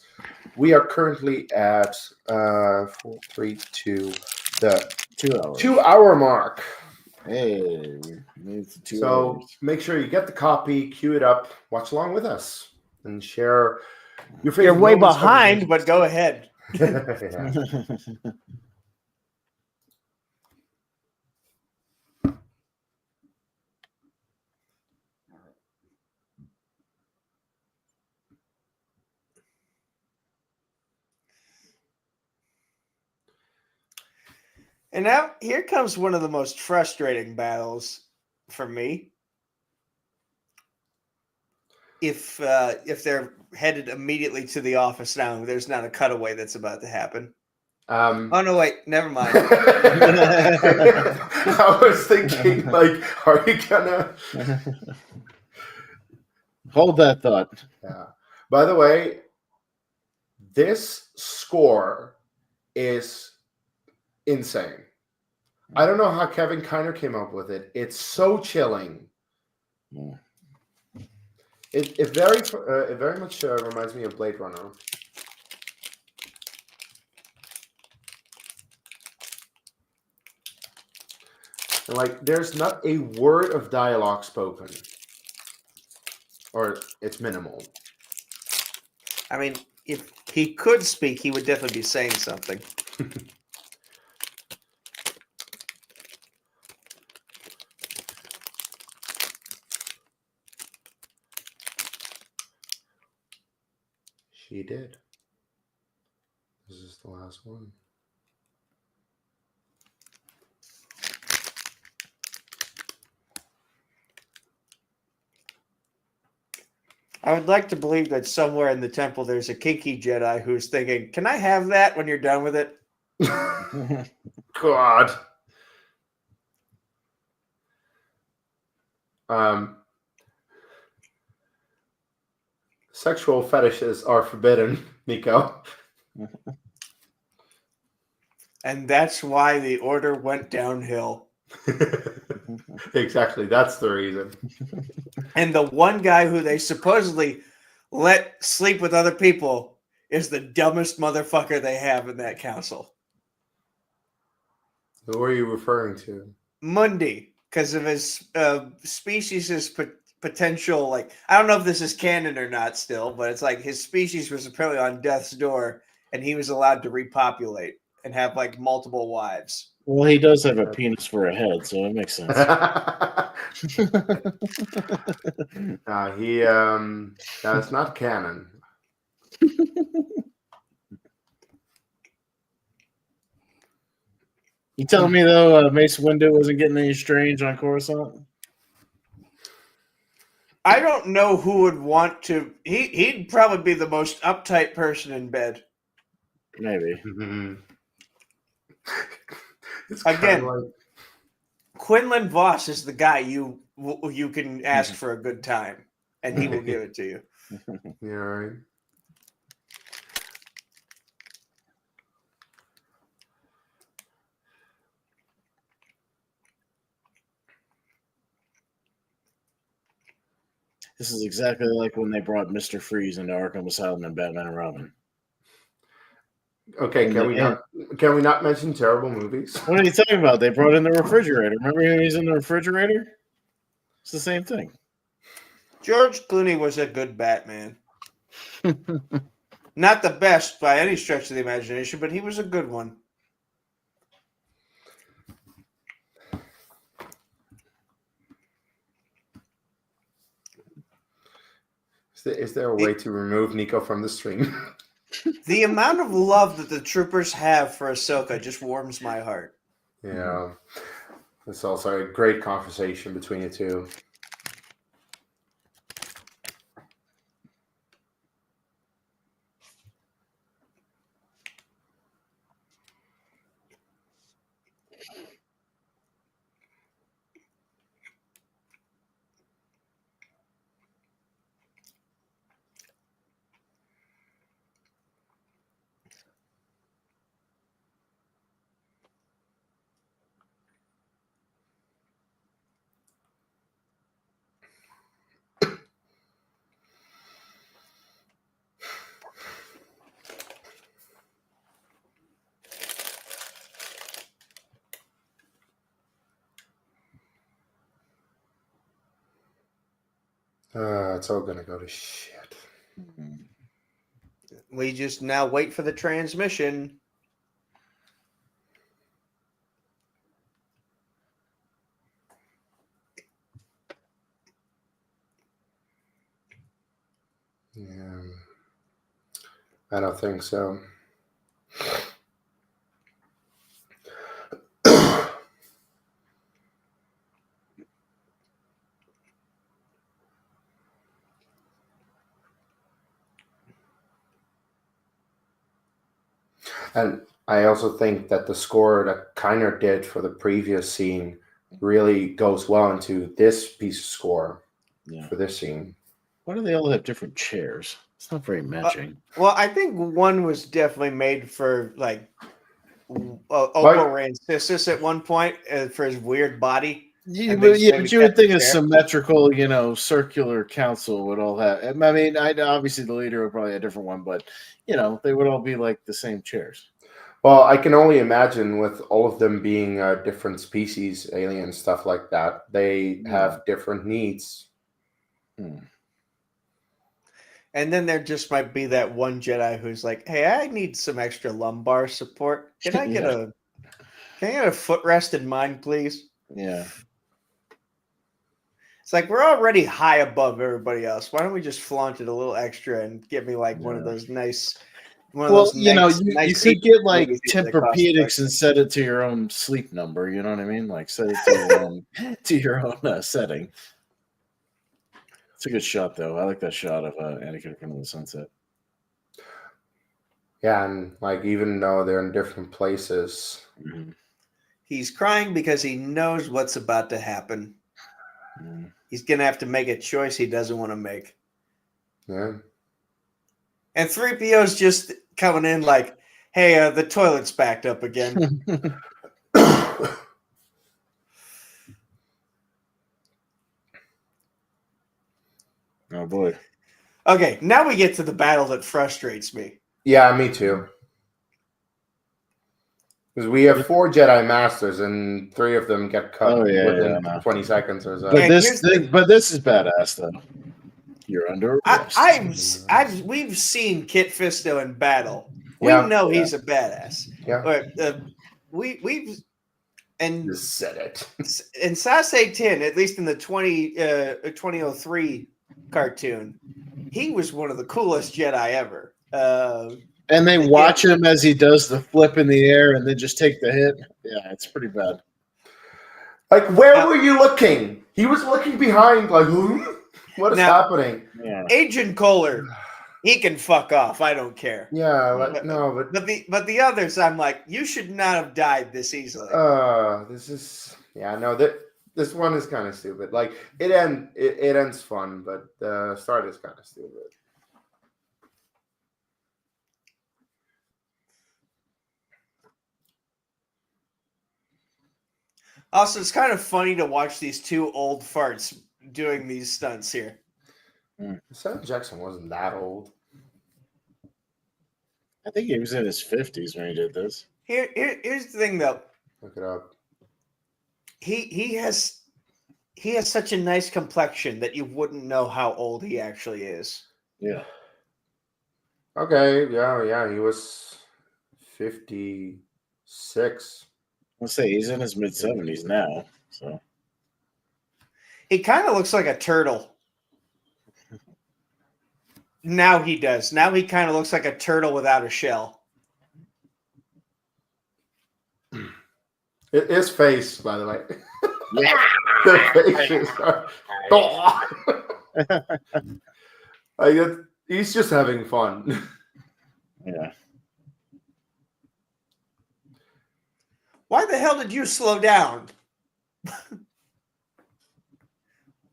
We are currently at 4, 3, 2, the 2 hours. 2 hour mark. Hey, we made it to 2 So hours. make sure you get the copy, queue it up, watch along with us, and share your favorite. You're way moments of behind, Revenge. but go ahead. Yeah. And now here comes one of the most frustrating battles for me. If they're headed immediately to the office now, there's not a cutaway that's about to happen. Oh no, wait, never mind. I was thinking, like, are you gonna Hold that thought? Yeah. By the way, this score is insane. I don't know how Kevin Kiner came up with it. It's so chilling. Yeah. It very much reminds me of Blade Runner. And like, there's not a word of dialogue spoken, or it's minimal. I mean, if he could speak, he would definitely be saying something. She did. This is the last one. I would like to believe that somewhere in the temple there's a kinky Jedi who's thinking, "Can I have that when you're done with it?" God. Sexual fetishes are forbidden, Nico. And that's why the order went downhill. Exactly, that's the reason. And the one guy who they supposedly let sleep with other people is the dumbest motherfucker they have in that council. Who are you referring to? Mundi, because of his species' potential. Like, I don't know if this is canon or not still, but it's like his species was apparently on death's door, and he was allowed to repopulate and have like multiple wives. Well, he does have a penis for a head, so it makes sense. That's not canon. You telling me though, Mace Windu wasn't getting any strange on Coruscant? I don't know who would want to. He'd probably be the most uptight person in bed. Maybe. Again, like... Quinlan Voss is the guy you can ask for a good time, and he will give it to you. Yeah, right. This is exactly like when they brought Mr. Freeze into Arkham Asylum and Batman and Robin. Okay, In can the we end. not can we not mention terrible movies? What are you talking about? They brought in the refrigerator. Remember when he's in the refrigerator? It's the same thing. George Clooney was a good Batman. Not the best by any stretch of the imagination, but he was a good one. Is there a way to remove Nico from the stream? The amount of love that the troopers have for Ahsoka just warms my heart. Yeah. It's also a great conversation between the two. It's all gonna go to shit. We just now wait for the transmission. Yeah. I don't think so. And I also think that the score that Kiner did for the previous scene really goes well into this piece of score for this scene. Why do they all have different chairs? It's not very matching. Well, I think one was definitely made for like Oppo ran Sis at one point for his weird body. Yeah, but you would think a symmetrical, circular council would all have. I mean, obviously the leader would probably have a different one, but they would all be like the same chairs. Well, I can only imagine with all of them being different species, alien stuff like that, they have different needs. And then there just might be that one Jedi who's like, "Hey, I need some extra lumbar support. Can I get a footrest in mine, please?" Yeah. It's like we're already high above everybody else. Why don't we just flaunt it a little extra and get me like one of those nice. You could get like Tempur-Pedics and set it to your own sleep number. You know what I mean? Like set it to your own setting. It's a good shot, though. I like that shot of Anakin coming to the sunset. Yeah, and like even though they're in different places, he's crying because he knows what's about to happen. He's gonna have to make a choice he doesn't want to make. Yeah. And 3PO's just coming in like, "Hey, the toilet's backed up again." Oh boy. Okay, now we get to the battle that frustrates me. Yeah, me too. Because we have 4 Jedi Masters and 3 of them get cut within 20 seconds or so. But this is badass though. You're under arrest. We've seen Kit Fisto in battle. We Yeah. know he's a badass. Yeah. But we've and You said it. in Saesee Tin, at least in the 2003 cartoon, he was one of the coolest Jedi ever. And they watch him as he does the flip in the air and then just take the hit. Yeah, it's pretty bad. Like, where were you looking? He was looking behind, like, what is happening? Yeah. Agent Kohler, he can fuck off. I don't care. Yeah, like, no, but the others, I'm like, you should not have died this easily. This is this one is kind of stupid. Like it ends fun, but the start is kind of stupid. Also, it's kind of funny to watch these 2 old farts doing these stunts here. Sam Jackson wasn't that old. I think he was in his 50s when he did this. Here's the thing, though. Look it up. He has such a nice complexion that you wouldn't know how old he actually is. Yeah. Okay, yeah, he was 56. Let's say he's in his mid 70s now. So He kind of looks like a turtle. Now he does. Now he kind of looks like a turtle without a shell. His face, by the way. yeah. The faces he's just having fun. Yeah. Why the hell did you slow down?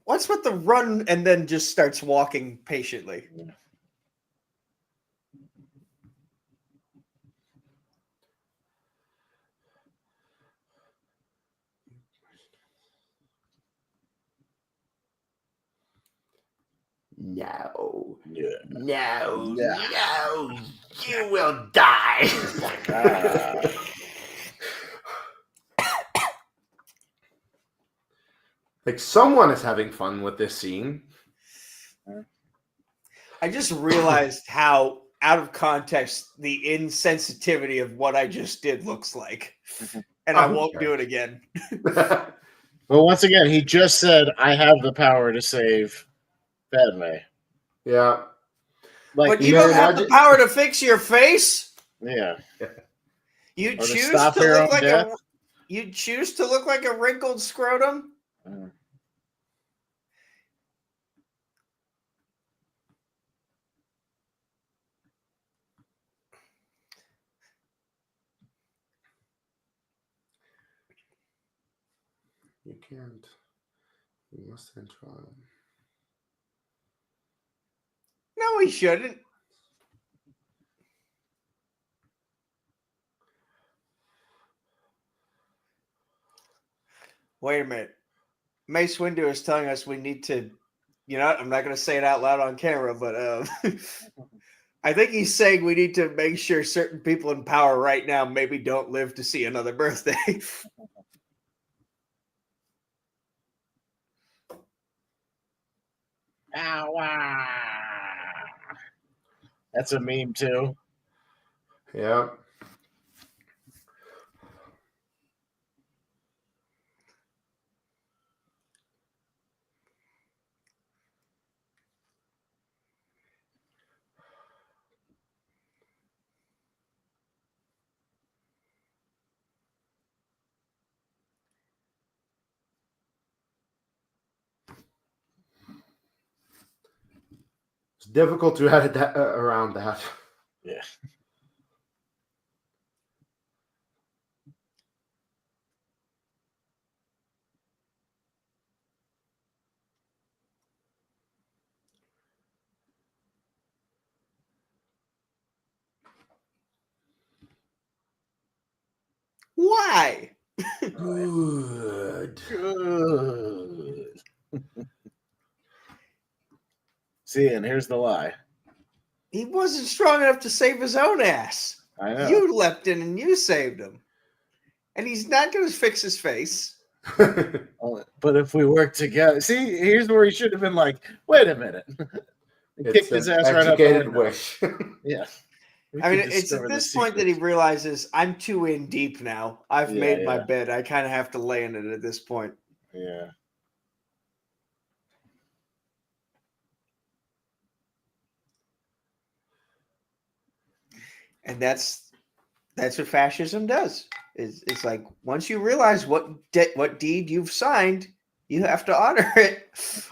What's with the run and then just starts walking patiently? Yeah. No. Yeah. No. Yeah. No. You will die. Like someone is having fun with this scene. I just realized how out of context the insensitivity of what I just did looks like. And I won't do it again. Well, once again, he just said, I have the power to save Padme. Yeah. Like, but you don't have the power to fix your face. Yeah. You Or to choose stop to your look own like death? you choose to look like a wrinkled scrotum. You can't. You must end trial. No, he shouldn't. Wait a minute. Mace Windu is telling us we need to, I'm not going to say it out loud on camera, but I think he's saying we need to make sure certain people in power right now maybe don't live to see another birthday. Ow, that's a meme too. Yeah. It's difficult to edit that around that. Yeah. Why? Good. Good. See, and here's the lie. He wasn't strong enough to save his own ass. I know. You leapt in and you saved him. And he's not going to fix his face. But if we work together, see, here's where he should have been like, wait a minute. Kicked his ass right out the educated window. wish. Yeah. I mean, it's at this point that he realizes I'm too in deep now. I've made my bed. I kind of have to lay in it at this point. Yeah. And that's what fascism does. It's like once you realize what deed you've signed, you have to honor it,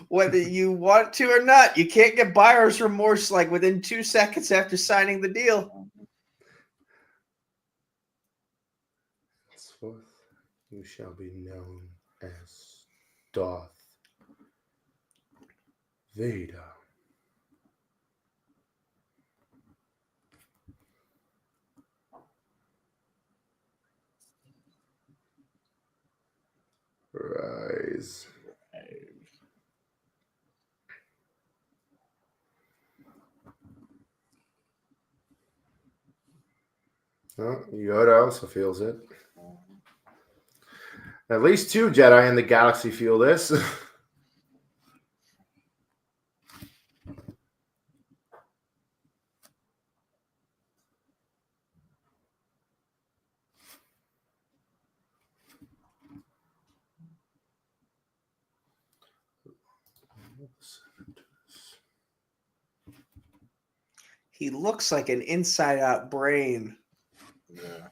whether you want to or not. You can't get buyer's remorse like within 2 seconds after signing the deal. Henceforth, you shall be known as Darth Vader. Rise. Oh, Yoda also feels it. At least 2 Jedi in the galaxy feel this. He looks like an inside-out brain. Yeah.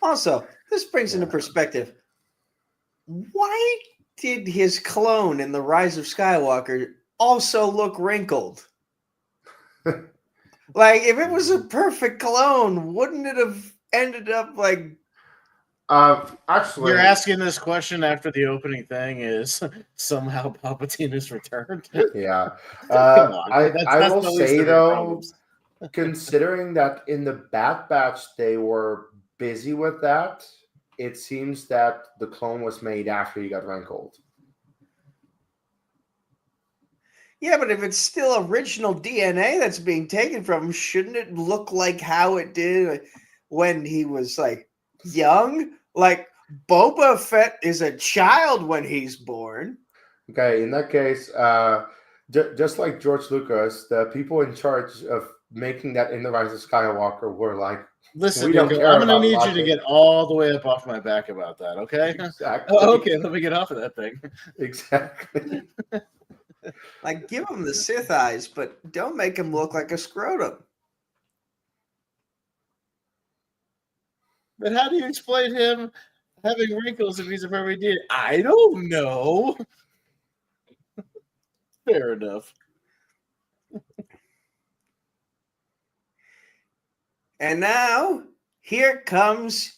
Also, this brings into perspective, why did his clone in The Rise of Skywalker also look wrinkled? Like, if it was a perfect clone, wouldn't it have ended up like... Actually, You're asking this question after the opening thing is somehow Palpatine is returned. yeah. Come on. I That's will the least say of your though, problems. considering that in the Bad Batch they were busy with that, it seems that the clone was made after he got wrinkled. Yeah, but if it's still original DNA that's being taken from him, shouldn't it look like how it did when he was like young? Like Boba Fett is a child when he's born. Okay, in that case, just like George Lucas, the people in charge of making that in the Rise of Skywalker were like, Listen, we don't Nico, care I'm going to about need you logic. to get all the way up off my back about that, okay? Exactly. Oh, okay, let me get off of that thing. Exactly. Like, give him the Sith eyes, but don't make him look like a scrotum. But how do you explain him having wrinkles if he's a perfect dude? I don't know. Fair enough. And now, here comes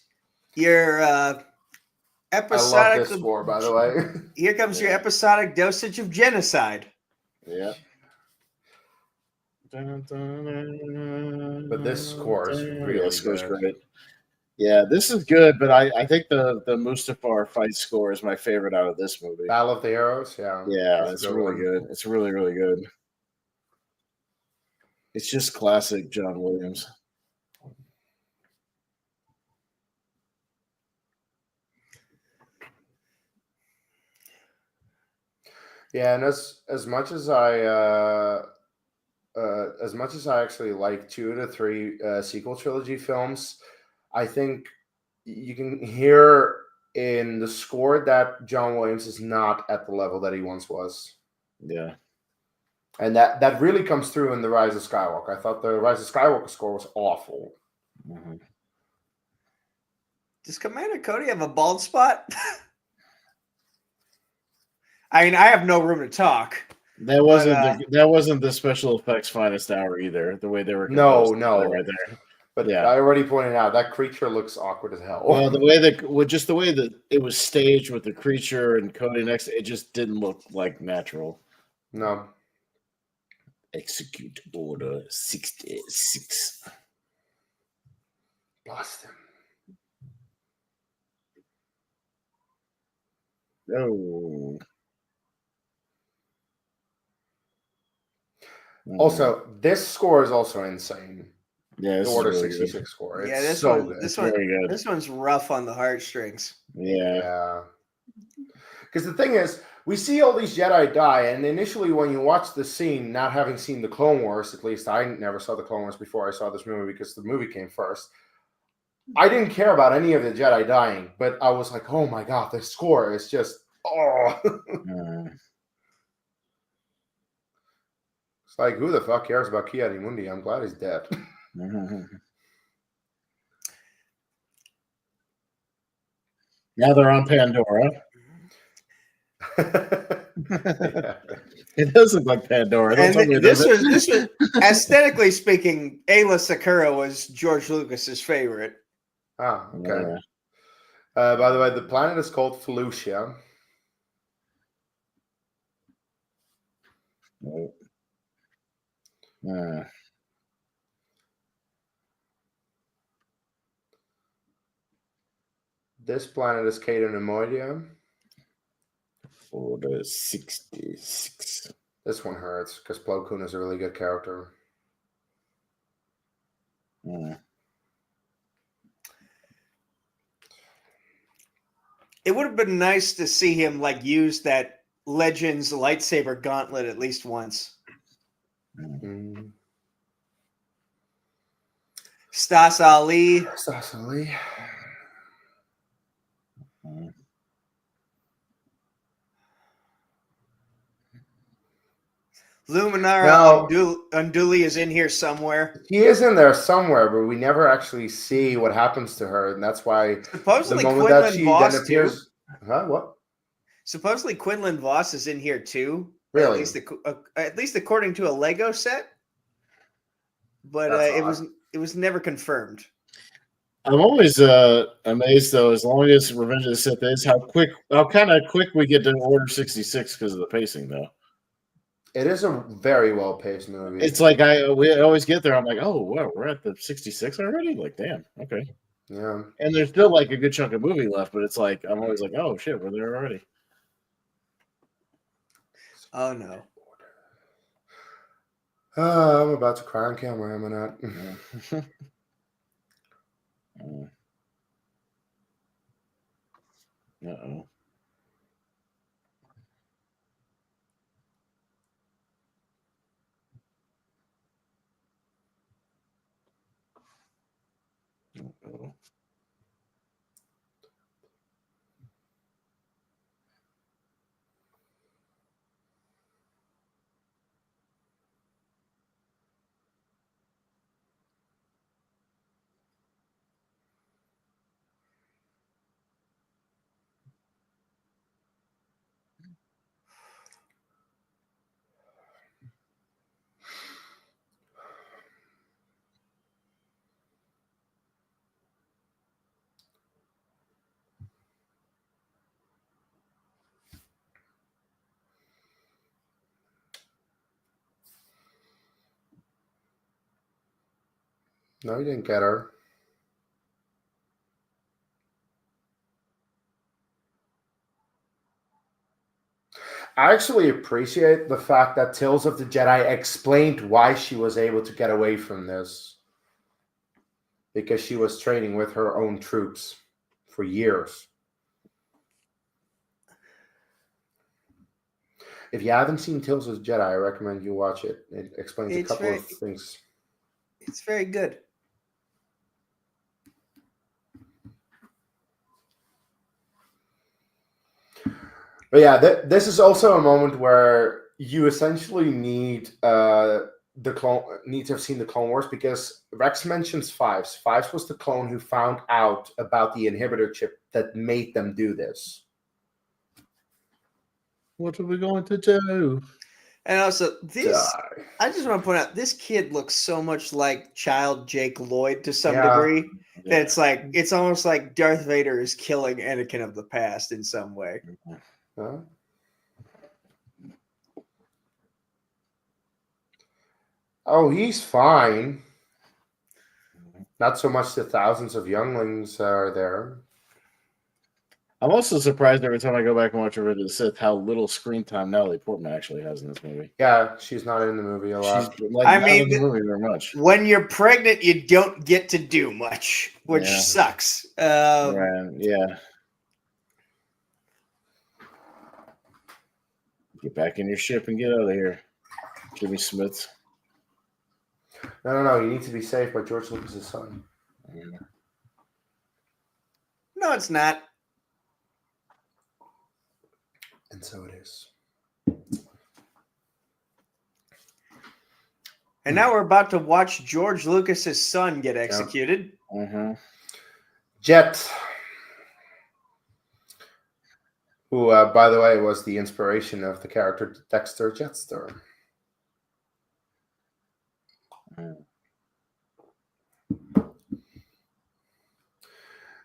your I love episodic... this score, by the way. Here comes your episodic dosage of genocide. Yeah. But this score is really good. Great. Yeah, this is good, but I think the Mustafar fight score is my favorite out of this movie. Battle of the Heroes, yeah. Yeah, That's it's a good really one. good. It's really, really good. It's just classic John Williams. Yeah, and as much as I actually like 2 of the 3 sequel trilogy films, I think you can hear in the score that John Williams is not at the level that he once was. Yeah. And that really comes through in The Rise of Skywalker. I thought the Rise of Skywalker score was awful. Mm-hmm. Does Commander Cody have a bald spot? I mean, I have no room to talk. That wasn't the special effects finest hour either. The way they were No, composed right there. But Yeah. I already pointed out that creature looks awkward as hell. Well, the way that it was staged with the creature and Cody next, it just didn't look like natural. No. Execute Order 66. Blast him. Oh. Also, this score is also insane. Yeah, The Order really 66 good. score. It's Yeah, this so one, good. this Very one, good. this one's rough on the heartstrings. Yeah. Because the thing is, we see all these Jedi die, and initially when you watch the scene, not having seen the Clone Wars, at least I never saw the Clone Wars before I saw this movie because the movie came first. I didn't care about any of the Jedi dying, but I was like, oh my god, the score is just, oh. It's like, who the fuck cares about Ki-Adi-Mundi? I'm glad he's dead. Now they're on Pandora. Yeah. It does look like Pandora. And this was aesthetically speaking, Ayla Sakura was George Lucas's favorite. Ah, okay. By the way, the planet is called Felucia. This planet is Caden and Moidia. Order 66. This one hurts because Plo Koon is a really good character. It would have been nice to see him like use that Legends lightsaber gauntlet at least once. Mm. Stas Ali. Stas Ali. Luminara Now- Unduli is in here somewhere. He is in there somewhere, but we never actually see what happens to her, and that's why Supposedly the moment that Quinlan she Voss then too. appears. Huh? What? Supposedly Quinlan Voss is in here too. Really? At least according to a Lego set. But That's it was never confirmed. I'm always amazed though, as long as Revenge of the Sith is, how kind of quick we get to Order 66 because of the pacing though. It is a very well paced movie. It's like we always get there. I'm like, oh, wow, we're at the 66 already. Like, damn, okay. Yeah. And there's still like a good chunk of movie left, but it's like I'm always like, oh shit, we're there already. Oh no. I'm about to cry on camera, am I not? Uh-oh. Uh-oh. No, you didn't get her. I actually appreciate the fact that Tales of the Jedi explained why she was able to get away from this. Because she was training with her own troops for years. If you haven't seen Tales of the Jedi, I recommend you watch it. It explains a couple of things. It's very good. But yeah, this is also a moment where you essentially need to have seen the Clone Wars, because Rex mentions Fives. Fives was the clone who found out about the inhibitor chip that made them do this. What are we going to do? And also, this Die. I just want to point out, this kid looks so much like child Jake Lloyd to some degree that it's almost like Darth Vader is killing Anakin of the past in some way. Huh? Oh, he's fine. Not so much the thousands of younglings are there. I'm also surprised every time I go back and watch Revenge of the Sith how little screen time Natalie Portman actually has in this movie. Yeah, she's not in the movie a lot. She's not in the movie very much. When you're pregnant, you don't get to do much, which sucks. Right, yeah. Get back in your ship and get out of here, Jimmy Smith. No. You need to be saved by George Lucas's son. Yeah. No, it's not. And so it is. And now we're about to watch George Lucas's son get executed. Mm-hmm. Jet, who, by the way, was the inspiration of the character Dexter Jetster.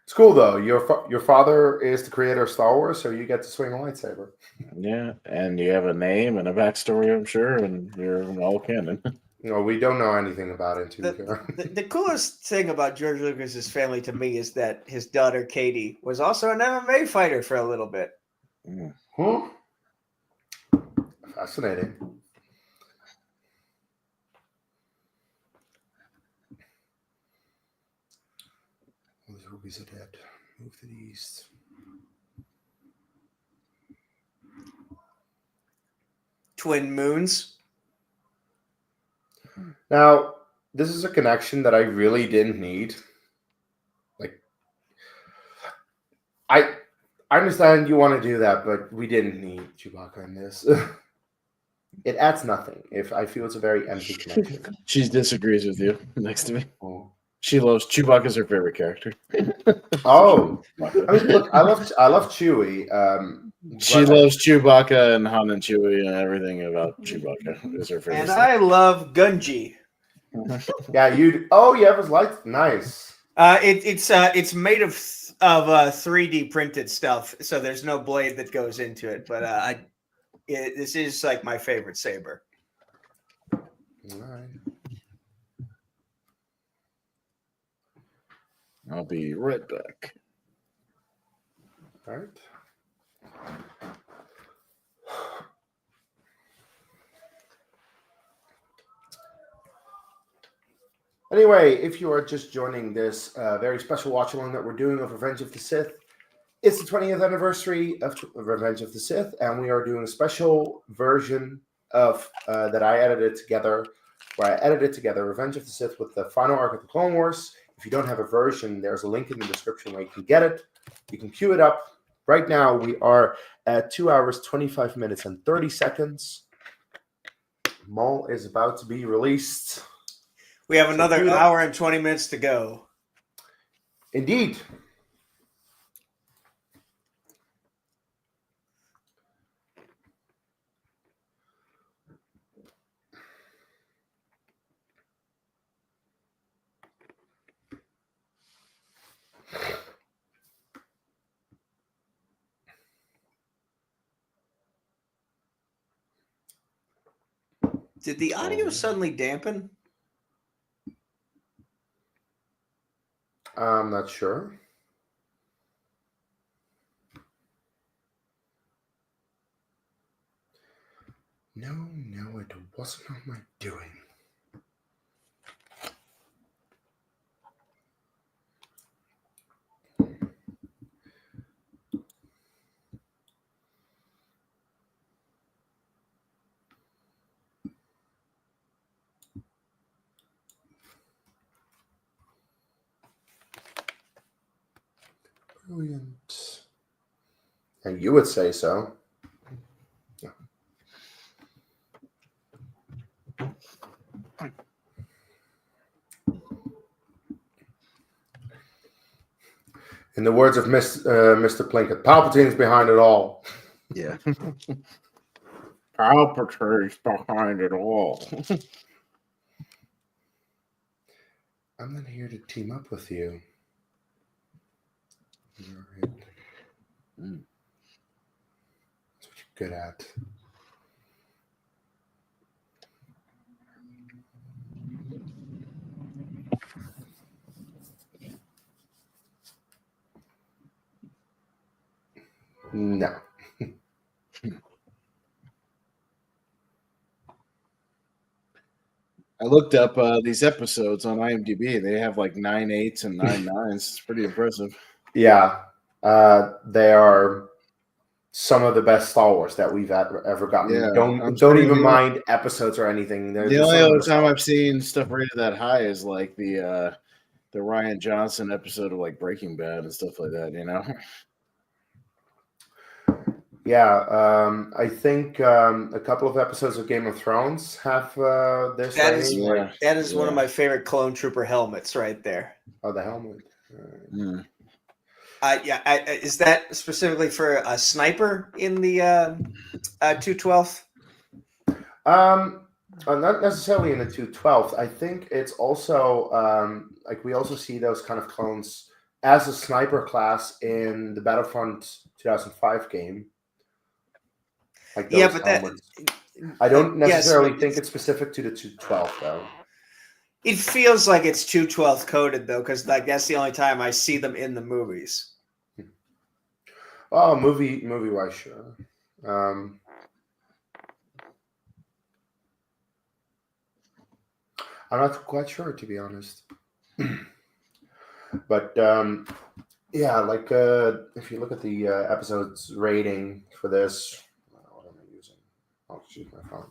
It's cool though. Your father is the creator of Star Wars, so you get to swing a lightsaber. Yeah, and you have a name and a backstory, I'm sure, and you're all canon. No, we don't know anything about it. The coolest thing about George Lucas's family to me is that his daughter Katie was also an MMA fighter for a little bit. Huh? Fascinating. All these rubies are dead. Move to the east. Twin moons. Now, this is a connection that I really didn't need. Like, I understand you want to do that, but we didn't need Chewbacca in this. It adds nothing. If I feel it's a very empty connection. She disagrees with you next to me. Oh. She loves Chewbacca's her favorite character. Oh, I mean, look, I love Chewie. She loves Chewbacca and Han and Chewie and everything about Chewbacca is her favorite. And I love Gunji. Yeah, you. Oh, yeah, it was like nice. It's made of 3D printed stuff, so there's no blade that goes into it. But this is like my favorite saber. All right. I'll be right back. All right. Anyway, if you are just joining this very special watch along that we're doing of Revenge of the Sith, it's the 20th anniversary of Revenge of the Sith, and we are doing a special version of that I edited together, where I edited together Revenge of the Sith with the final arc of the Clone Wars. If you don't have a version, there's a link in the description where you can get it. You can queue it up. Right now, we are at 2 hours, 25 minutes, and 30 seconds. Maul is about to be released. We have another hour and 20 minutes to go. Indeed. Did the audio suddenly dampen? I'm not sure. No, it wasn't on my doing. Brilliant. And you would say so. Yeah. In the words of Mr. Plinkett, Palpatine's behind it all. Yeah. Palpatine's behind it all. I'm not here to team up with you. That's what you're good at. No. I looked up these episodes on IMDb. They have like 9 8s and 9 9s. It's pretty impressive. Yeah. They are some of the best Star Wars that we've ever gotten. Yeah, don't even mind episodes or anything. The only other time I've seen stuff rated that high is like the Rian Johnson episode of like Breaking Bad and stuff like that, you know? Yeah, I think a couple of episodes of Game of Thrones have this. That is one of my favorite Clone Trooper helmets right there. Oh, the helmet. Is that specifically for a sniper in the 212th? Not necessarily in the 212th. I think it's also like we also see those kind of clones as a sniper class in the Battlefront 2005 game. Like yeah, but helmets. I don't Yes, necessarily but think it's specific to the 212 though. it feels like it's 212 coded though, because like that's the only time I see them in the movies. Oh, movie wise, sure. I'm not quite sure, to be honest. But yeah, like if you look at the episode's rating for this, what am I using? I'll just use my phone.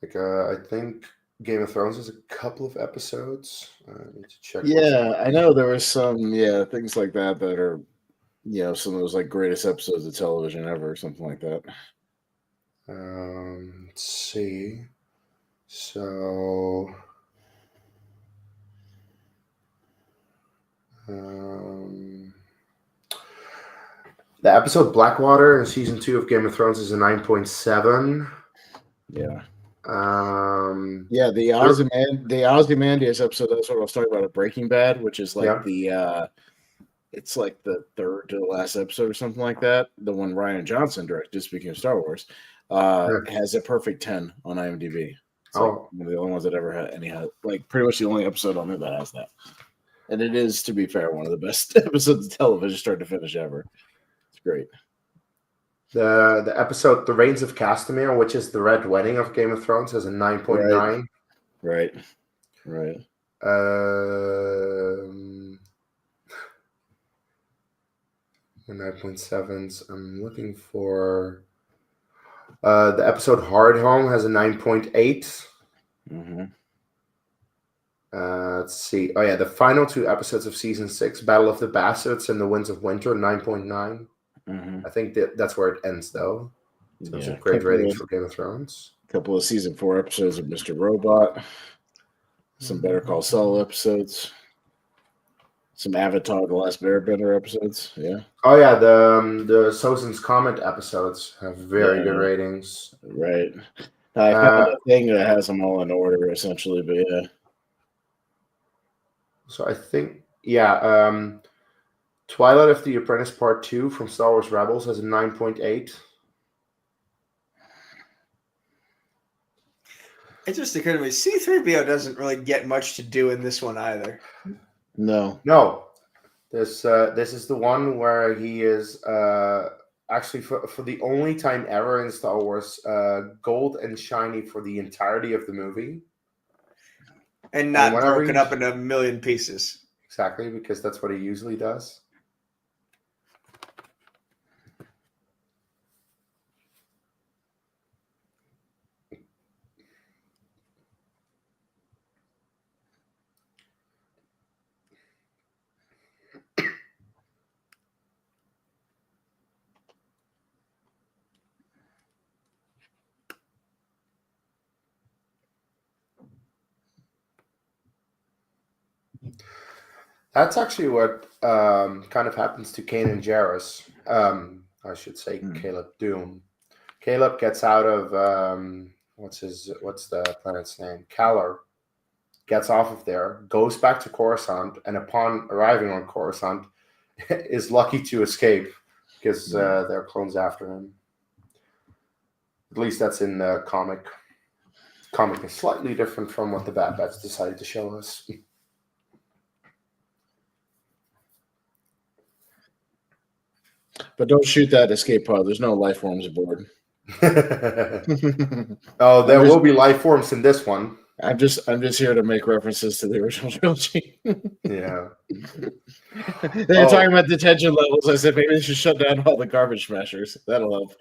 Like I think Game of Thrones has a couple of episodes. I need to check. Yeah, I know there was some things like that that are some of those like greatest episodes of television ever or something like that. Let's see. So the episode Blackwater in season 2 of Game of Thrones is a 9.7. Yeah. Yeah, the Ozymandias episode, that's what I was talking about at Breaking Bad, which is like it's like the third to the last episode or something like that. The one Ryan Johnson directed, speaking of Star Wars, has a perfect 10 on IMDb. It's like one of the only ones that ever had any, like pretty much the only episode on there that has that. And it is, to be fair, one of the best episodes of television start to finish ever. It's great. The episode The Reigns of Castamere, which is the Red Wedding of Game of Thrones, has a 9.9. Right. 9.7s. I'm looking for the episode Hard Home has a 9.8. Mm-hmm. Let's see. Oh yeah, the final 2 episodes of season 6, Battle of the Bastards and The Winds of Winter, 9.9. Mm-hmm. I think that's where it ends, though. So Yeah, great ratings for Game of Thrones. A couple of season 4 episodes of Mr. Robot. Some Better Call Saul episodes. Some Avatar: The Last Airbender episodes. Yeah. Oh yeah, the Sozin's Comment episodes have very good ratings. Right. I found a thing that has them all in order, essentially, but yeah. So I think, Twilight of the Apprentice Part 2 from Star Wars Rebels has a 9.8. It just occurred to me, C-3PO doesn't really get much to do in this one either. No. This is the one where he is actually for the only time ever in Star Wars gold and shiny for the entirety of the movie. And not broken up into a million pieces. Exactly, because that's what he usually does. That's actually what kind of happens to Kanan Jarrus. I should say Caleb Doom. Caleb gets out of what's the planet's name? Kalar. Gets off of there, goes back to Coruscant, and upon arriving on Coruscant, is lucky to escape because there are clones after him. At least that's in the comic. Comic is slightly different from what the Bad Batch decided to show us. But don't shoot that escape pod. There's no life forms aboard. Oh, there will be life forms in this one. I'm just here to make references to the original trilogy. Yeah. They're talking about detention levels. I said maybe they should shut down all the garbage smashers. That'll help.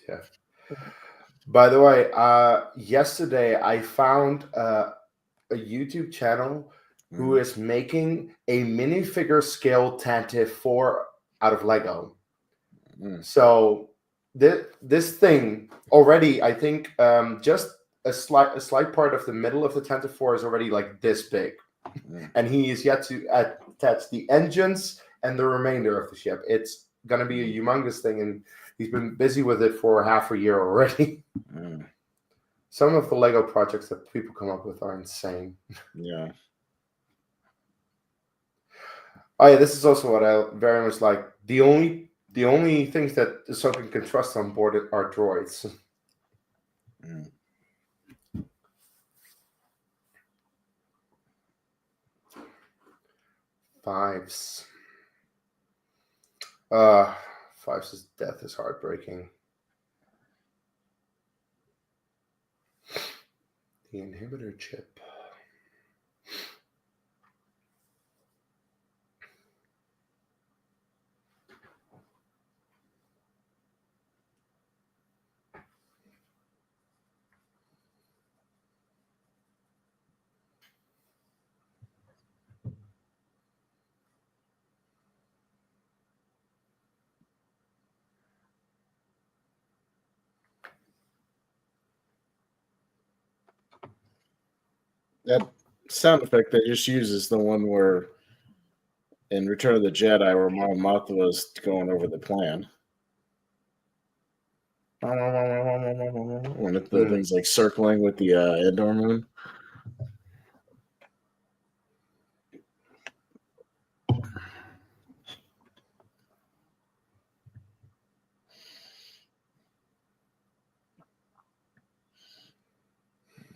Yeah. By the way, yesterday I found a YouTube channel who is making a minifigure scale Tantive 4 out of Lego. So this thing already, I think, just a slight part of the middle of the Tantive 4 is already like this big, and he is yet to attach the engines and the remainder of the ship. It's gonna be a humongous thing, and he's been busy with it for half a year already. Some of the Lego projects that people come up with are insane. Yeah. Oh yeah, this is also what I very much like. The only The only things that Ahsoka can trust on board are droids. Mm. Fives. Fives' death is heartbreaking. The inhibitor chip. That sound effect they just use is the one where in Return of the Jedi where Mon Mothma was going over the plan. When the thing's like circling with the Endor moon.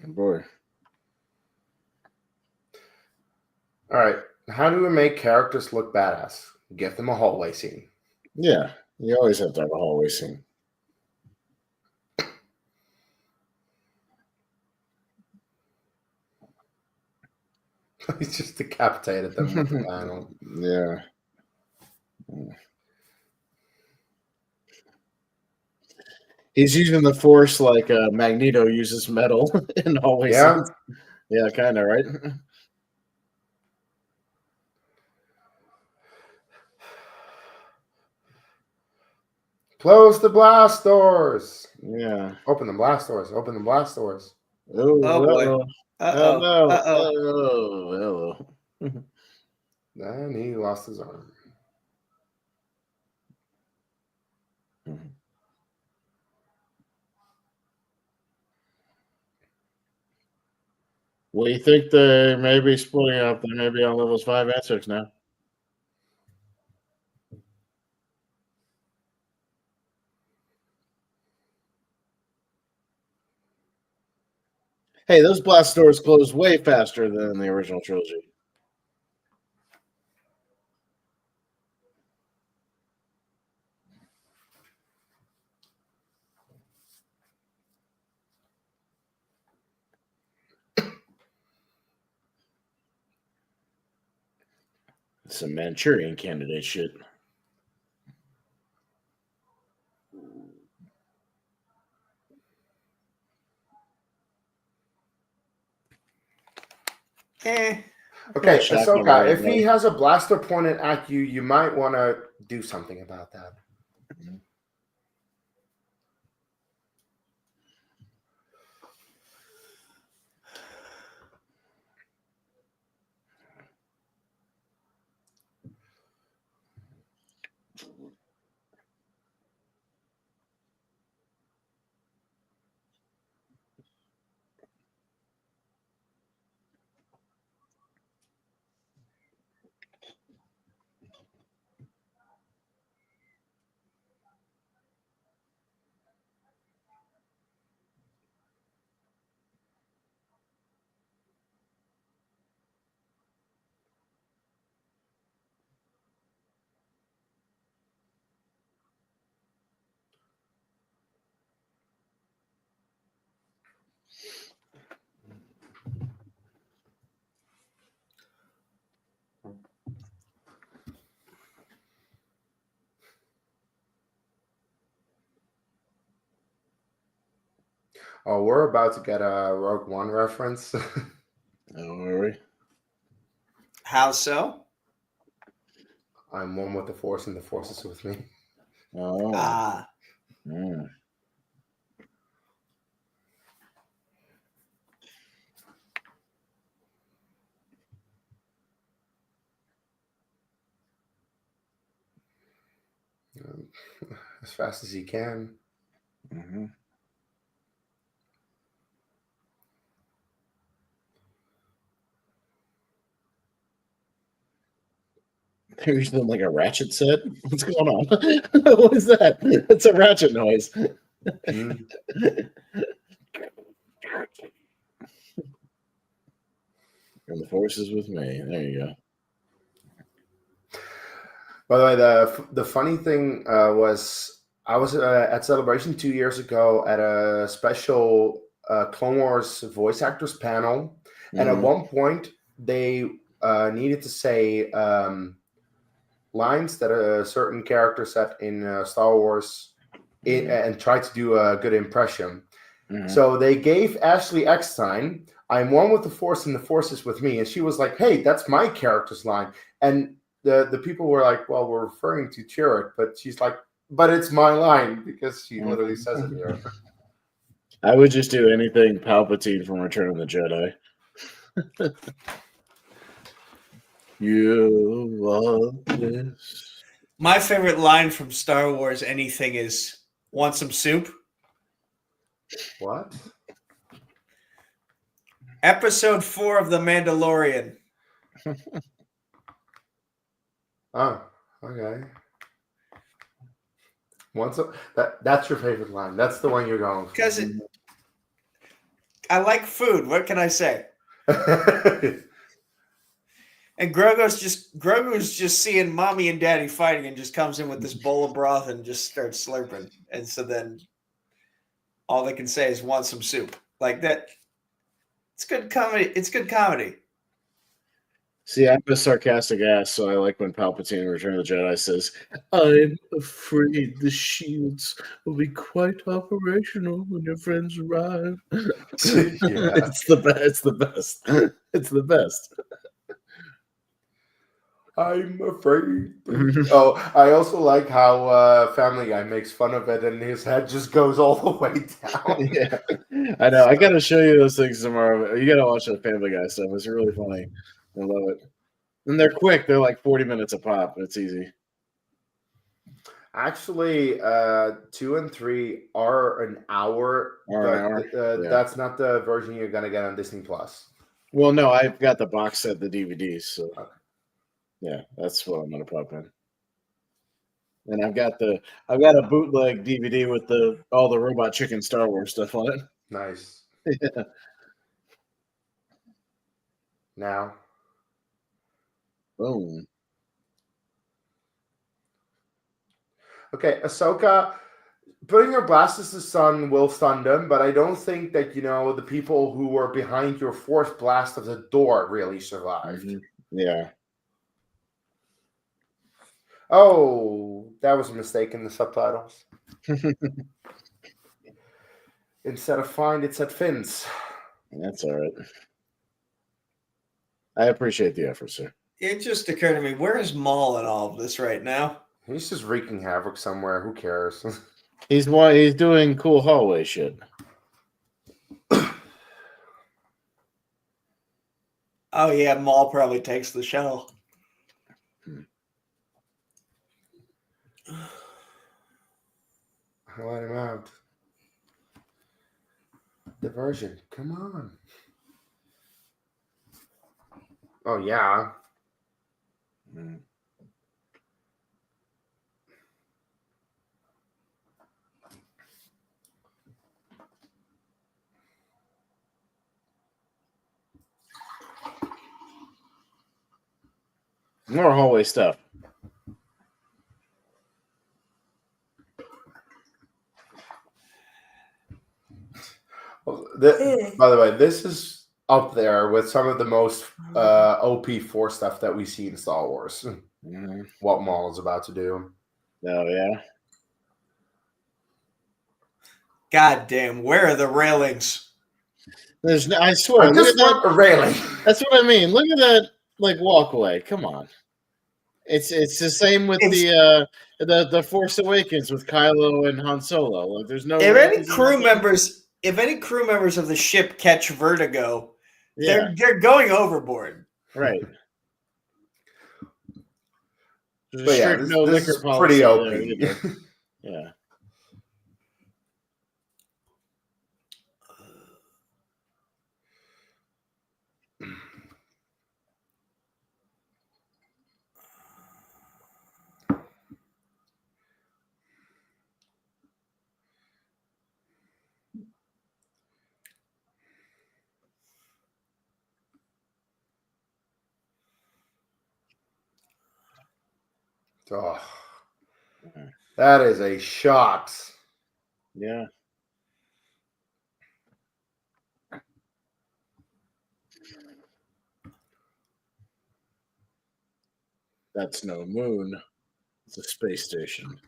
Boy. All right. How do we make characters look badass? Give them a hallway scene. Yeah, you always have to have a hallway scene. He's just decapitated them with the panel. Yeah. He's using the Force like Magneto uses metal in hallway scenes. Yeah, kind of, right? Close the blast doors. Yeah. Open the blast doors. Open the blast doors. Oh, boy. oh no. Hello. Then he lost his arm. Well, you think they may be splitting up? They may be on levels 5 and 6 now. Hey, those blast doors close way faster than the original trilogy. Some Manchurian candidate shit. Okay, Shotgun Ahsoka, right if he now. has a blaster pointed at you, you might want to do something about that. Oh, we're about to get a Rogue One reference. Oh, are we? How so? I'm one with the Force, and the Force is with me. Oh. Ah. Mm. As fast as he can. Mm-hmm. They're using like a ratchet set. What's going on? What is that? It's a ratchet noise. Mm. And the force is with me. There you go. By the way, the funny thing was I was at Celebration 2 years ago at a special Clone Wars voice actors panel, and at one point they needed to say lines that a certain character said in Star Wars and try to do a good impression. So they gave Ashley Eckstein, "I'm one with the Force and the Force is with me," and she was like, "Hey, that's my character's line," and the people were like, "Well, we're referring to Chirrut," but she's like, "But it's my line," because she literally says it here. I would just do anything Palpatine from Return of the Jedi. You want this? My favorite line from Star Wars anything is, "Want some soup?" What? Episode 4 of The Mandalorian. Oh, okay. That's your favorite line. That's the one you're going for. Because I like food. What can I say? And Grogu's just seeing mommy and daddy fighting and just comes in with this bowl of broth and just starts slurping. And so then all they can say is, "Want some soup?" Like that. It's good comedy. It's good comedy. See, I'm a sarcastic ass, so I like when Palpatine in Return of the Jedi says, "I'm afraid the shields will be quite operational when your friends arrive." It's the best. It's the best. It's the best. I'm afraid. Oh, I also like how Family Guy makes fun of it, and his head just goes all the way down. Yeah, I know. I gotta show you those things tomorrow. You gotta watch that Family Guy stuff. It's really funny. I love it. And they're quick. They're like 40 minutes a pop. It's easy. Actually, 2 and 3 are an hour, Yeah. that's not the version you're gonna get on Disney Plus. Well, no, I've got the box set, the DVDs. So, yeah, that's what I'm gonna pop in. And I've got a bootleg DVD with all the Robot Chicken Star Wars stuff on it. Nice. Yeah. Now. Boom. Okay, Ahsoka, putting your blasters to stun will stun them, but I don't think that, the people who were behind your fourth blast of the door really survived. Yeah. Oh, that was a mistake in the subtitles. Instead of find, it said fins. That's all right. I appreciate the effort, sir. It just occurred to me, where is Maul in all of this right now? He's just wreaking havoc somewhere. Who cares? He's doing cool hallway shit. Oh yeah, Maul probably takes the shuttle. Let him out. Diversion. Come on. Oh, yeah. More hallway stuff. By the way, this is up there with some of the most OP4 stuff that we see in Star Wars. What Maul is about to do. Oh, yeah. God damn, where are the railings? I swear. I just want a railing. That's what I mean. Look at that, walkway. Come on. It's the same with the Force Awakens with Kylo and Han Solo. Like, there's no. If any crew members of the ship catch vertigo, they're going overboard. Right. But yeah, this is pretty OP. Yeah. Oh, that is a shot. Yeah. That's no moon. It's a space station.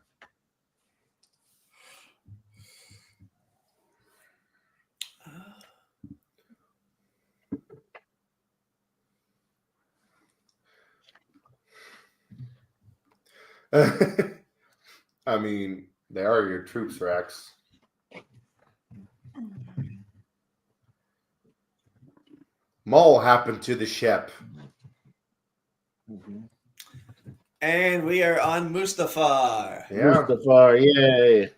I mean, they are your troops, Rex. Maul happened to the ship. And we are on Mustafar. Yeah. Mustafar, yay.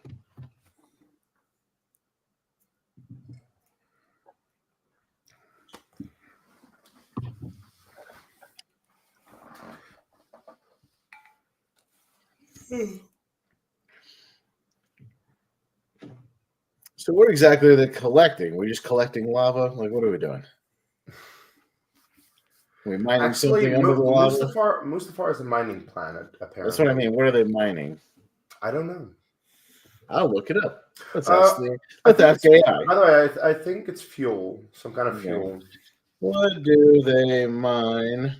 So what exactly are they collecting? We're just collecting lava? Like, what are we doing? Are we mining Actually, something under the lava? Mustafar is a mining planet, apparently. That's what I mean. What are they mining? I don't know. I'll look it up. Let's I ask think AI. By the way, I think it's fuel, some kind of fuel. What do they mine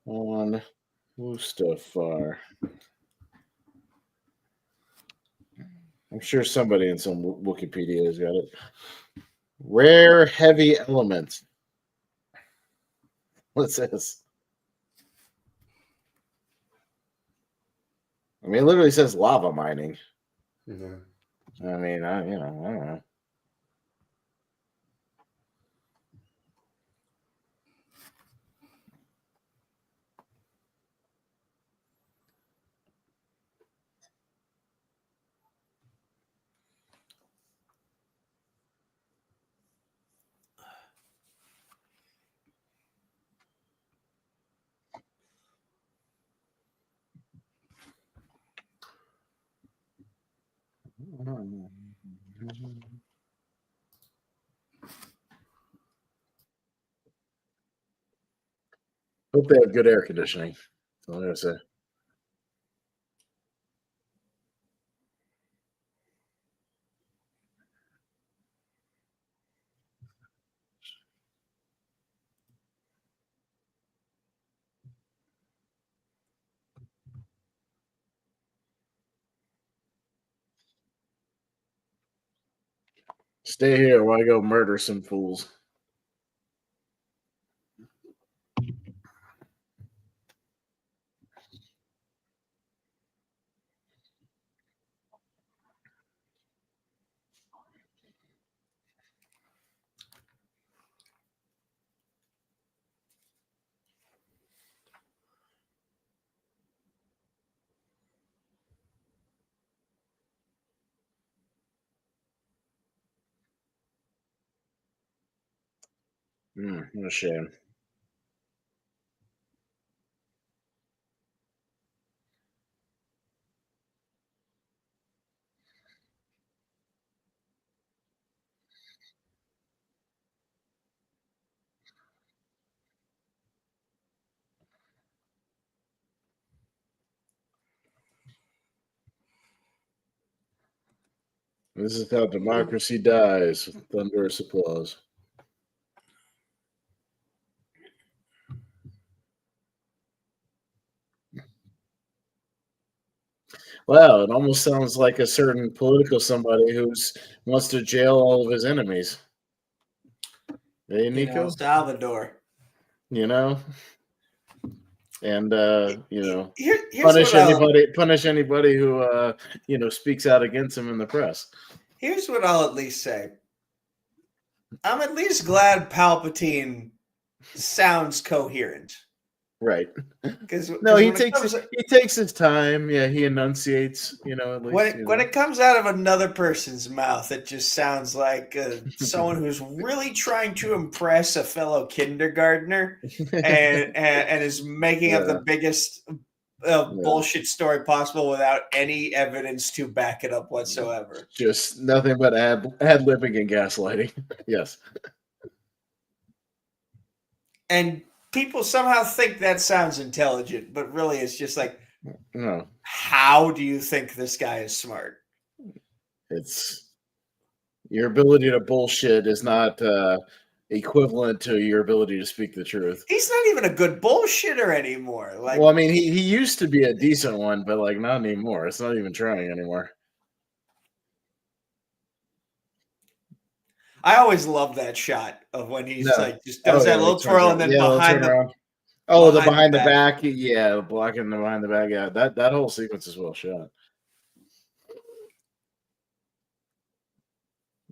on Mustafar? I'm sure somebody in some Wikipedia has got it. Rare heavy elements. What's this? I mean, it literally says lava mining. Yeah. I mean, I don't know. Hope they have good air conditioning. That's all I gotta say. Stay here while I go murder some fools. What a shame. This is how democracy dies with thunderous applause. Wow, it almost sounds like a certain political somebody who wants to jail all of his enemies. Hey, Nico? Salvador. You know? And Here's punish anybody who speaks out against him in the press. Here's what I'll at least say. I'm at least glad Palpatine sounds coherent. Right. Because he takes his time. Yeah, he enunciates. At least, when it comes out of another person's mouth, it just sounds like someone who's really trying to impress a fellow kindergartner and is making up the biggest bullshit story possible without any evidence to back it up whatsoever. Just nothing but ad-libbing and gaslighting. Yes. And people somehow think that sounds intelligent, but really it's just like No, How do you think this guy is smart? it's your ability to bullshit is not equivalent to your ability to speak the truth. He's not even a good bullshitter anymore. Like, Well, I mean, he used to be a decent one, but like not anymore. It's not even trying anymore. I always love that shot of when he's No. like just does that little he turns twirl around. and then Yeah, little behind the turnaround. Oh, the behind behind the the back. back. Yeah, blocking the behind the back. Yeah, that whole sequence is well shot.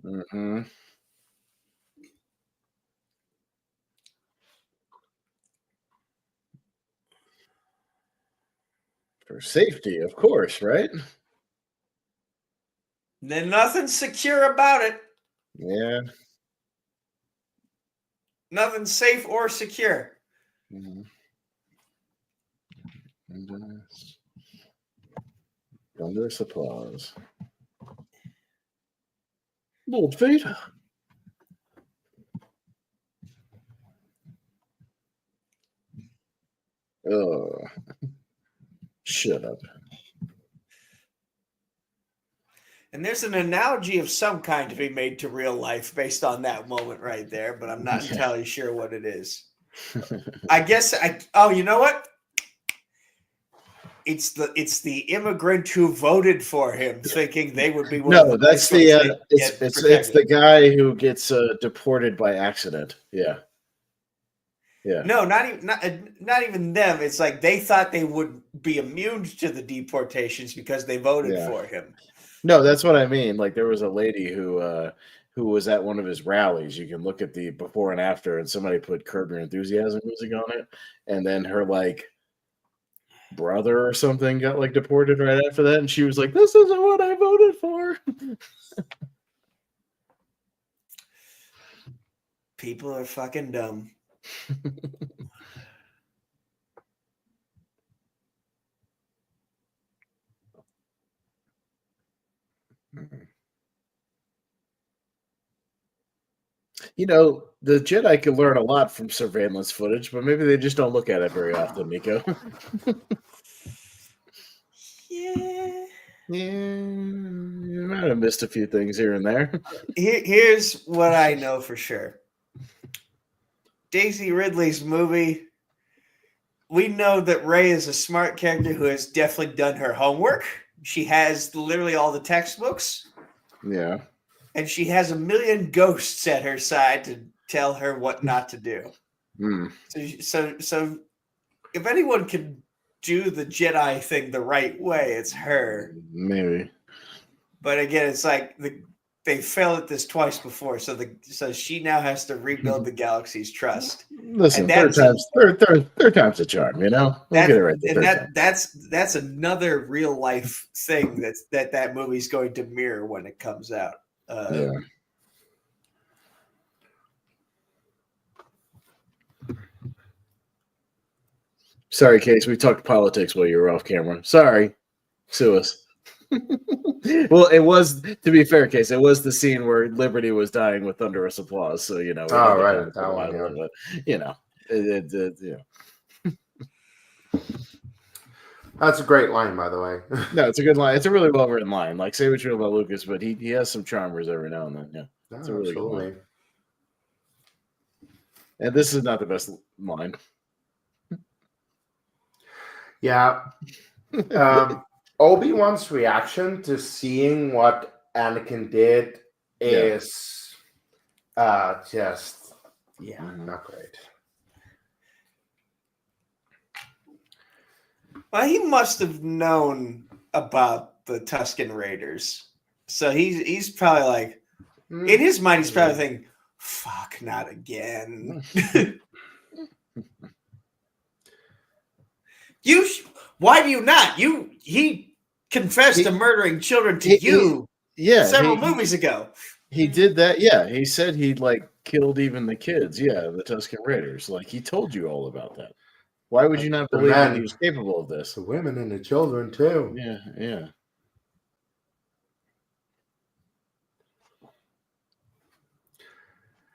Mm-hmm. For safety, of course, right? Then nothing's secure about it. Yeah. Nothing safe or secure. Mm-hmm. Thunderous applause. Lord Vader. Oh, shut up. And there's an analogy of some kind to be made to real life based on that moment right there, but I'm not entirely sure what it is. I guess you know what? It's the immigrant who voted for him, thinking they would be one of No, the that's first ones to it's get it's protected. the guy who gets deported by accident. Yeah. Yeah. No, not even them. It's like they thought they would be immune to the deportations because they voted Yeah. for him. No, that's what I mean. Like there was a lady who was at one of his rallies. You can look at the before and after, and somebody put Curb Your Enthusiasm music on it, and then her like brother or something got like deported right after that, and she was like, "This isn't what I voted for." People are fucking dumb. You know, the Jedi can learn a lot from surveillance footage, but maybe they just don't look at it very often, Nico. Yeah. Yeah, you might have missed a few things here and there. Here's what I know for sure. Daisy Ridley's movie. We know that Rey is a smart character who has definitely done her homework. She has literally all the textbooks. Yeah. And she has a million ghosts at her side to tell her what not to do. Mm. So if anyone can do the Jedi thing the right way, it's her. Maybe. But again, it's like they failed at this twice before, so she now has to rebuild the galaxy's trust. Listen, And third time's a charm, you know? We'll get it right the third time. That's another real life thing that movie's going to mirror when it comes out. Yeah. Sorry, Case. We talked politics while you were off camera. Sorry. Sue us. Well, it was, to be fair, Case, it was the scene where Liberty was dying with thunderous applause. So, you know. Oh, right. That one, yeah. You know. Yeah. That's a great line, by the way. No, it's a good line. It's a really well-written line. Like, say what you know about Lucas, but he has some charmers every now and then. Yeah. It's a really good line. And this is not the best line. Yeah. Obi-Wan's reaction to seeing what Anakin did is just not great. Well, he must have known about the Tusken Raiders. So he's probably like, in his mind, he's probably thinking, fuck, not again. Why do you not? He confessed to murdering children to you several movies ago. He did that, yeah. He said he like killed even the kids, the Tusken Raiders. Like he told you all about that. Why would you not believe that he was capable of this? The women and the children too. Yeah.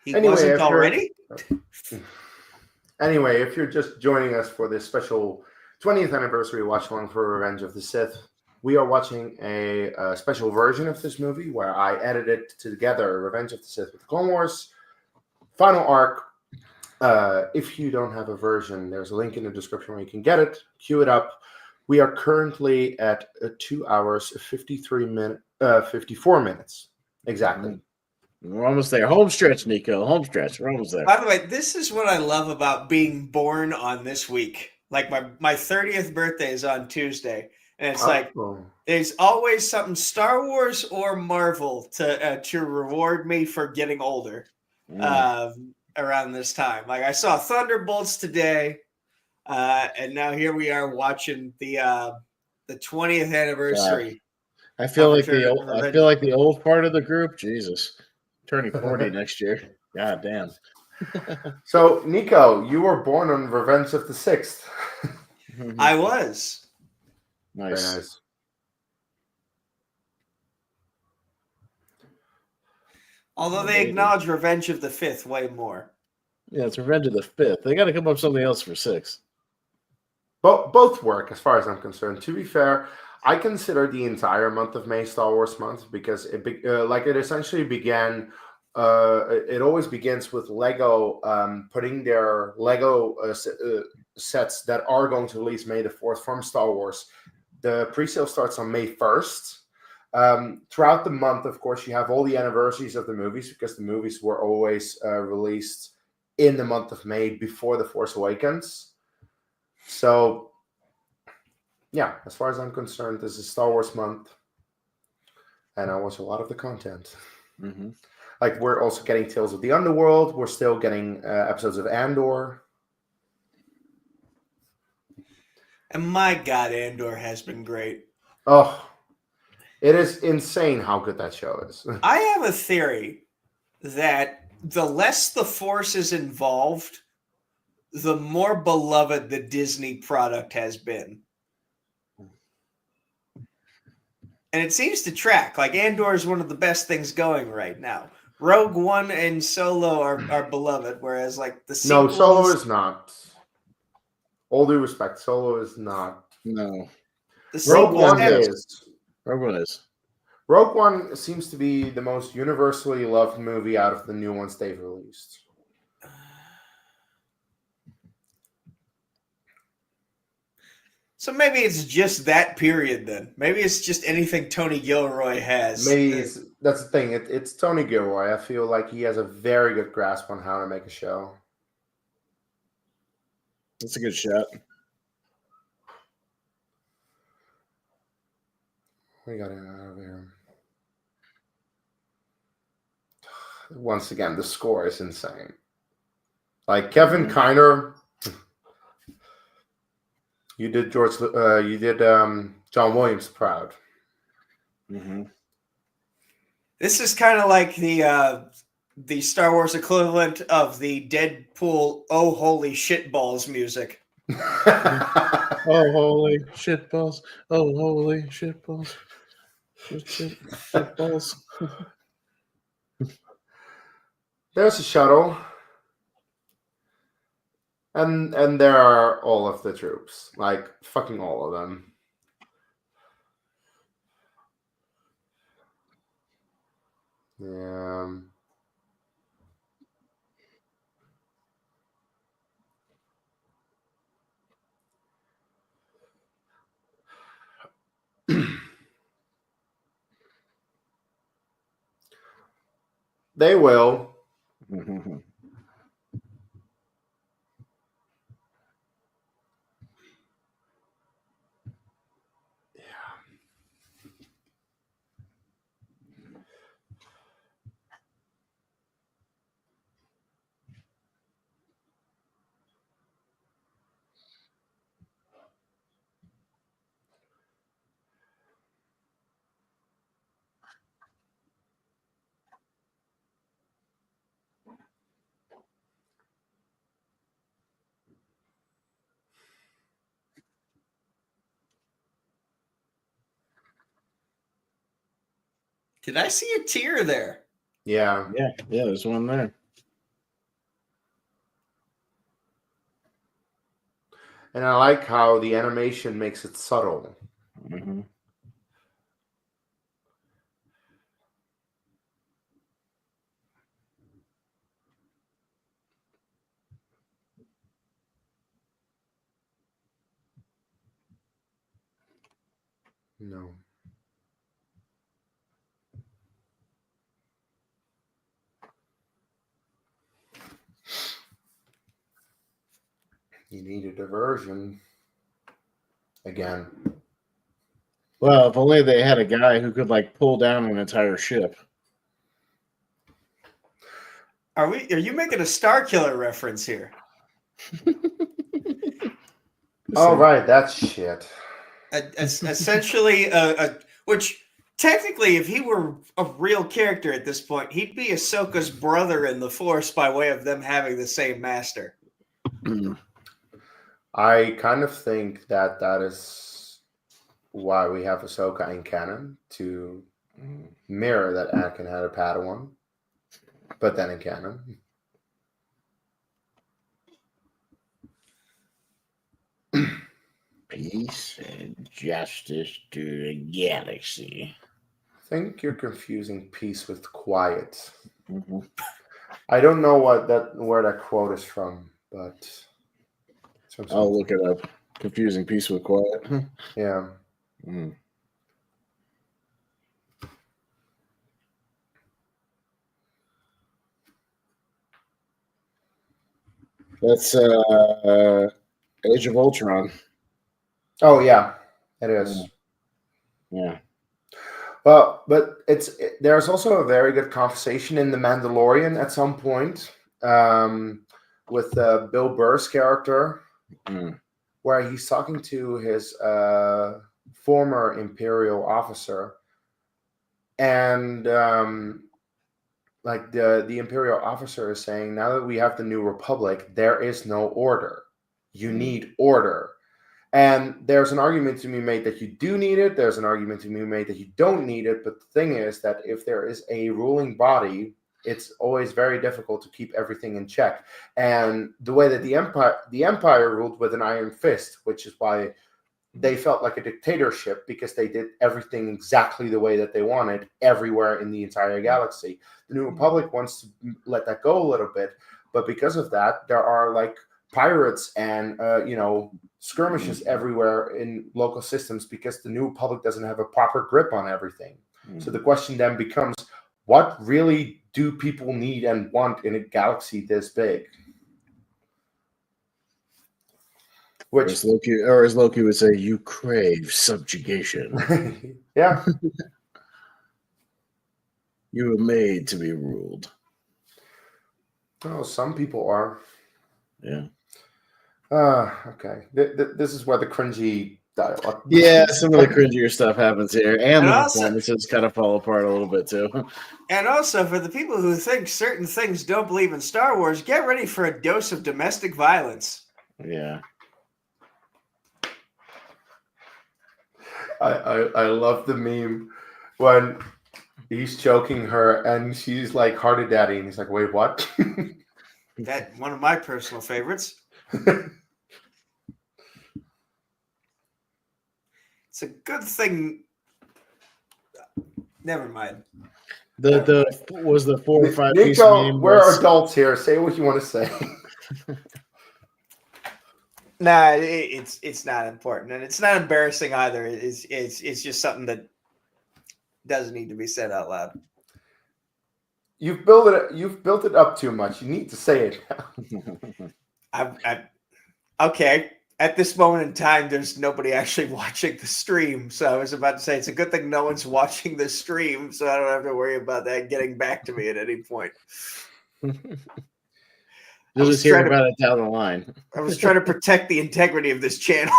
He wasn't already? Anyway, if you're just joining us for this special 20th anniversary watch along for Revenge of the Sith. We are watching a special version of this movie where I edited together Revenge of the Sith with the Clone Wars final arc. If you don't have a version, there's a link in the description where you can get it. Queue it up. We are currently at 2 hours 54 minutes exactly. We're almost there. Home stretch, Nico. Home stretch. We're almost there. By the way, this is what I love about being born on this week. Like my 30th birthday is on Tuesday, and it's like there's always something Star Wars or Marvel to reward me for getting older around this time. Like I saw Thunderbolts today, and now here we are watching the 20th anniversary. I feel like the old part of the group. Jesus, turning 40 next year. God damn. So, Nico, you were born on Revenge of the Sixth. I was. Nice. Very nice. Although they acknowledge Revenge of the Fifth way more. Yeah, it's Revenge of the Fifth. They got to come up with something else for 6. Both work as far as I'm concerned. To be fair, I consider the entire month of May Star Wars month because it essentially began. It always begins with Lego putting their Lego sets that are going to release May the 4th from Star Wars. The pre-sale starts on May 1st. Throughout the month, of course, you have all the anniversaries of the movies because the movies were always released in the month of May before The Force Awakens. So, yeah, as far as I'm concerned, this is Star Wars month. And I watch a lot of the content. Mm-hmm. Like, we're also getting Tales of the Underworld. We're still getting episodes of Andor. And my God, Andor has been great. Oh, it is insane how good that show is. I have a theory that the less the Force is involved, the more beloved the Disney product has been. And it seems to track. Like, Andor is one of the best things going right now. Rogue One and Solo are beloved, whereas, like, the sequels... No, Solo is not. All due respect, Solo is not. No. Rogue One is. Rogue One is. Rogue One seems to be the most universally loved movie out of the new ones they've released. So maybe it's just that period then. Maybe it's just anything Tony Gilroy has. Maybe that's the thing. It's Tony Gilroy. I feel like he has a very good grasp on how to make a show. That's a good shot. We got it out of here. Once again, the score is insane. Like Kevin Kiner, you did John Williams proud. Mm-hmm. This is kind of like the Star Wars equivalent of the Deadpool "Oh Holy Shit Balls" music. Oh holy shit balls! Oh holy shit balls! Shit balls! There's a shuttle. And there are all of the troops. Like, fucking all of them. Yeah. They will. Mm-hmm. Did I see a tear there? Yeah. Yeah, there's one there. And I like how the animation makes it subtle. Mm-hmm. No. You need a diversion. Again. Well, if only they had a guy who could like pull down an entire ship. Are you making a Star Killer reference here? Oh, right, that's shit. Essentially, which technically, if he were a real character at this point, he'd be Ahsoka's brother in the Force by way of them having the same master. I kind of think that is why we have Ahsoka in canon, to mirror that Anakin had a Padawan, but then in canon. Peace and justice to the galaxy. I think you're confusing peace with quiet. Mm-hmm. I don't know where that quote is from, but I'll look it up. Confusing peace with quiet. Yeah. Mm. That's Age of Ultron. Oh yeah, it is. Yeah. Well, but there's also a very good conversation in The Mandalorian at some point with Bill Burr's character, where he's talking to his former Imperial officer, and like the Imperial officer is saying, now that we have the New Republic, there is no order. You need order. And there's an argument to be made that you do need it. There's an argument to be made that you don't need it. But the thing is that if there is a ruling body, it's always very difficult to keep everything in check. And the way that the Empire ruled with an iron fist, which is why they felt like a dictatorship, because they did everything exactly the way that they wanted everywhere in the entire galaxy. The New Republic wants to let that go a little bit, but because of that, there are like pirates and skirmishes everywhere in local systems, because the New Republic doesn't have a proper grip on everything. So the question then becomes, what really do people need and want in a galaxy this big? Which, as Loki would say, you crave subjugation. Yeah. You were made to be ruled. Oh, some people are. Yeah. Okay. This is where the cringy dialogue. Yeah, some of the cringier stuff happens here, and the performances kind of fall apart a little bit too. And also, for the people who think certain things don't believe in Star Wars, get ready for a dose of domestic violence. Yeah. I love the meme when he's choking her and she's like, "Hearty daddy," and he's like, "Wait, what?" That one of my personal favorites. It's a good thing. Never mind. The 4 or 5 Nico, piece meme. We're adults here. Say what you want to say. Nah, it's not important, and it's not embarrassing either. It's just something that doesn't need to be said out loud. You've built it up too much. You need to say it now. Okay. At this moment in time, there's nobody actually watching the stream. So I was about to say, it's a good thing no one's watching the stream, so I don't have to worry about that getting back to me at any point. You'll just hear about it down the line. I was trying to protect the integrity of this channel.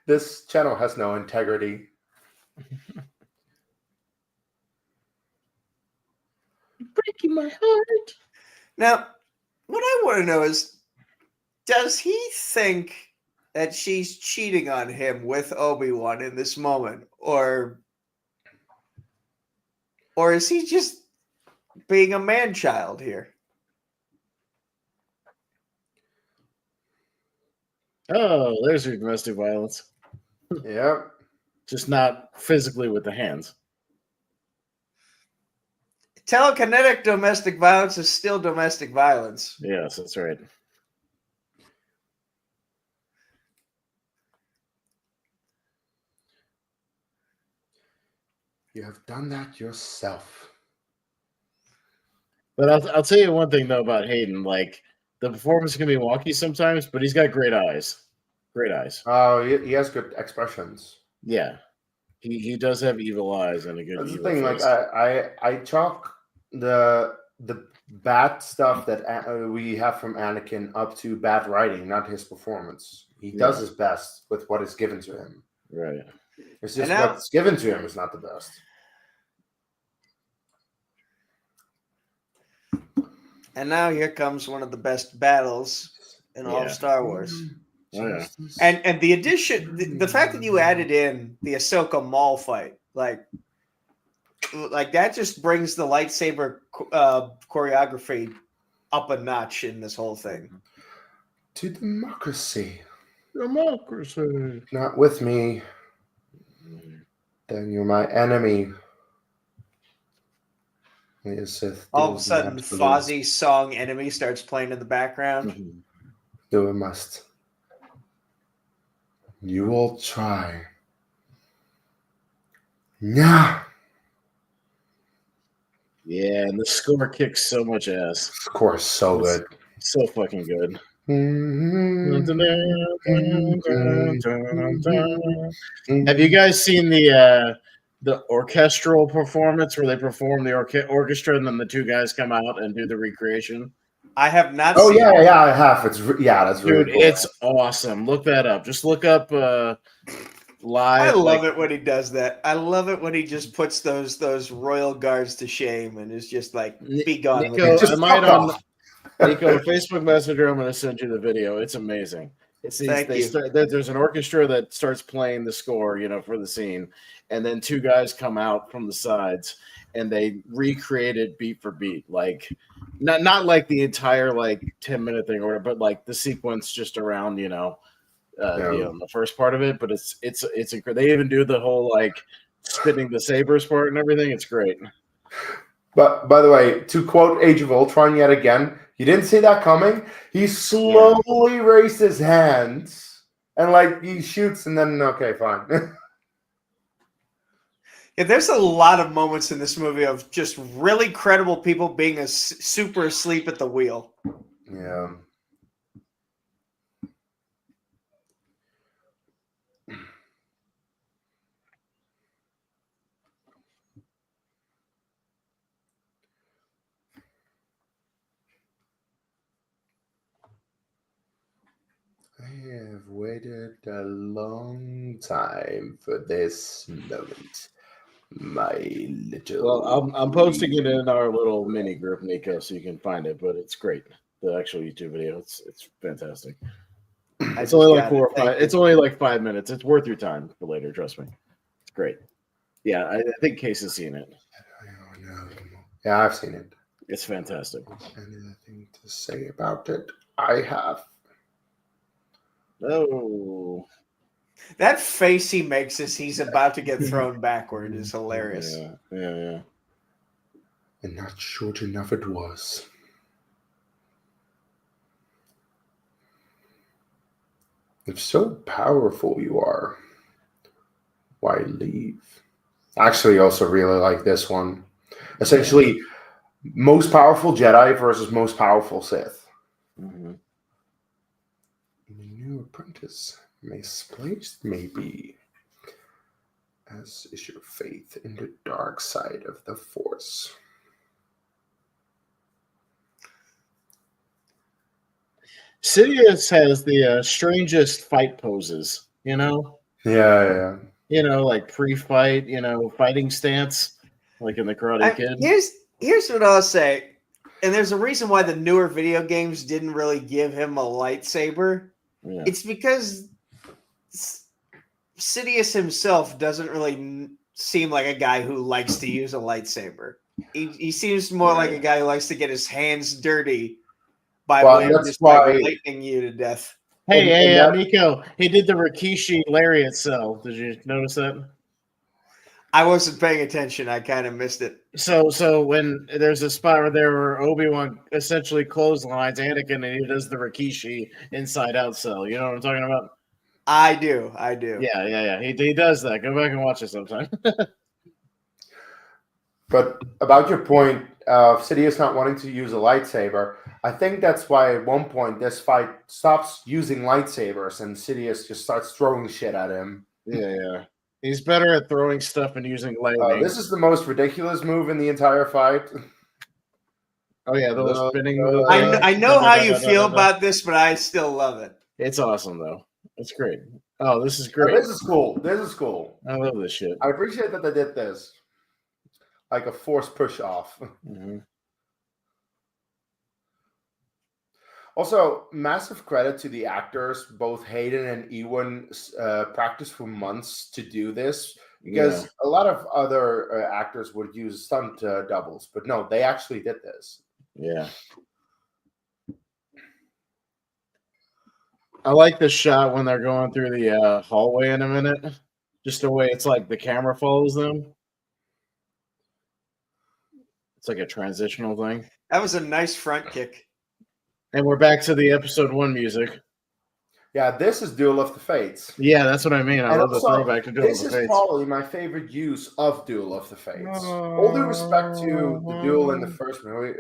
This channel has no integrity. You're breaking my heart. Now, what I want to know is, does he think that she's cheating on him with Obi-Wan in this moment? Or is he just being a man-child here? Oh, there's your domestic violence. Yeah. Just not physically with the hands. Telekinetic domestic violence is still domestic violence. Yes, that's right. You have done that yourself. But I'll tell you one thing though about Hayden. Like the performance can be wonky sometimes, but he's got great eyes. Great eyes. Oh, he has good expressions. Yeah, he does have evil eyes and a good. That's the evil thing. Like face. I chalk the bad stuff that we have from Anakin up to bad writing, not his performance. He does his best with what is given to him. Right. It's just what's given to him is not the best. And now here comes one of the best battles in all of Star Wars. Oh, yeah. And the addition, the fact that you added in the Ahsoka Maul fight, like that just brings the lightsaber choreography up a notch in this whole thing. To democracy. Democracy. Not with me. Then you're my enemy. Sith, All of a sudden, Fozzie's song "Enemy" starts playing in the background. Do it must. You will try. Yeah. Yeah, and the score kicks so much ass. Of course, so good. So fucking good. Have you guys seen the orchestral performance where they perform the orchestra and then the two guys come out and do the recreation? I have not. Oh seen yeah, it. yeah, I have. That's really dude. Cool. It's awesome. Look that up. Just look up live. I love it when he does that. I love it when he just puts those royal guards to shame and is just like, be gone. Nico, Nico, Facebook Messenger, I'm going to send you the video. It's amazing. There's an orchestra that starts playing the score, for the scene, and then two guys come out from the sides and they recreate it beat for beat, like not like the entire 10-minute thing or whatever, but like the sequence just around the first part of it. But it's they even do the whole spinning the sabers part and everything. It's great. But by the way, to quote Age of Ultron yet again, you didn't see that coming. He slowly raised his hands and he shoots and then okay, fine. Yeah, there's a lot of moments in this movie of just really credible people being super asleep at the wheel. Yeah. I have waited a long time for this moment. My little. Well, I'm posting it in our little mini group, Nico, so you can find it. But it's great. The actual YouTube video, it's fantastic. It's only It's only 5 minutes. It's worth your time for later. Trust me. It's great. Yeah, I think Case has seen it. Yeah, I've seen it. It's fantastic. Anything to say about it? I have. Oh. That face he makes as he's about to get thrown backward is hilarious. Yeah. And not short enough it was. If so powerful you are, why leave? Actually, also really like this one. Essentially, most powerful Jedi versus most powerful Sith. Mm-hmm. The new apprentice misplaced, maybe, as is your faith in the dark side of the Force. Sidious has the strangest fight poses, Yeah. Like pre-fight, fighting stance, like in the Karate Kid. Here's what I'll say, and there's a reason why the newer video games didn't really give him a lightsaber. Yeah. It's because Sidious himself doesn't really seem like a guy who likes to use a lightsaber. He seems more like a guy who likes to get his hands dirty by way of just lightning you to death. Hey, that- Nico. He did the Rikishi lariat cell. Did you notice that? I wasn't paying attention. I kind of missed it. So when there's a spot right there where Obi-Wan essentially clotheslines Anakin and he does the Rikishi inside out cell. You know what I'm talking about? I do. Yeah. He does that. Go back and watch it sometime. But about your point of Sidious not wanting to use a lightsaber, I think that's why at one point this fight stops using lightsabers and Sidious just starts throwing shit at him. Yeah. He's better at throwing stuff and using lightning. This is the most ridiculous move in the entire fight. Oh yeah, those spinning. I know how you feel about this, but I still love it. It's awesome though. It's great. Oh, this is Oh, great. this is cool. This is cool. I love this shit. I appreciate that they did this. Like a forced push off. Mm-hmm. Also, massive credit to the actors. Both Hayden and Ewan practiced for months to do this because a lot of other actors would use stunt doubles, but no, they actually did this. Yeah. I like the shot when they're going through the hallway in a minute. Just the way it's like the camera follows them. It's like a transitional thing. That was a nice front kick. And we're back to the episode 1 music. Yeah, this is Duel of the Fates. Yeah, that's what I mean. I And love the also, throwback to Duel of this the is Fates. probably my favorite use of Duel of the Fates. All due respect to the duel in the first movie.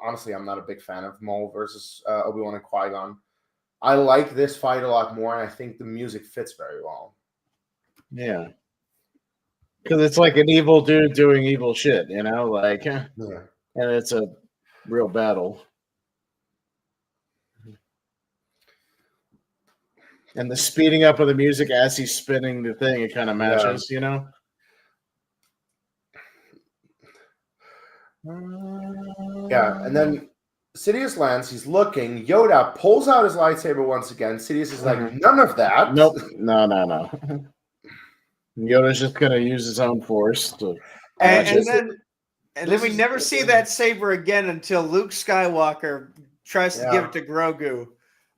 Honestly, I'm not a big fan of Maul versus Obi-Wan and Qui-Gon. I like this fight a lot more, and I think the music fits very well. Yeah. Because it's like an evil dude doing evil shit, you know? Like, Yeah. and it's a real battle. And the speeding up of the music as he's spinning the thing, it kind of matches, you know? Yeah, and then Sidious lands, he's looking, Yoda pulls out his lightsaber once again. Sidious is like, none of that. Nope. No. Yoda's just going to use his own force to... And then we never see that saber again until Luke Skywalker tries to give it to Grogu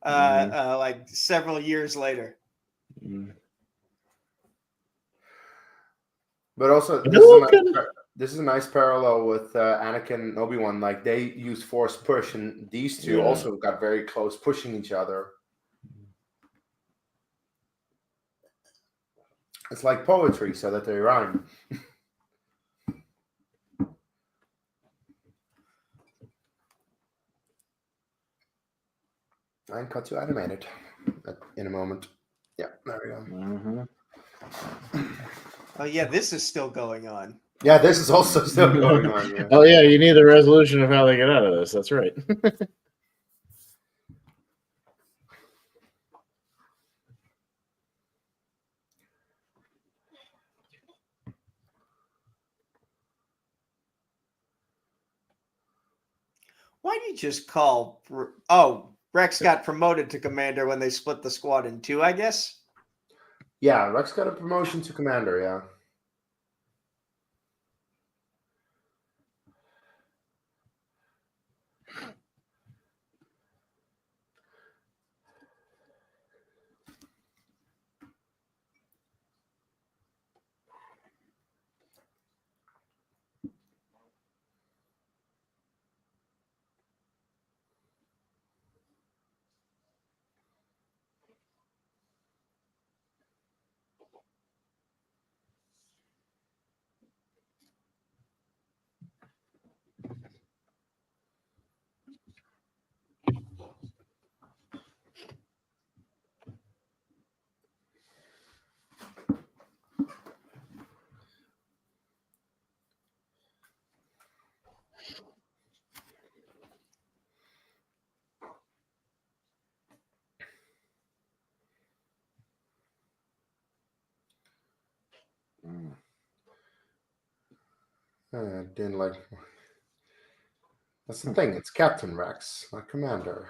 like several years later. But also, this is a nice parallel with Anakin and Obi-Wan. Like, they use force push, and these two also got very close, pushing each other. It's like poetry, so that they rhyme. And cut to animated in a moment. Yeah, there we go. Oh yeah, this is still going on. Yeah, this is also still going on. Yeah. Oh yeah, you need the resolution of how they get out of this. That's right. Why do you just call? Oh, Rex got promoted to commander when they split the squad in two, I guess. Yeah, Rex got a promotion to commander. Yeah. I didn't like. That's the thing. It's Captain Rex, not Commander.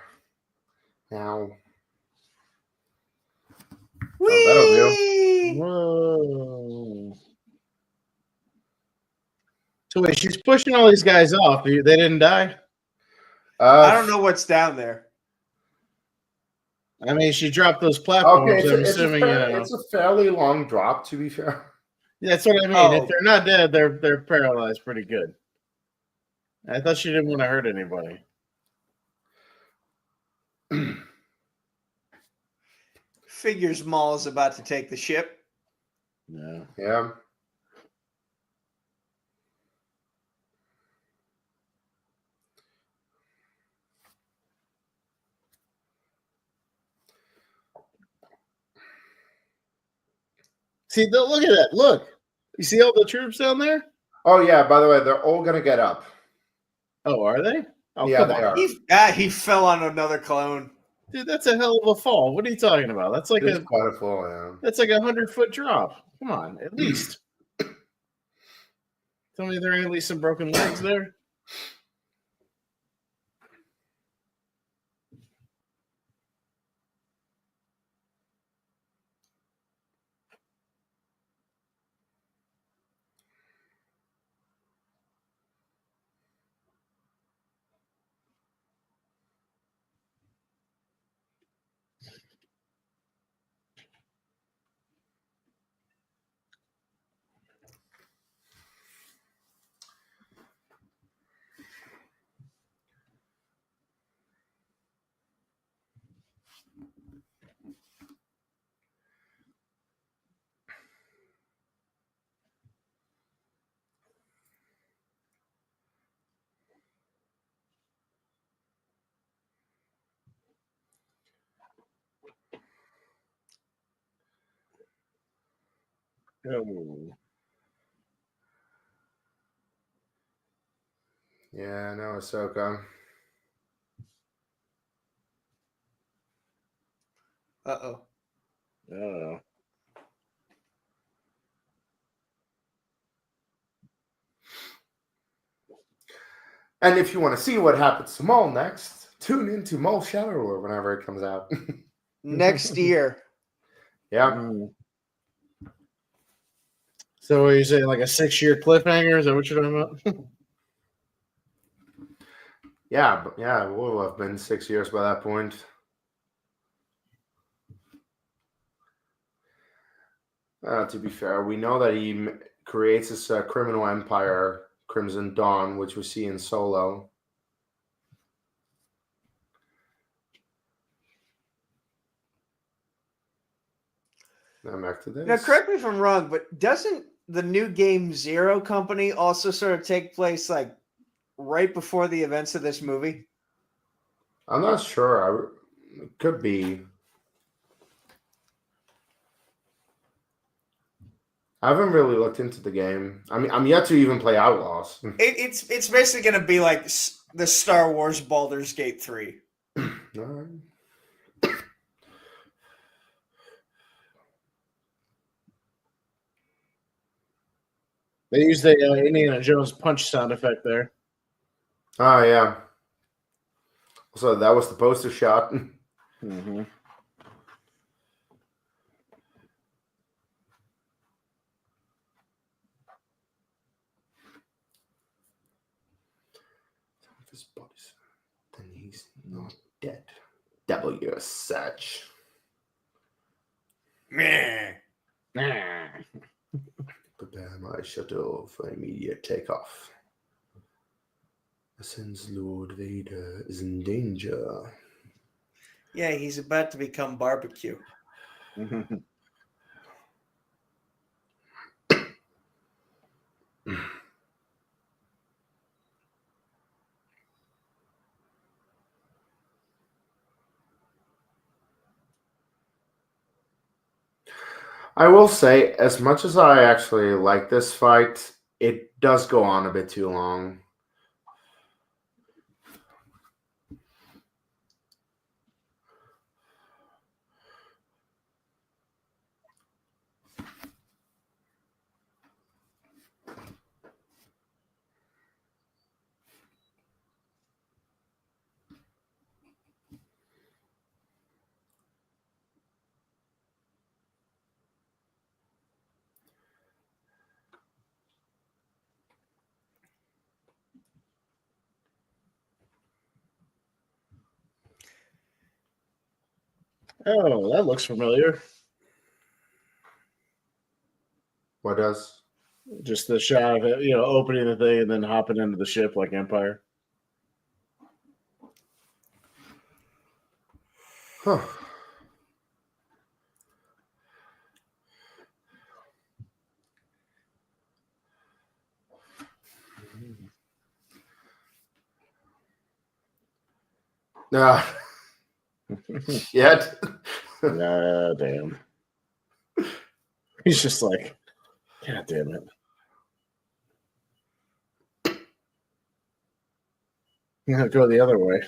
Now. Whee! Whoa. So wait, she's pushing all these guys off. They didn't die? I don't know what's down there. I mean, she dropped those Okay, platforms. I'm assuming, it's a fairly long drop, to be fair. Yeah, that's what I mean. Oh. If they're not dead, they're paralyzed pretty good. I thought she didn't want to hurt anybody. Figures Maul is about to take the ship. No. Yeah. See, look at that. Look. You see all the troops down there? Oh yeah. By the way, they're all gonna get up. Oh, are they? Oh, Yeah, come they on. are. He fell on another clone. Dude, that's a hell of a fall. What are you talking about? That's like It's quite a fall, yeah. that's like 100-foot drop. Come on, at least. Tell me there ain't at least some broken legs there. Oh. Yeah, I know, Ahsoka. Uh-oh. Oh. And if you want to see what happens to Maul next, tune into Maul Shadow or whenever it comes out. Next year. Yeah. Mm. So are you saying like a 6-year cliffhanger? Is that what you're talking about? Yeah, it will have been 6 years by that point. To be fair, we know that he creates this criminal empire, Crimson Dawn, which we see in Solo. Now back to this. Now, correct me if I'm wrong, but doesn't the new game Zero Company also sort of take place like right before the events of this movie? I'm not sure. It could be. I haven't really looked into the game. I mean, I'm yet to even play Outlaws. It's basically going to be like the Star Wars Baldur's Gate 3. All right. They used the Indiana Jones punch sound effect there. Oh, yeah. So that was the poster shot. Mm-hmm. His body's, then he's not dead. W such. Meh. Prepare my shuttle for immediate takeoff. Since Lord Vader is in danger. Yeah, he's about to become barbecue. I will say, as much as I actually like this fight, it does go on a bit too long. Oh, that looks familiar. What does? Just the shot of it, opening the thing and then hopping into the ship like Empire. Huh. Nah. Yet. Nah, damn. He's just like, God damn it. You gotta go the other way.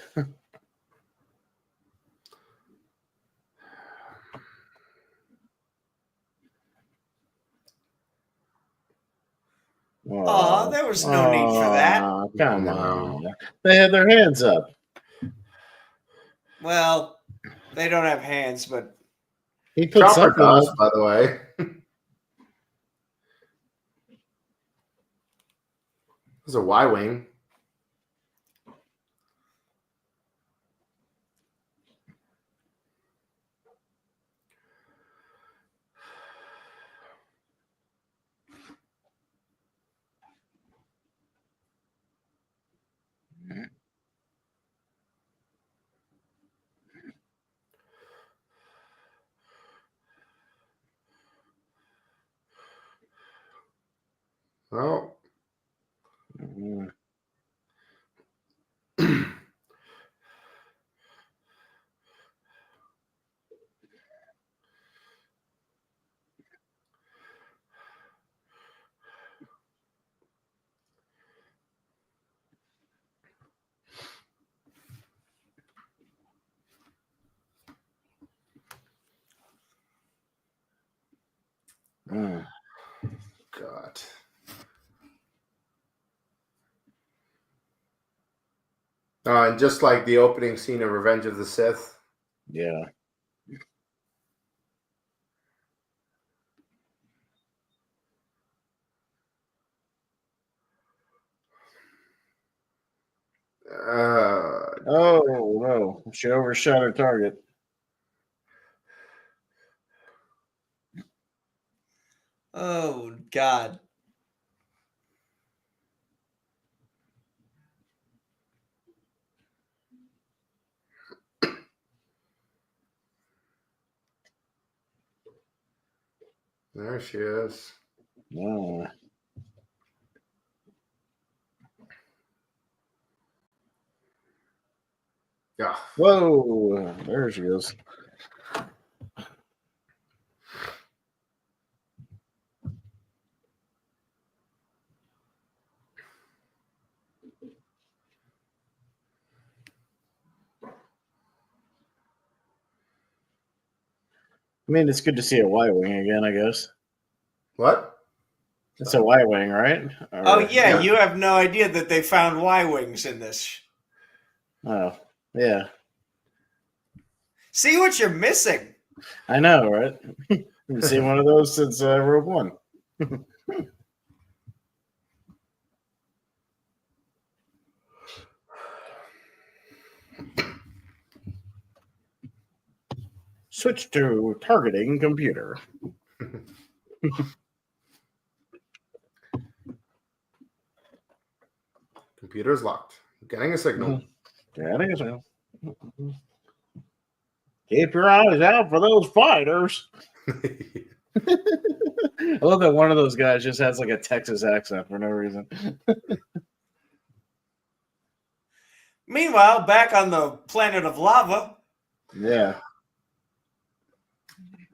Oh, there was no need for that. Come No. on. They had their hands up. Well, they don't have hands, but He put Chopper something does, up. by the way. There's a Y-wing. Oh. Mm. Mm. God. And just like the opening scene of Revenge of the Sith. Yeah. Oh, no. She overshot her target. oh God. There she is. No. Yeah. Whoa. There she is. I mean, it's good to see a Y-wing again, I guess. What? It's a Y-wing, right? Oh yeah, Yeah. you have no idea that they found Y-wings in this. Oh, yeah. See what you're missing. I know, right? Haven't seen one of those since Rogue One. Switch to targeting computer. Computer's locked. Getting a signal. Yeah, I think so. Keep your eyes out for those fighters. I love that one of those guys just has like a Texas accent for no reason. Meanwhile, back on the planet of lava. Yeah.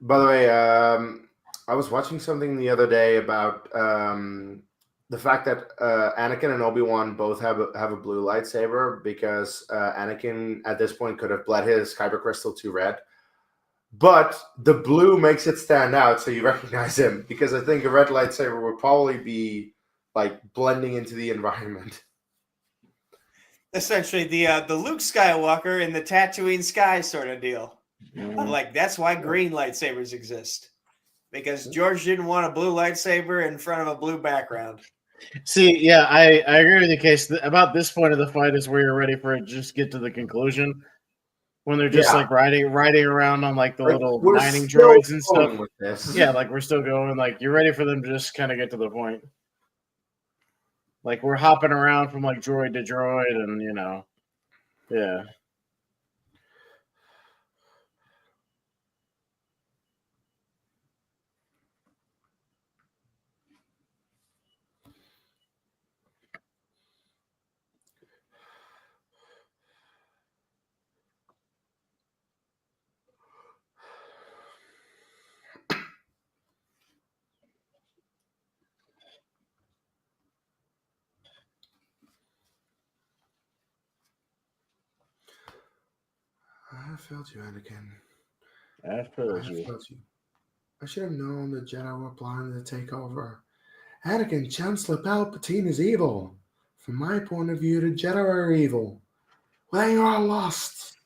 By the way, I was watching something the other day about the fact that Anakin and Obi-Wan both have a blue lightsaber because Anakin at this point could have bled his kyber crystal to red. But the blue makes it stand out, so you recognize him. Because I think a red lightsaber would probably be like blending into the environment. Essentially, the Luke Skywalker in the Tatooine sky sort of deal. Like that's why green lightsabers exist, because George didn't want a blue lightsaber in front of a blue background. See, yeah, I agree with you, Case. About this point of the fight is where you're ready for it to just get to the conclusion. when they're just Yeah. like riding around on like the Like, little we're mining still droids and going stuff. with this. Yeah, like we're still going. Like you're ready for them to just kind of get to the point. Like we're hopping around from like droid to droid, and yeah. I have failed you, Anakin. I I failed have you. failed you. I should have known the Jedi were planning to take over. Anakin, Chancellor Palpatine is evil. From my point of view, the Jedi are evil. They are lost.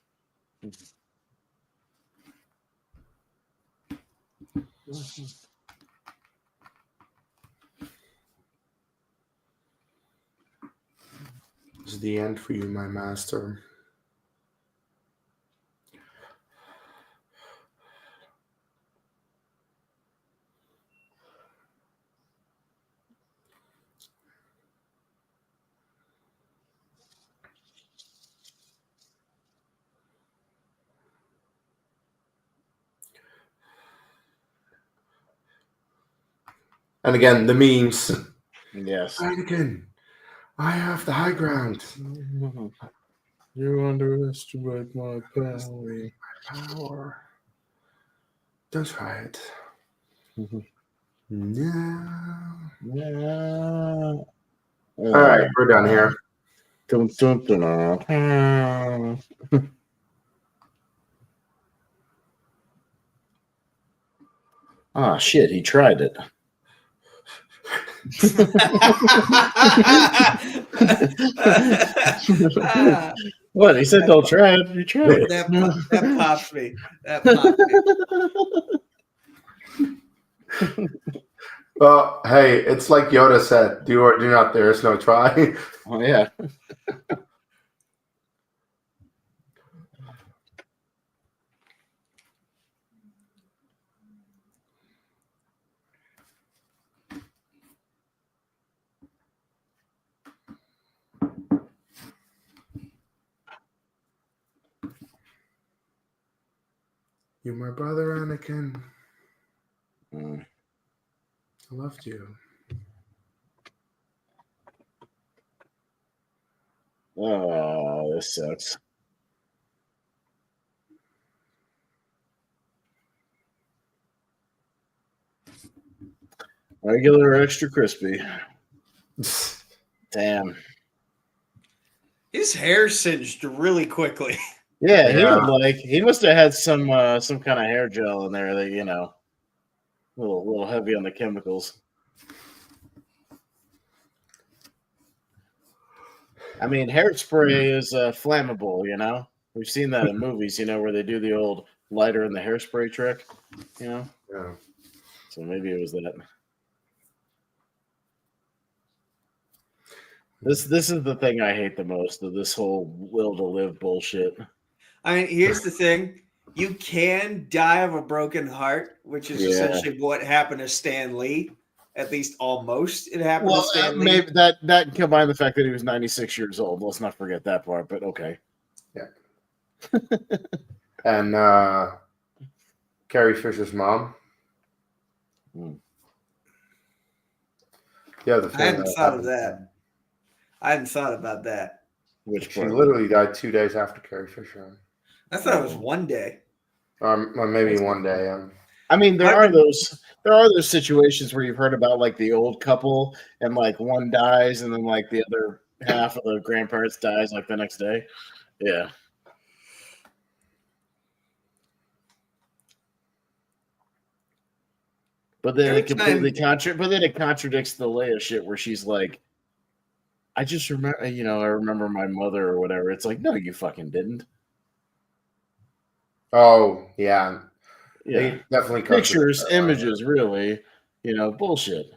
This is the end for you, my master. And again, the memes. Yes. Anakin, I have the high ground. You underestimate my power. Power. Don't try it. No. Yeah. All right, we're done here. Dun, dun, dun, dun. Ah, shit, he tried it. What? He said don't try it. You try it. That pops me. That pops me. Well, hey, it's like Yoda said, do or do not, there is no try. Oh, yeah. You're my brother, Anakin. Mm. I loved you. Oh, this sucks. Regular or extra crispy? Damn. His hair singed really quickly. Yeah, Yeah. he must have had some kind of hair gel in there that a little heavy on the chemicals. I mean, hairspray is flammable. We've seen that in movies, where they do the old lighter in the hairspray trick, Yeah. So maybe it was that. This is the thing I hate the most, of this whole will to live bullshit. I mean, here's the thing. You can die of a broken heart, which is essentially what happened to Stan Lee. At least almost it happened to Stan Lee. Maybe that combined the fact that he was 96 years old. Let's not forget that part, but okay. Yeah. And Carrie Fisher's mom. Yeah, I hadn't thought of that. I hadn't thought about that. Which She part? literally died 2 days after Carrie Fisher. I thought it was one day. Or maybe one day. I mean, there are those situations where you've heard about like the old couple and like one dies and then like the other half of the grandparents dies like the next day. Yeah. But then it contradicts the Leia shit where she's like, I just remember, I remember my mother or whatever. It's like, no, you fucking didn't. Oh, yeah. Yeah. They definitely Pictures, images, really, bullshit.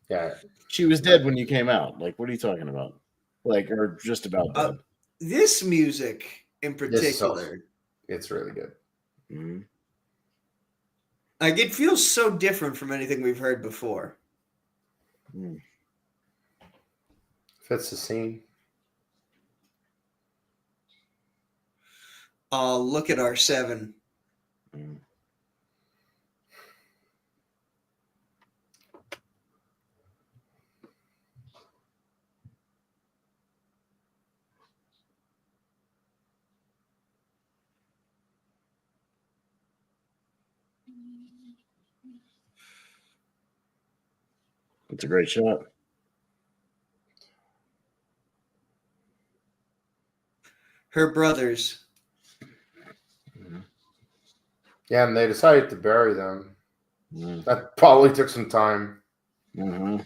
Yeah. She was dead when you came out. Like, what are you talking about? Like, or just about dead. This music in particular It's really good. Mhm. Like, it feels so different from anything we've heard before. Mm. Fits the scene. Look at R7. Mm. It's a great shot. Her brothers. Yeah, and they decided to bury them. Mm. That probably took some time. Mm-hmm.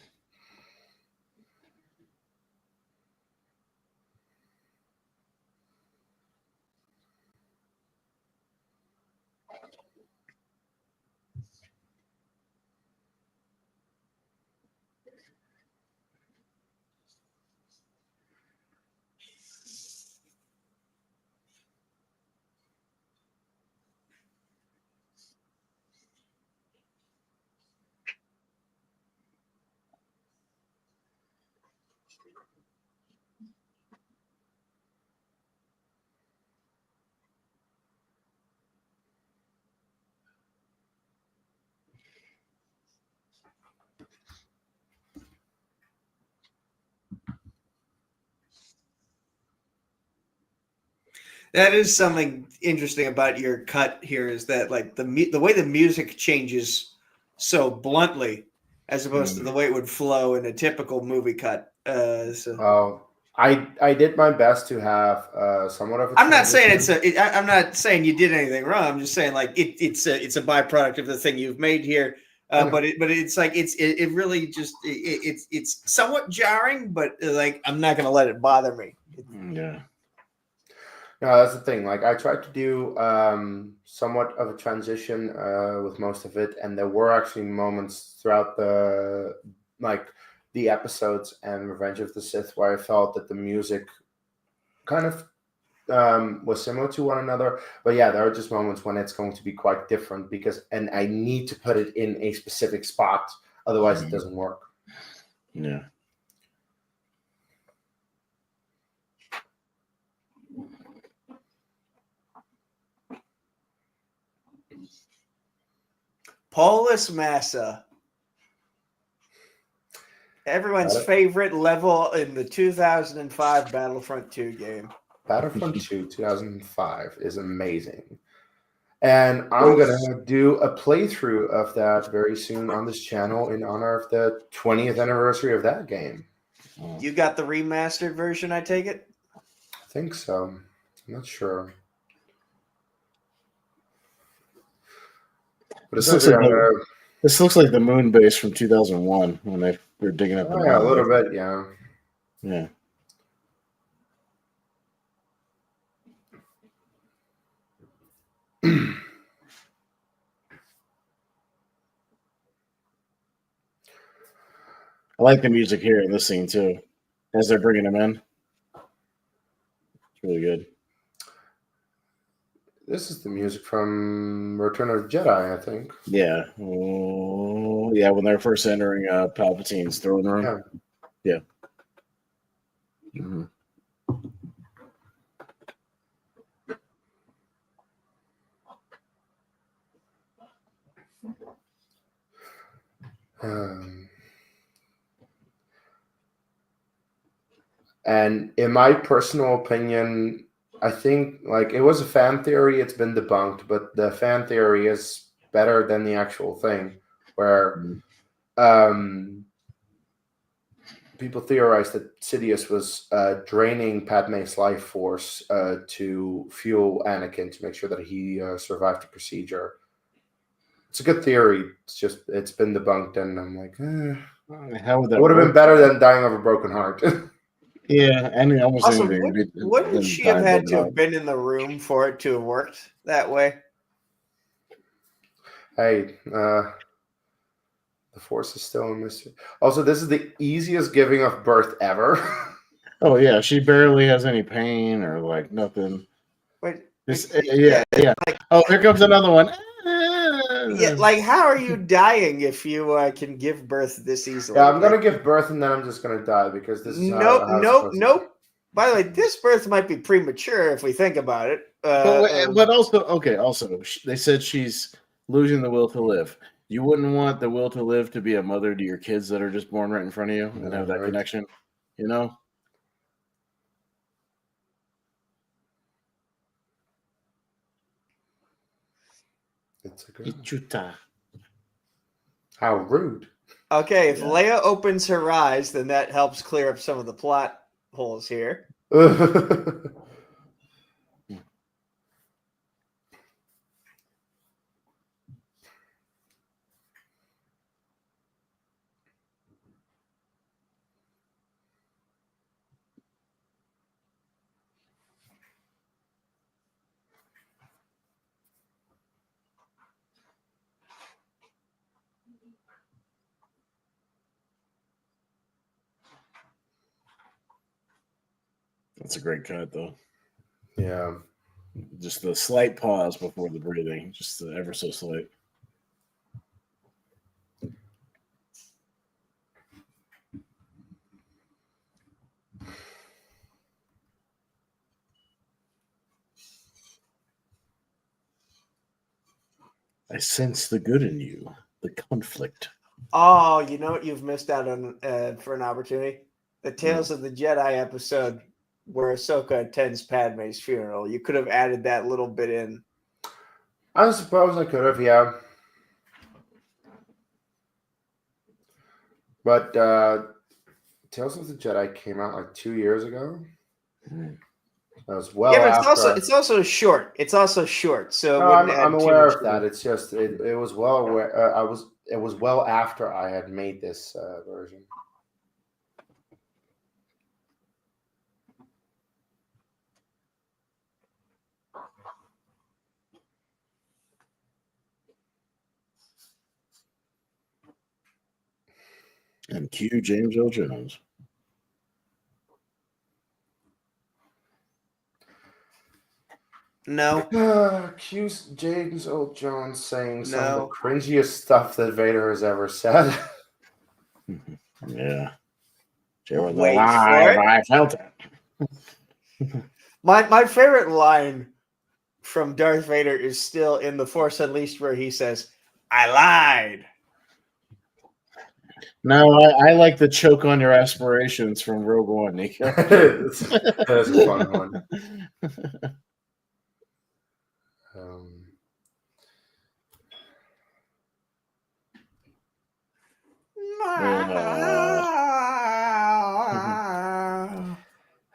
That is something interesting about your cut here, is that like the way the music changes so bluntly, as opposed to the way it would flow in a typical movie cut. I did my best to have somewhat of a I'm not saying transition. I'm not saying you did anything wrong. I'm just saying like it's a byproduct of the thing you've made here. But it's like it really just it's somewhat jarring, but like I'm not gonna let it bother me. Yeah. No, that's the thing. Like I tried to do somewhat of a transition with most of it, and there were actually moments throughout the episodes and Revenge of the Sith where I felt that the music kind of was similar to one another. But yeah, there are just moments when it's going to be quite different and I need to put it in a specific spot, otherwise it doesn't work. Yeah. Paulus Massa, everyone's favorite level in the 2005 Battlefront 2 game. Battlefront 2 2005 is amazing. And I'm going to do a playthrough of that very soon on this channel in honor of the 20th anniversary of that game. You got the remastered version, I take it? I think so. I'm not sure. But This looks like the moon base from 2001 when they were digging up the moon. Yeah, a little bit, yeah. Yeah. I like the music here in this scene too, as they're bringing him in. It's really good. This is the music from Return of the Jedi, I think. Yeah. Oh, yeah, when they're first entering Palpatine's throne room. Yeah. Mm-hmm. And in my personal opinion, I think like it was a fan theory, it's been debunked, but the fan theory is better than the actual thing, where people theorized that Sidious was draining Padme's life force to fuel Anakin to make sure that he survived the procedure. It's a good theory. It's been debunked, and I'm like, how would that it would have been better than dying of a broken heart. Yeah, and almost also, anything. Wouldn't she have had to have been in the room for it to have worked that way? Hey, the Force is still a mystery. Also, this is the easiest giving of birth ever. Oh yeah, she barely has any pain or like nothing. Wait, Yeah. Oh, here comes another one. Yeah, like how are you dying if you can give birth this easily? Yeah, I'm gonna give birth and then I'm just gonna die because this is nope. how By the way, this birth might be premature if we think about it. But also, they said she's losing the will to live. You wouldn't want the will to live to be a mother to your kids that are just born right in front of you and have that connection, you know? It's a girl. Ichuta. How rude. Okay, if Leia opens her eyes, then that helps clear up some of the plot holes here. That's a great cut, though. Yeah. Just the slight pause before the breathing, just ever so slight. I sense the good in you, the conflict. Oh, you know what you've missed out on for an opportunity? The Tales of the Jedi episode where Ahsoka attends Padme's funeral. You could have added that little bit in. I suppose I could have, yeah. But Tales of the Jedi came out like 2 years ago. That was well after. It's also short. It's also short, so No, I'm aware of that. It's just it was well aware. It was well after I had made this version. And cue James Earl Jones. No. Accuse James Earl Jones saying some of the cringiest stuff that Vader has ever said. Yeah. Wait for it. I felt it. My favorite line from Darth Vader is still in The Force Unleashed where he says, "I lied." No, I like the choke on your aspirations from Rogue One, Nico. That's a fun one.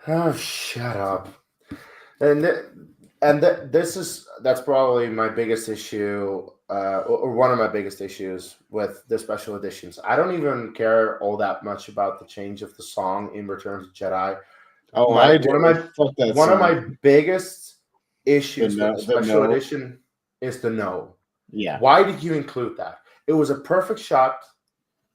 Oh, shut up. That's probably my biggest issue, or one of my biggest issues with the special editions. I don't even care all that much about the change of the song in Return of the Jedi. Oh, I do. One of my biggest issues with the special edition is the no. Yeah. Why did you include that? It was a perfect shot,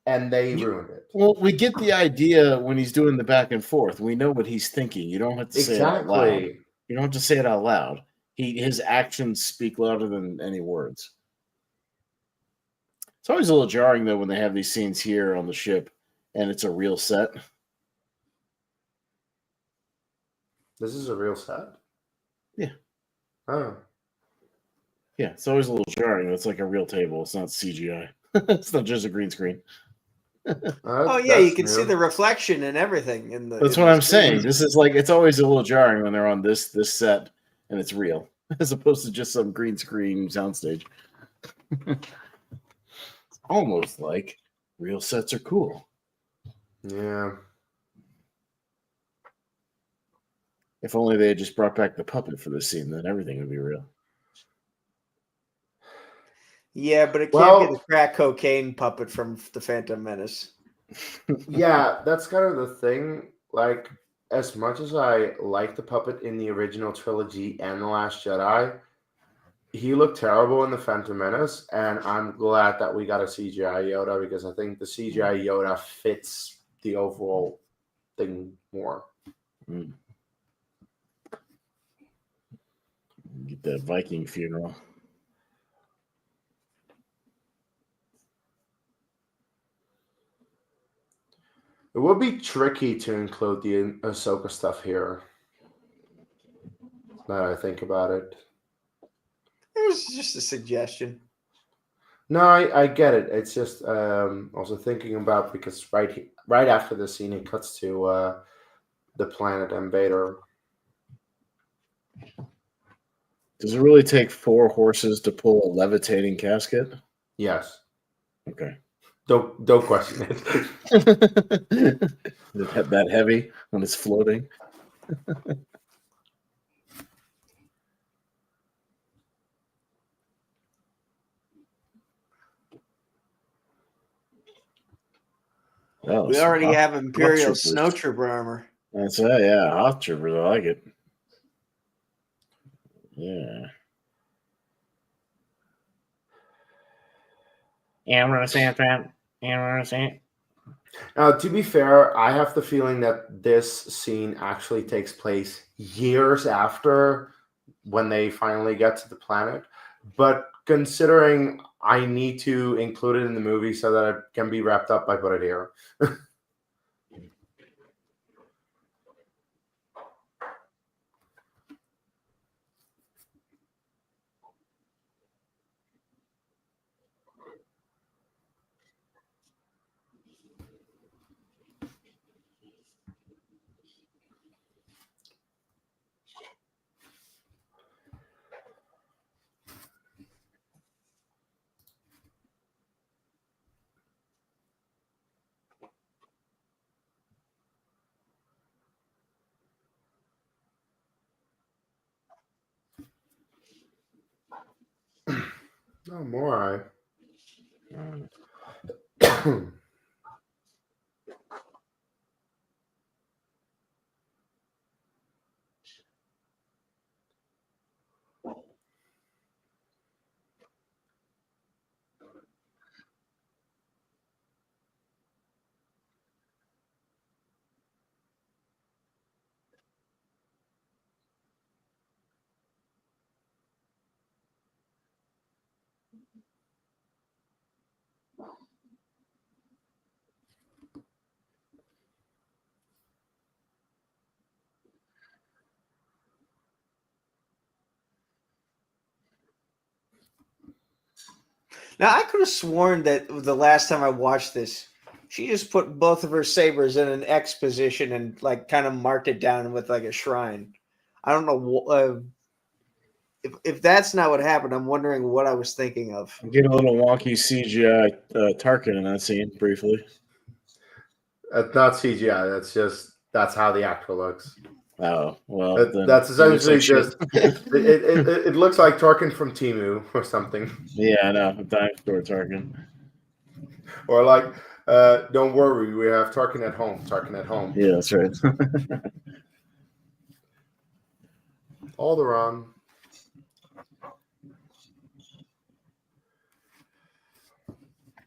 and they ruined it. Well, we get the idea when he's doing the back and forth. We know what he's thinking. You don't have to say it out loud. You don't have to say it out loud. His actions speak louder than any words. It's always a little jarring, though, when they have these scenes here on the ship, and it's a real set. This is a real set? Yeah. Oh. Yeah, it's always a little jarring. It's like a real table. It's not CGI. It's not just a green screen. You can see the reflection and everything in the. That's what I'm saying. This is like it's always a little jarring when they're on this set and it's real, as opposed to just some green screen soundstage. It's almost like real sets are cool. Yeah. If only they had just brought back the puppet for this scene, then everything would be real. Yeah, but it can't be the crack cocaine puppet from the Phantom Menace. Yeah, that's kind of the thing. Like, as much as I like the puppet in the original trilogy and The Last Jedi, he looked terrible in the Phantom Menace, and I'm glad that we got a CGI Yoda because I think the CGI Yoda fits the overall thing more. Get that Viking funeral. It would be tricky to include the Ahsoka stuff here. Now that I think about it. It was just a suggestion. No, I get it. It's just also thinking about, because right after the scene, it cuts to the planet and Vader. Does it really take 4 horses to pull a levitating casket? Yes. Okay. Don't question it. That heavy when it's floating. Oh, We some already hot- have hot Imperial troopers. Snow Trooper armor. That's it, yeah. Hot troopers, I like it. Yeah. Yeah, I'm gonna say it, Pat. Yeah, I'm gonna say it. Now, to be fair, I have the feeling that this scene actually takes place years after when they finally get to the planet. But considering I need to include it in the movie so that it can be wrapped up, I put it here. No more. Now, I could have sworn that the last time I watched this, she just put both of her sabers in an X position and like kind of marked it down with like a shrine. I don't know if that's not what happened. I'm wondering what I was thinking of. I'm getting a little wonky CGI Tarkin in that scene briefly. That's not CGI. That's how the actor looks. Oh well, That's essentially like just it looks like Tarkin from Temu or something. Yeah, I know. Dinosaur Tarkin. Or like, don't worry, we have Tarkin at home. Tarkin at home. Yeah, that's right. Alderaan.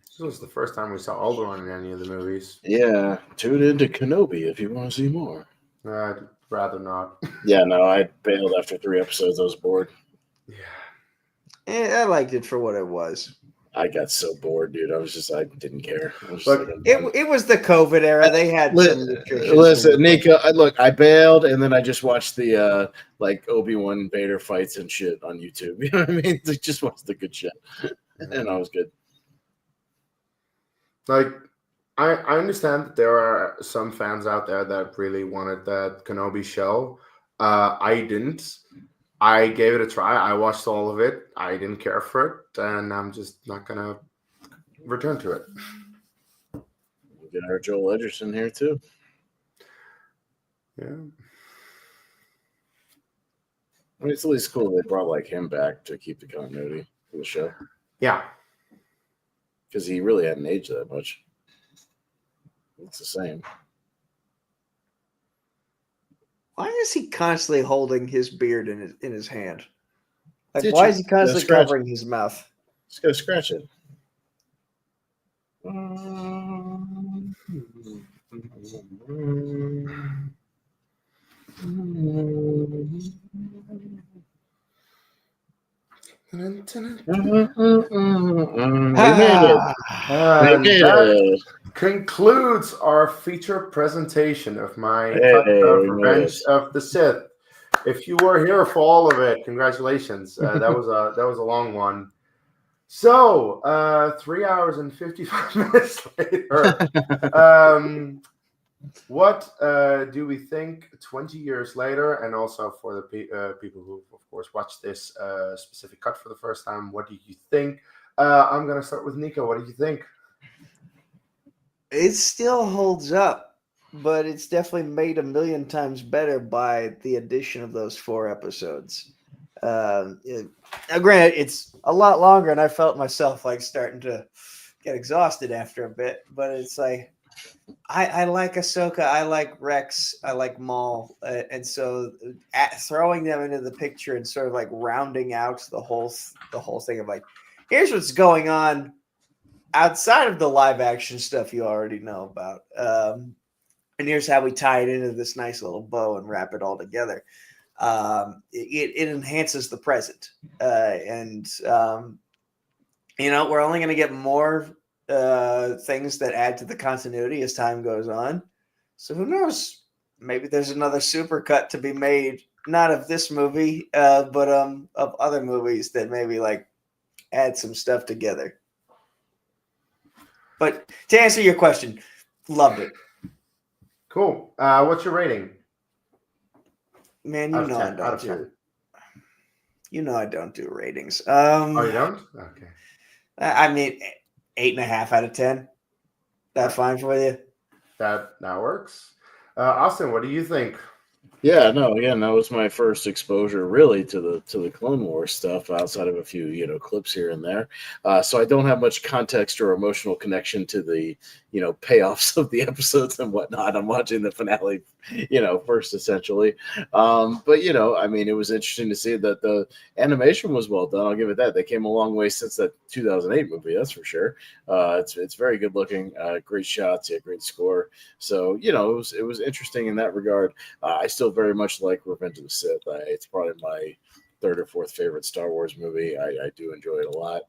This was the first time we saw Alderaan in any of the movies. Yeah, tune into Kenobi if you want to see more. I'd rather not. Yeah, no, I bailed after 3 episodes. I was bored. I liked it for what it was. I got so bored, dude. I didn't care. Look, It was the COVID era. They had some nutrition. Listen, Nico, I bailed, and then I just watched the like Obi-Wan Vader fights and shit on YouTube. You know what I mean? Just watched the good shit, and I was good. Like, I understand that there are some fans out there that really wanted that Kenobi show. I didn't. I gave it a try. I watched all of it. I didn't care for it, and I'm just not gonna return to it. Get our Joel Edgerton here too. Yeah. I mean, it's at least cool they brought like him back to keep the continuity for the show. Yeah. Because he really hadn't aged that much. It's the same. Why is he constantly holding his beard in his hand? Like, Did why you- is he constantly scratch- covering his mouth? Just gotta scratch it. We made it. And We made that it. concludes our feature presentation of my Hey, cut of we made Revenge it. of the Sith. If you were here for all of it, congratulations. That was a long one. So 3 hours and 55 minutes later, what do we think 20 years later? And also for the people who, of course, watched this specific cut for the first time, what do you think? I'm going to start with Nico. What do you think? It still holds up, but it's definitely made a million times better by the addition of those 4 episodes. Now, granted, it's a lot longer, and I felt myself like starting to get exhausted after a bit. But it's like I like Ahsoka, I like Rex, I like Maul, and so throwing them into the picture and sort of like rounding out the whole thing of like, here's what's going on outside of the live action stuff you already know about, and here's how we tie it into this nice little bow and wrap it all together. It enhances the present, and we're only going to get more things that add to the continuity as time goes on. So who knows? Maybe there's another supercut to be made, not of this movie, but of other movies that maybe like add some stuff together. But to answer your question, loved it. Cool. What's your rating? Man, you know I don't do. You know I don't do ratings. Oh, you don't? Okay. I mean, 8.5 out of 10. That fine for you? That works. Austin, what do you think? Yeah, no, again, that was my first exposure really to the Clone Wars stuff outside of a few, clips here and there. So I don't have much context or emotional connection to the, payoffs of the episodes and whatnot. I'm watching the finale, first essentially. But, I mean, it was interesting to see that the animation was well done. I'll give it that. They came a long way since that 2008 movie, that's for sure. It's very good looking, great shots, great score. So, it was interesting in that regard. I still very much like Revenge of the Sith. It's probably my 3rd or 4th favorite Star Wars movie. I do enjoy it a lot.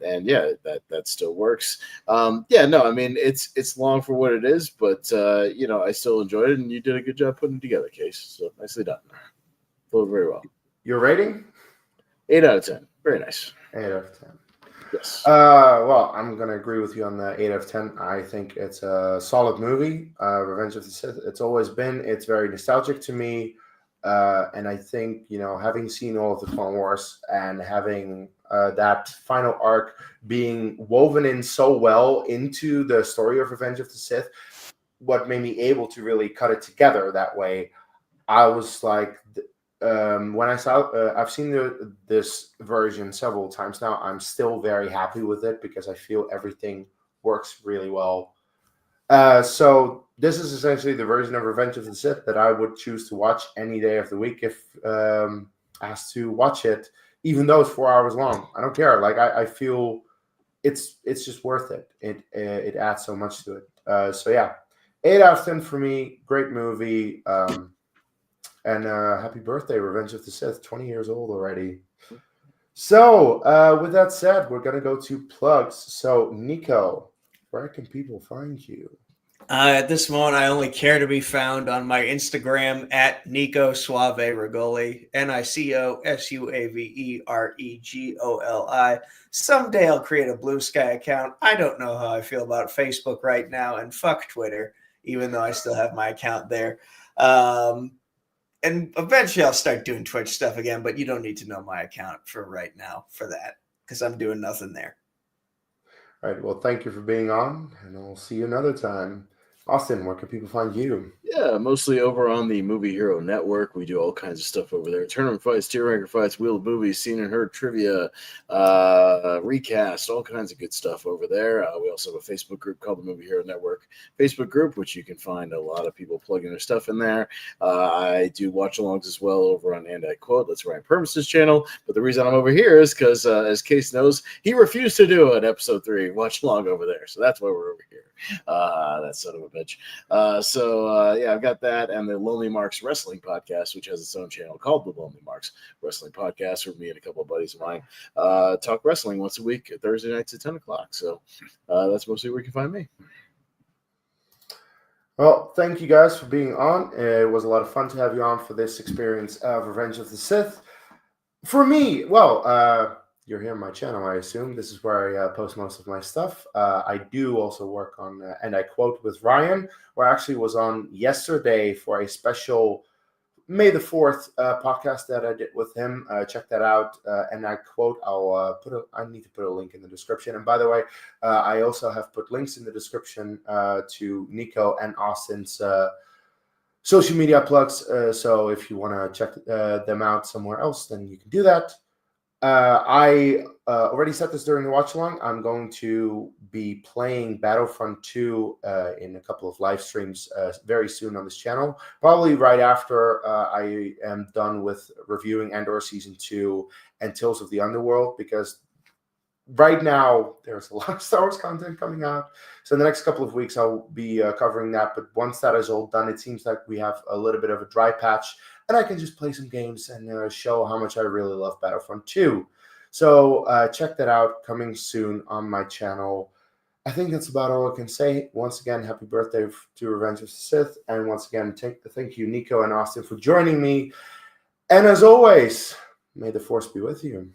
And yeah, that still works. Yeah, no, I mean, it's long for what it is, but I still enjoyed it, and you did a good job putting it together, Case. So nicely done. Flowed very well. Your rating? 8 out of 10. Very nice. 8 out of 10. Yes. Well, I'm going to agree with you on the 8 out of 10. I think it's a solid movie. Revenge of the Sith. It's always been. It's very nostalgic to me. And I think, having seen all of the Clone Wars and having that final arc being woven in so well into the story of Revenge of the Sith, what made me able to really cut it together that way, I was like, when I saw, I've seen this version several times now. I'm still very happy with it because I feel everything works really well. So this is essentially the version of Revenge of the Sith that I would choose to watch any day of the week if asked to watch it, even though it's 4 hours long. I don't care. Like I feel it's just worth it. It adds so much to it. So yeah, 8 out of 10 for me. Great movie. And happy birthday, Revenge of the Sith. 20 years old already. So with that said, we're gonna go to plugs. So Nico, where can people find you? At this moment, I only care to be found on my Instagram at Nico Suave Regoli, NicoSuaveRegoli. Someday I'll create a Blue Sky account. I don't know how I feel about Facebook right now, and fuck Twitter, even though I still have my account there. And eventually I'll start doing Twitch stuff again, but you don't need to know my account for right now for that, because I'm doing nothing there. All right. Well, thank you for being on, and I'll see you another time. Austin, where can people find you? Yeah, mostly over on the Movie Hero Network. We do all kinds of stuff over there. Tournament fights, tier ranker fights, wheel of movies, seen and heard trivia, recast, all kinds of good stuff over there. We also have a Facebook group called the Movie Hero Network Facebook group, which you can find a lot of people plugging their stuff in there. I do watch-alongs as well over on And I Quote. That's Ryan Purvis' channel. But the reason I'm over here is because, as Case knows, he refused to do an episode 3 watch-along over there. So that's why we're over here. That son of a bitch. yeah, I've got that and the Lonely Marks Wrestling Podcast, which has its own channel called the Lonely Marks Wrestling Podcast, where me and a couple of buddies of mine talk wrestling once a week, Thursday nights at 10 o'clock. So that's mostly where you can find me. Well, thank you guys for being on. It was a lot of fun to have you on for this experience of Revenge of the Sith. For me, well, you're here on my channel, I assume. This is where I post most of my stuff. I do also work on, and I quote with Ryan, where I actually was on yesterday for a special May the 4th podcast that I did with him. Check that out. And I quote, I need to put a link in the description. And by the way, I also have put links in the description to Nico and Austin's social media plugs. So if you want to check them out somewhere else, then you can do that. I already said this during the watch along. I'm going to be playing Battlefront 2 in a couple of live streams very soon on this channel. Probably right after I am done with reviewing Andor Season 2 and Tales of the Underworld, because right now there's a lot of Star Wars content coming out. So in the next couple of weeks, I'll be covering that. But once that is all done, it seems like we have a little bit of a dry patch, and I can just play some games and show how much I really love Battlefront 2. So check that out, coming soon on my channel. I think that's about all I can say. Once again, happy birthday to Revenge of the Sith. And once again, thank you, Nico and Austin, for joining me. And as always, may the Force be with you.